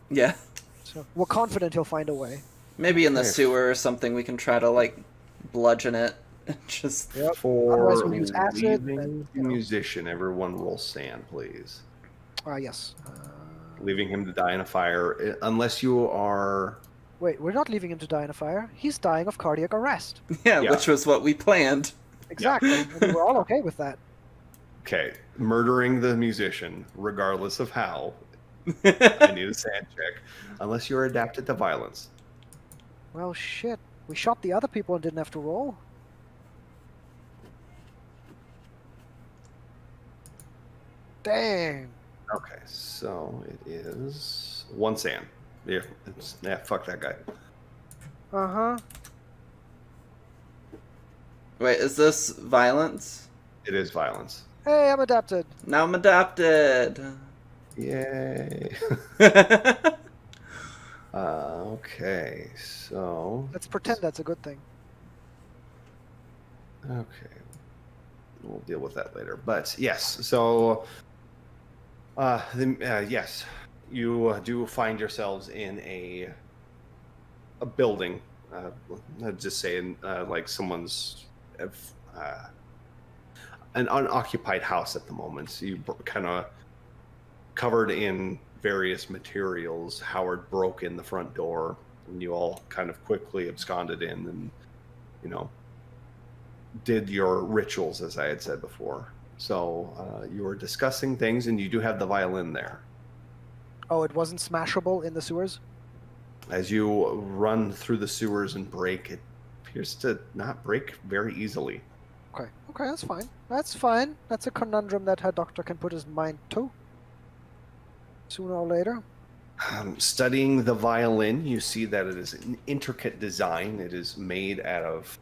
Yeah. So we're confident he'll find a way. Maybe in the sewer or something we can try to, like, bludgeon it. Just For Otherwise we'll use acid. leaving the musician, everyone roll sand, please. Yes. Leaving him to die in a fire, unless you are... Wait, we're not leaving him to die in a fire. He's dying of cardiac arrest. yeah, which was what we planned. Exactly. And we're all okay with that. Okay, murdering the musician, regardless of how. I need a sand check. Unless you're adapted to violence. Well, shit. We shot the other people and didn't have to roll. Dang. Okay, so it is 1 sand. Yeah, fuck that guy. Uh-huh. Wait, is this violence? It is violence. Hey, I'm adapted. Now I'm adapted. Yay. Okay, so... Let's pretend that's a good thing. Okay. We'll deal with that later. But yes, so... yes, you do find yourselves in a building. I'd just say like someone's an unoccupied house at the moment. So you kind of covered in various materials. Howard broke in the front door, and you all kind of quickly absconded in and, you know, did your rituals, as I had said before. So you were discussing things, and you do have the violin there. Oh, it wasn't smashable in the sewers? As you run through the sewers and break, it appears to not break very easily. Okay, that's fine. That's fine. That's a conundrum that her doctor can put his mind to. Sooner or later. Studying the violin, you see that it is an intricate design. It is made out of...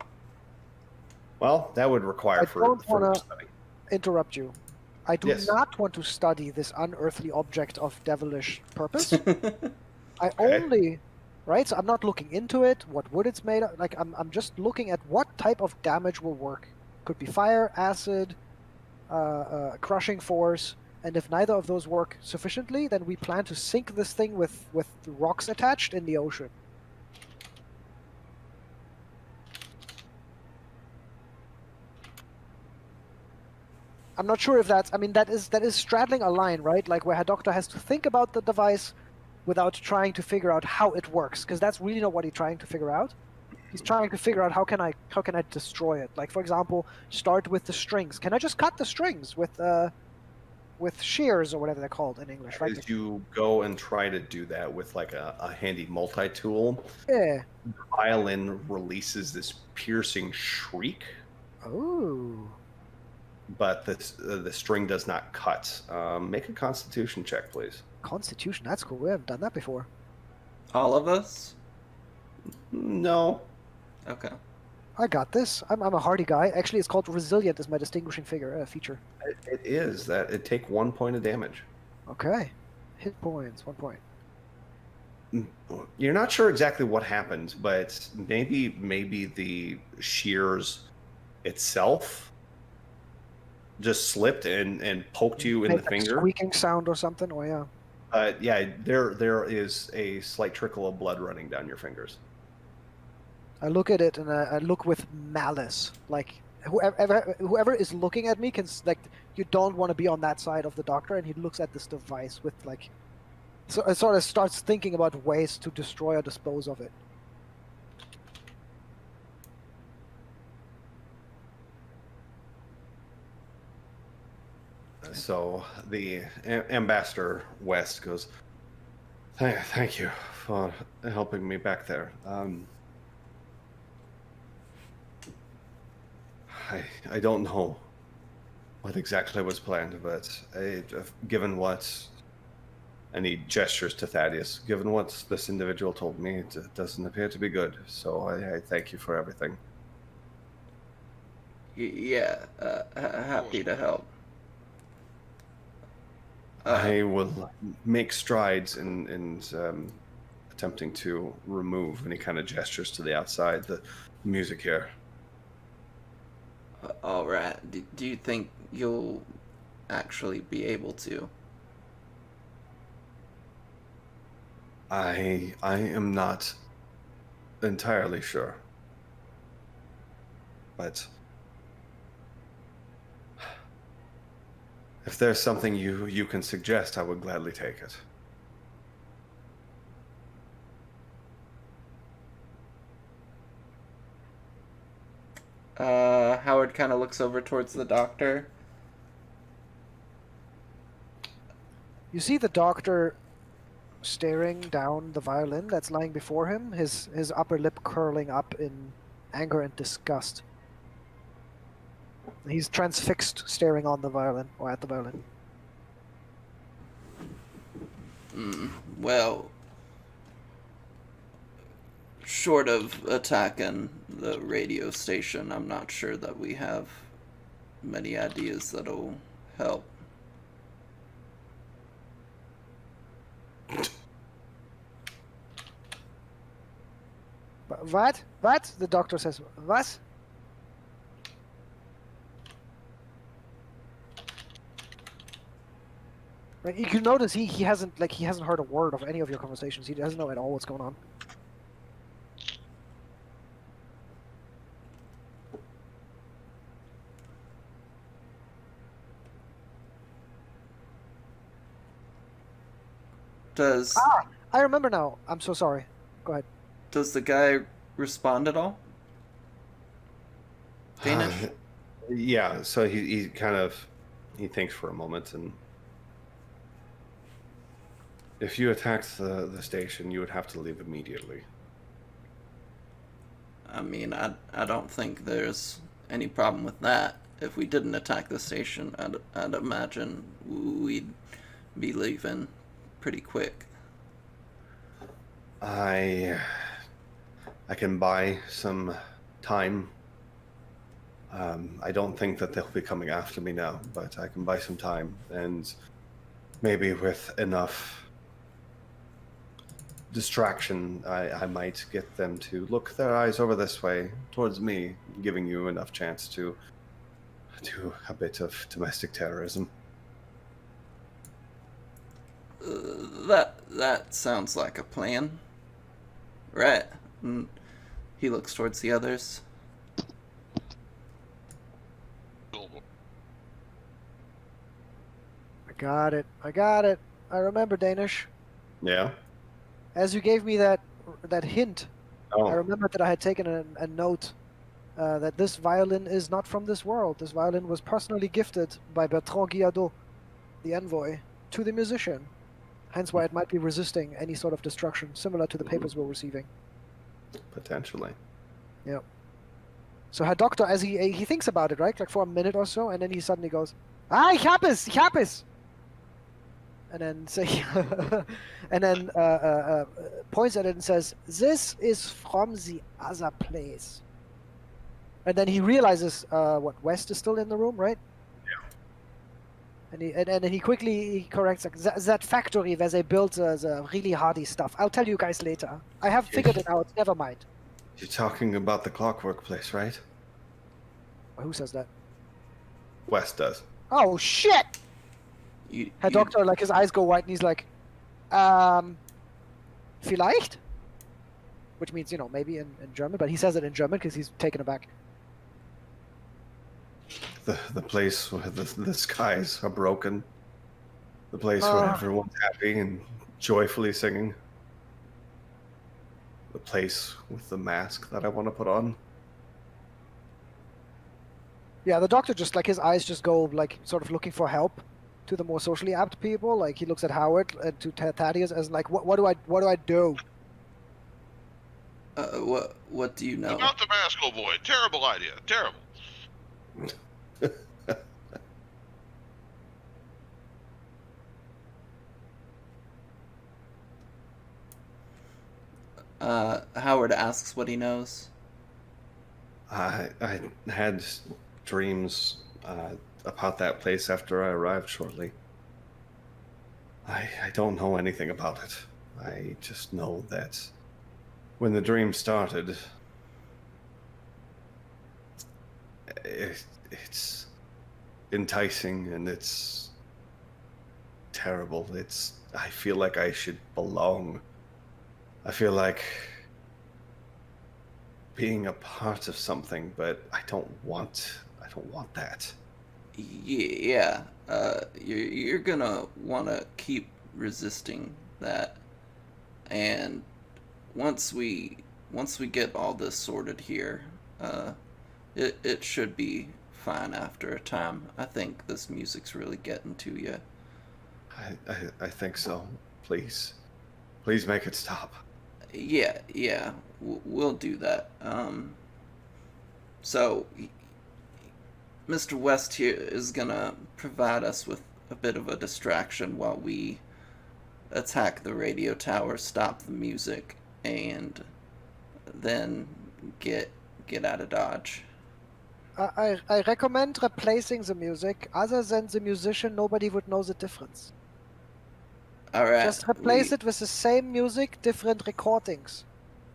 Well, that would require I further don't want to study. interrupt you. I do Yes. not want to study this unearthly object of devilish purpose. I Okay. only... Right? So I'm not looking into it. What wood it's made of. Like, I'm just looking at what type of damage will work. Could be fire, acid, crushing force, and if neither of those work sufficiently, then we plan to sink this thing with rocks attached in the ocean. I'm not sure if that's... I mean, that is straddling a line, right? Like where her doctor has to think about the device without trying to figure out how it works, because that's really not what he's trying to figure out. He's trying to figure out how can I destroy it. Like, for example, start with the strings. Can I just cut the strings with shears or whatever they're called in English, right? As you go and try to do that with like a handy multi-tool, Yeah. the violin releases this piercing shriek, Oh. but the string does not cut. Make a Constitution check, please. Constitution, that's cool. We haven't done that before. All of us? No. Okay. I got this. I'm a hardy guy. Actually, it's called resilient as my distinguishing feature. It is that it take 1 point of damage. Okay. Hit points, 1 point. You're not sure exactly what happened, but maybe the shears itself just slipped and poked you in Make the like a finger. squeaking sound or something. Oh yeah. Yeah, there is a slight trickle of blood running down your fingers. I look at it and I look with malice. Like whoever is looking at me can like, you don't want to be on that side of the doctor, and he looks at this device with like, so it sort of starts thinking about ways to destroy or dispose of it. So the Ambassador West goes, thank you for helping me back there. I don't know what exactly was planned, but given what, and he gestures to Thaddeus, given what this individual told me, it doesn't appear to be good. So I thank you for everything. Yeah, happy to help. I will make strides in attempting to remove, and he kind of gestures to the outside, the music here. All right. Do you think you'll actually be able to? I am not entirely sure, but if there's something you can suggest, I would gladly take it. Howard kind of looks over towards the doctor. You see the doctor staring down the violin that's lying before him, his upper lip curling up in anger and disgust. He's transfixed, staring on the violin, or at the violin. Well, short of attacking the radio station, I'm not sure that we have many ideas that'll help. What? What? The doctor says, what? Like, you can notice he hasn't heard a word of any of your conversations. He doesn't know at all what's going on. Does I remember now. I'm so sorry. Go ahead. does the guy respond at all? Danish? Yeah, so he kind of he thinks for a moment, and if you attacked the station, you would have to leave immediately. I mean, I don't think there's any problem with that. If we didn't attack the station, I'd imagine we'd be leaving pretty quick. I can buy some time. I don't think that they'll be coming after me now, but I can buy some time, and maybe with enough distraction, I might get them to look their eyes over this way towards me, giving you enough chance to do a bit of domestic terrorism. That sounds like a plan. Right. And he looks towards the others. I got it. I remember, Danish. Yeah. As you gave me that hint, Oh. I remembered that I had taken a note that this violin is not from this world. This violin was personally gifted by Bertrand Guillaudot, the envoy, to the musician. Hence why it might be resisting any sort of destruction, similar to the papers we're receiving. Potentially. Yeah. So Herr Doctor, as he thinks about it, right, like for a minute or so, and then he suddenly goes, ich hab es! And then and then points at it and says, "This is from the other place." And then he realizes what West is still in the room, right? Yeah. And then he quickly corrects, like, that factory where they built the really hardy stuff. I'll tell you guys later. I have figured it out. Never mind. You're talking about the clockwork place, right? Who says that? West does. Oh shit! Herr Doctor, like, his eyes go white and he's like, vielleicht? Which means, maybe in German, but he says it in German because he's taken aback. The place where the skies are broken. The place where everyone's happy and joyfully singing. The place with the mask that I want to put on. Yeah, the Doctor just, like, his eyes just go, like, sort of looking for help to the more socially apt people. Like, he looks at Howard and to Thaddeus as, like, what do I do? What do you know? About the mask, old boy. Terrible idea. Terrible. Howard asks what he knows. I had dreams about that place after I arrived shortly. I don't know anything about it. I just know that when the dream started, it's enticing and it's terrible. I feel like I should belong. I feel like being a part of something, but I don't want that. Yeah, you're gonna want to keep resisting that, and once we get all this sorted here, it should be fine after a time. I think this music's really getting to you. I think so. Please make it stop. Yeah, we'll do that. So Mr. West here is gonna provide us with a bit of a distraction while we attack the radio tower, stop the music, and then get out of Dodge. I recommend replacing the music. Other than the musician, nobody would know the difference. All right. Just replace it with the same music, different recordings.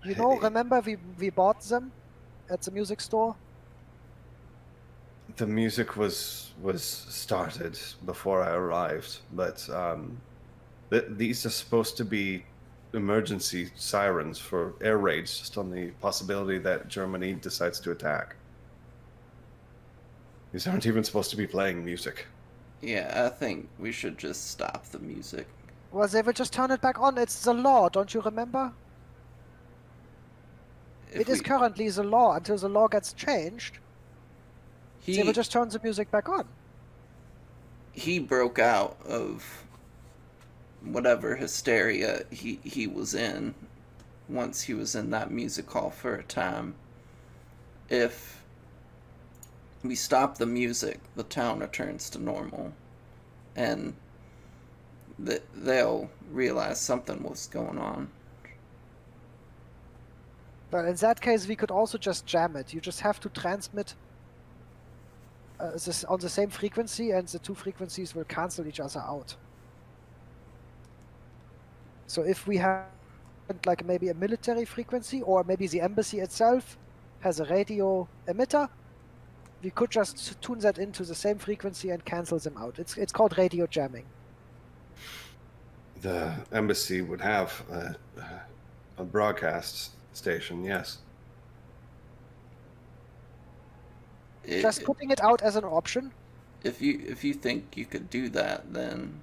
Remember we bought them at the music store? The music was started before I arrived, but these are supposed to be emergency sirens for air raids, just on the possibility that Germany decides to attack. These aren't even supposed to be playing music. Yeah, I think we should just stop the music. Well, they will just turn it back on. It's the law, don't you remember? If It is we- currently the law. Until the law gets changed, they will just turn the music back on. He broke out of whatever hysteria he was in once he was in that music hall for a time. If we stop the music, the town returns to normal, and they'll realize something was going on. But in that case, we could also just jam it. You just have to transmit this on the same frequency, and the two frequencies will cancel each other out. So if we have like maybe a military frequency, or maybe the embassy itself has a radio emitter, we could just tune that into the same frequency and cancel them out. It's called radio jamming. The embassy would have a broadcast station, yes. Just putting it out as an option. If you think you could do that, then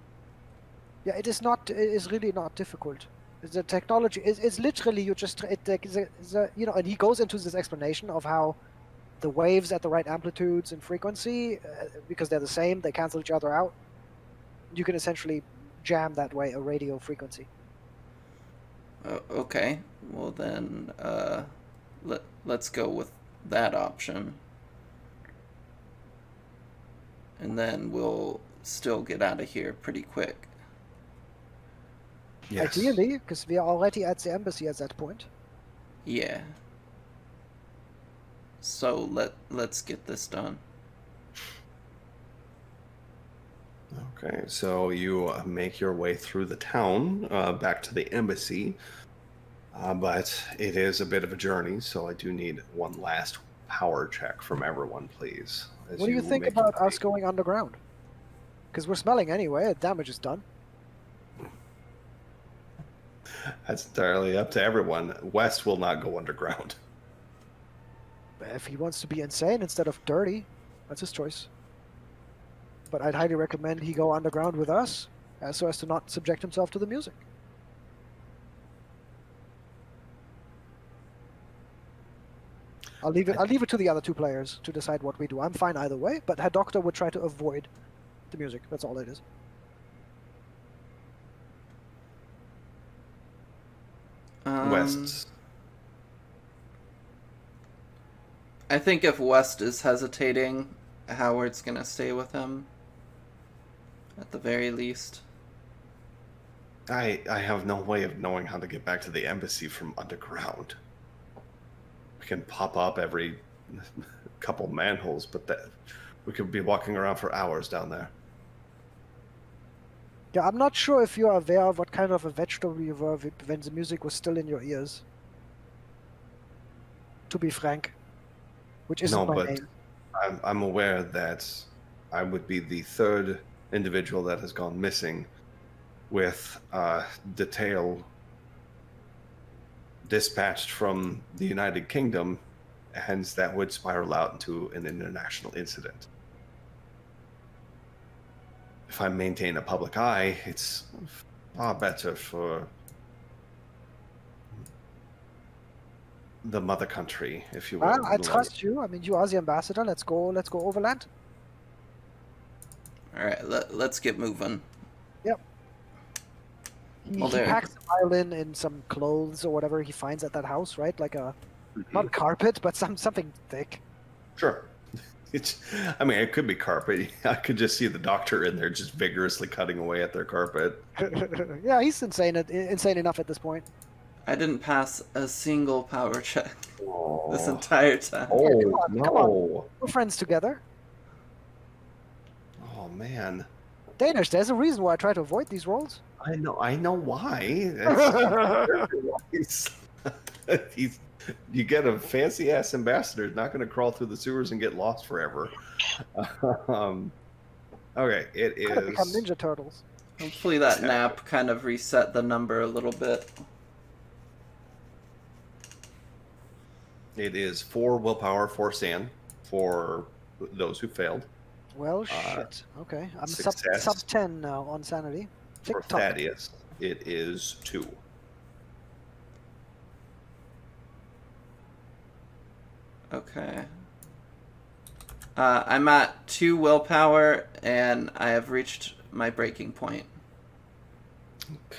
Yeah, it is really not difficult. The technology is literally you just and he goes into this explanation of how the waves at the right amplitudes and frequency, because they're the same, they cancel each other out. You can essentially jam that way a radio frequency. okay. Well then, let's go with that option, and then we'll still get out of here pretty quick. Yes. Ideally, because we are already at the embassy at that point. Yeah. So let's get this done. Okay, so you make your way through the town back to the embassy, but it is a bit of a journey, so I do need one last power check from everyone, please. as What do you think make your about way. us going underground? Because we're smelling anyway, the damage is done. That's entirely up to everyone. West will not go underground. If he wants to be insane instead of dirty, that's his choice. But I'd highly recommend he go underground with us, so as to not subject himself to the music. I'll leave it to the other two players to decide what we do. I'm fine either way, but Herr Doctor would try to avoid the music. That's all it is. West. I think if West is hesitating, Howard's gonna stay with him. At the very least. I have no way of knowing how to get back to the embassy from underground. We can pop up every couple manholes, but that we could be walking around for hours down there. Yeah, I'm not sure if you are aware of what kind of a vegetable you were when the music was still in your ears. To be frank. Which isn't No, my but name. I'm aware that I would be the third individual that has gone missing with detail dispatched from the United Kingdom, hence that would spiral out into an international incident. If I maintain a public eye, it's far better for the mother country, if you will. Well, I trust you. I mean, you are the ambassador. Let's go overland. All right, let's get moving. Yep. He Well, there- packs the violin in some clothes or whatever he finds at that house, right? Like not carpet, but something thick. Sure. I mean, it could be carpet. I could just see the doctor in there just vigorously cutting away at their carpet. Yeah, he's insane enough at this point. I didn't pass a single power check this Oh, entire time. oh come on, come no. We're friends together. Oh, man. Danish, there's a reason why I try to avoid these rolls. I know why. You get a fancy ass ambassador, not going to crawl through the sewers and get lost forever. Okay, it Gotta become is. Ninja Turtles. Hopefully that nap kind of reset the number a little bit. It is 4 willpower, 4 sand for those who failed. Well, shit. Okay, I'm success. sub 10 now on sanity. For Tick-tock. Thaddeus, it is 2. Okay. I'm at 2 willpower, and I have reached my breaking point.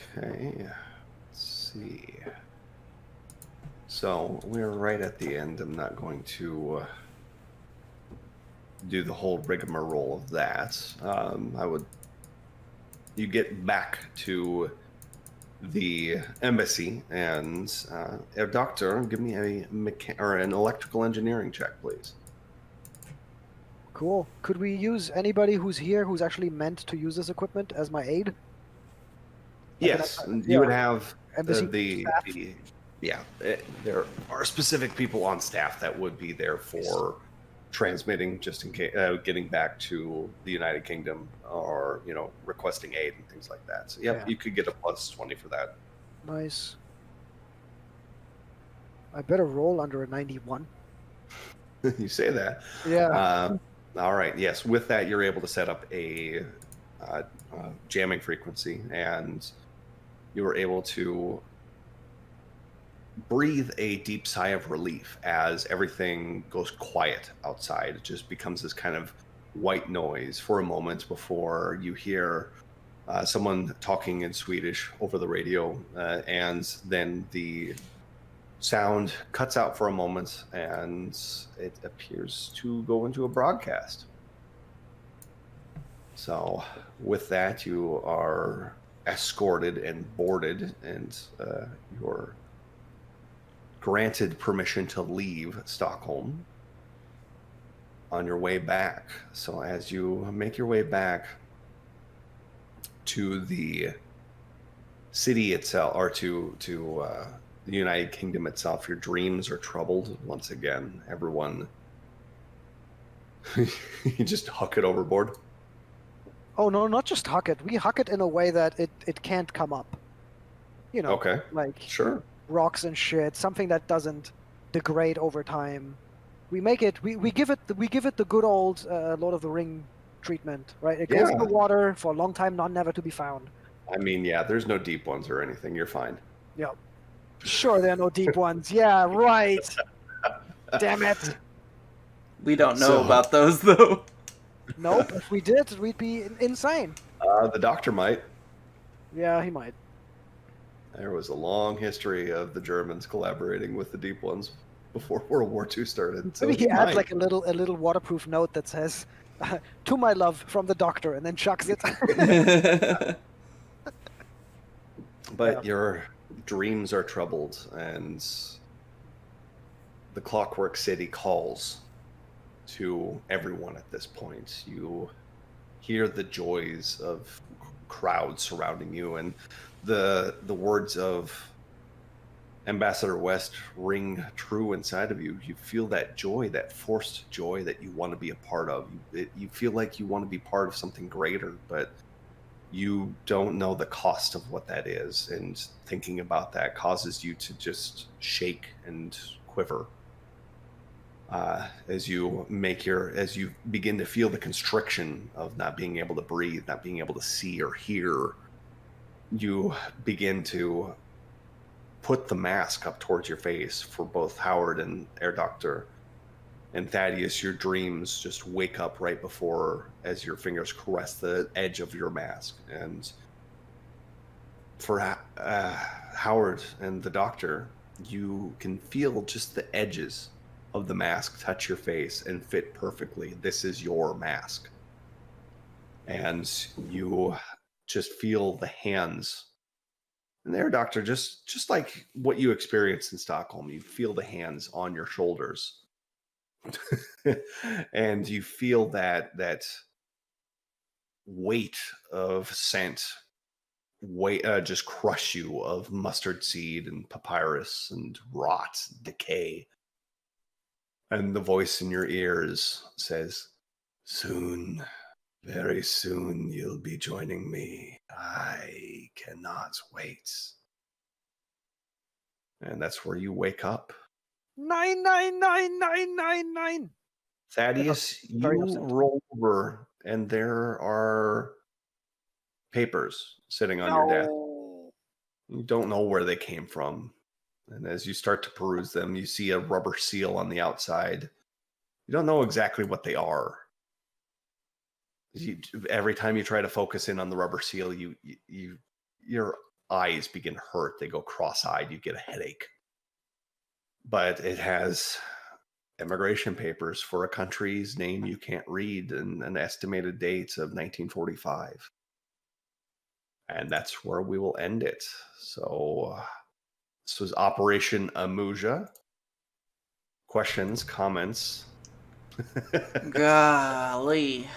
Okay. Let's see. So we're right at the end. I'm not going to do the whole rigmarole of that. You get back to the embassy, and doctor, give me an electrical engineering check, please. Cool. Could we use anybody who's here who's actually meant to use this equipment as my aid? Yes, yeah. you would have Embassy staff? there are specific people on staff that would be there for transmitting, just in case, getting back to the United Kingdom, or requesting aid and things like that. So Yeah. you could get a +20 for that. Nice. I better roll under a 91. You say that. Yeah. All right. Yes. With that, you're able to set up a jamming frequency, and you were able to breathe a deep sigh of relief as everything goes quiet outside. It just becomes this kind of white noise for a moment before you hear someone talking in Swedish over the radio, and then the sound cuts out for a moment, and it appears to go into a broadcast. So with that, you are escorted and boarded, and you're granted permission to leave Stockholm on your way back. So as you make your way back to the city itself, or to the United Kingdom itself, your dreams are troubled once again. Everyone, you just huck it overboard. Oh no, not just huck it. We huck it in a way that it can't come up. Okay, like sure. rocks and shit, something that doesn't degrade over time. We make it. We give it the good old Lord of the Ring treatment, right? It goes in the water for a long time, never to be found. I mean, yeah, there's no deep ones or anything. You're fine. Yeah. Sure, there are no deep ones. Yeah, right. Damn it. We don't know about those, though. Nope. If we did, we'd be insane. The doctor might. Yeah, he might. There was a long history of the Germans collaborating with the deep ones before World War II started. So maybe he adds like a little waterproof note that says, "To my love from the doctor," and then chucks it. But your dreams are troubled, and the Clockwork City calls to everyone at this point. You hear the joys of crowds surrounding you, and the words of Ambassador West ring true inside of you. You feel that joy, that forced joy that you want to be a part of. You feel like you want to be part of something greater, but you don't know the cost of what that is, and thinking about that causes you to just shake and quiver as you begin to feel the constriction of not being able to breathe, not being able to see or hear. You begin to put the mask up towards your face for both Howard and Air Doctor. And Thaddeus, your dreams just wake up right before, as your fingers caress the edge of your mask. And for Howard and the Doctor, you can feel just the edges of the mask touch your face and fit perfectly. This is your mask. And you just feel the hands. And there, Doctor, just like what you experienced in Stockholm, you feel the hands on your shoulders. And you feel that weight of scent just crush you, of mustard seed and papyrus and rot, decay. And the voice in your ears says, "Soon, very soon, you'll be joining me. I cannot wait." And that's where you wake up. 99999. Thaddeus, you Very upset. roll over, and there are papers sitting on your desk. You don't know where they came from. And as you start to peruse them, you see a rubber seal on the outside. You don't know exactly what they are. Every time you try to focus in on the rubber seal, your eyes begin to hurt. They go cross-eyed. You get a headache. But it has immigration papers for a country's name you can't read and an estimated dates of 1945. And that's where we will end it. So this was Operation Amusia. Questions, comments? Golly.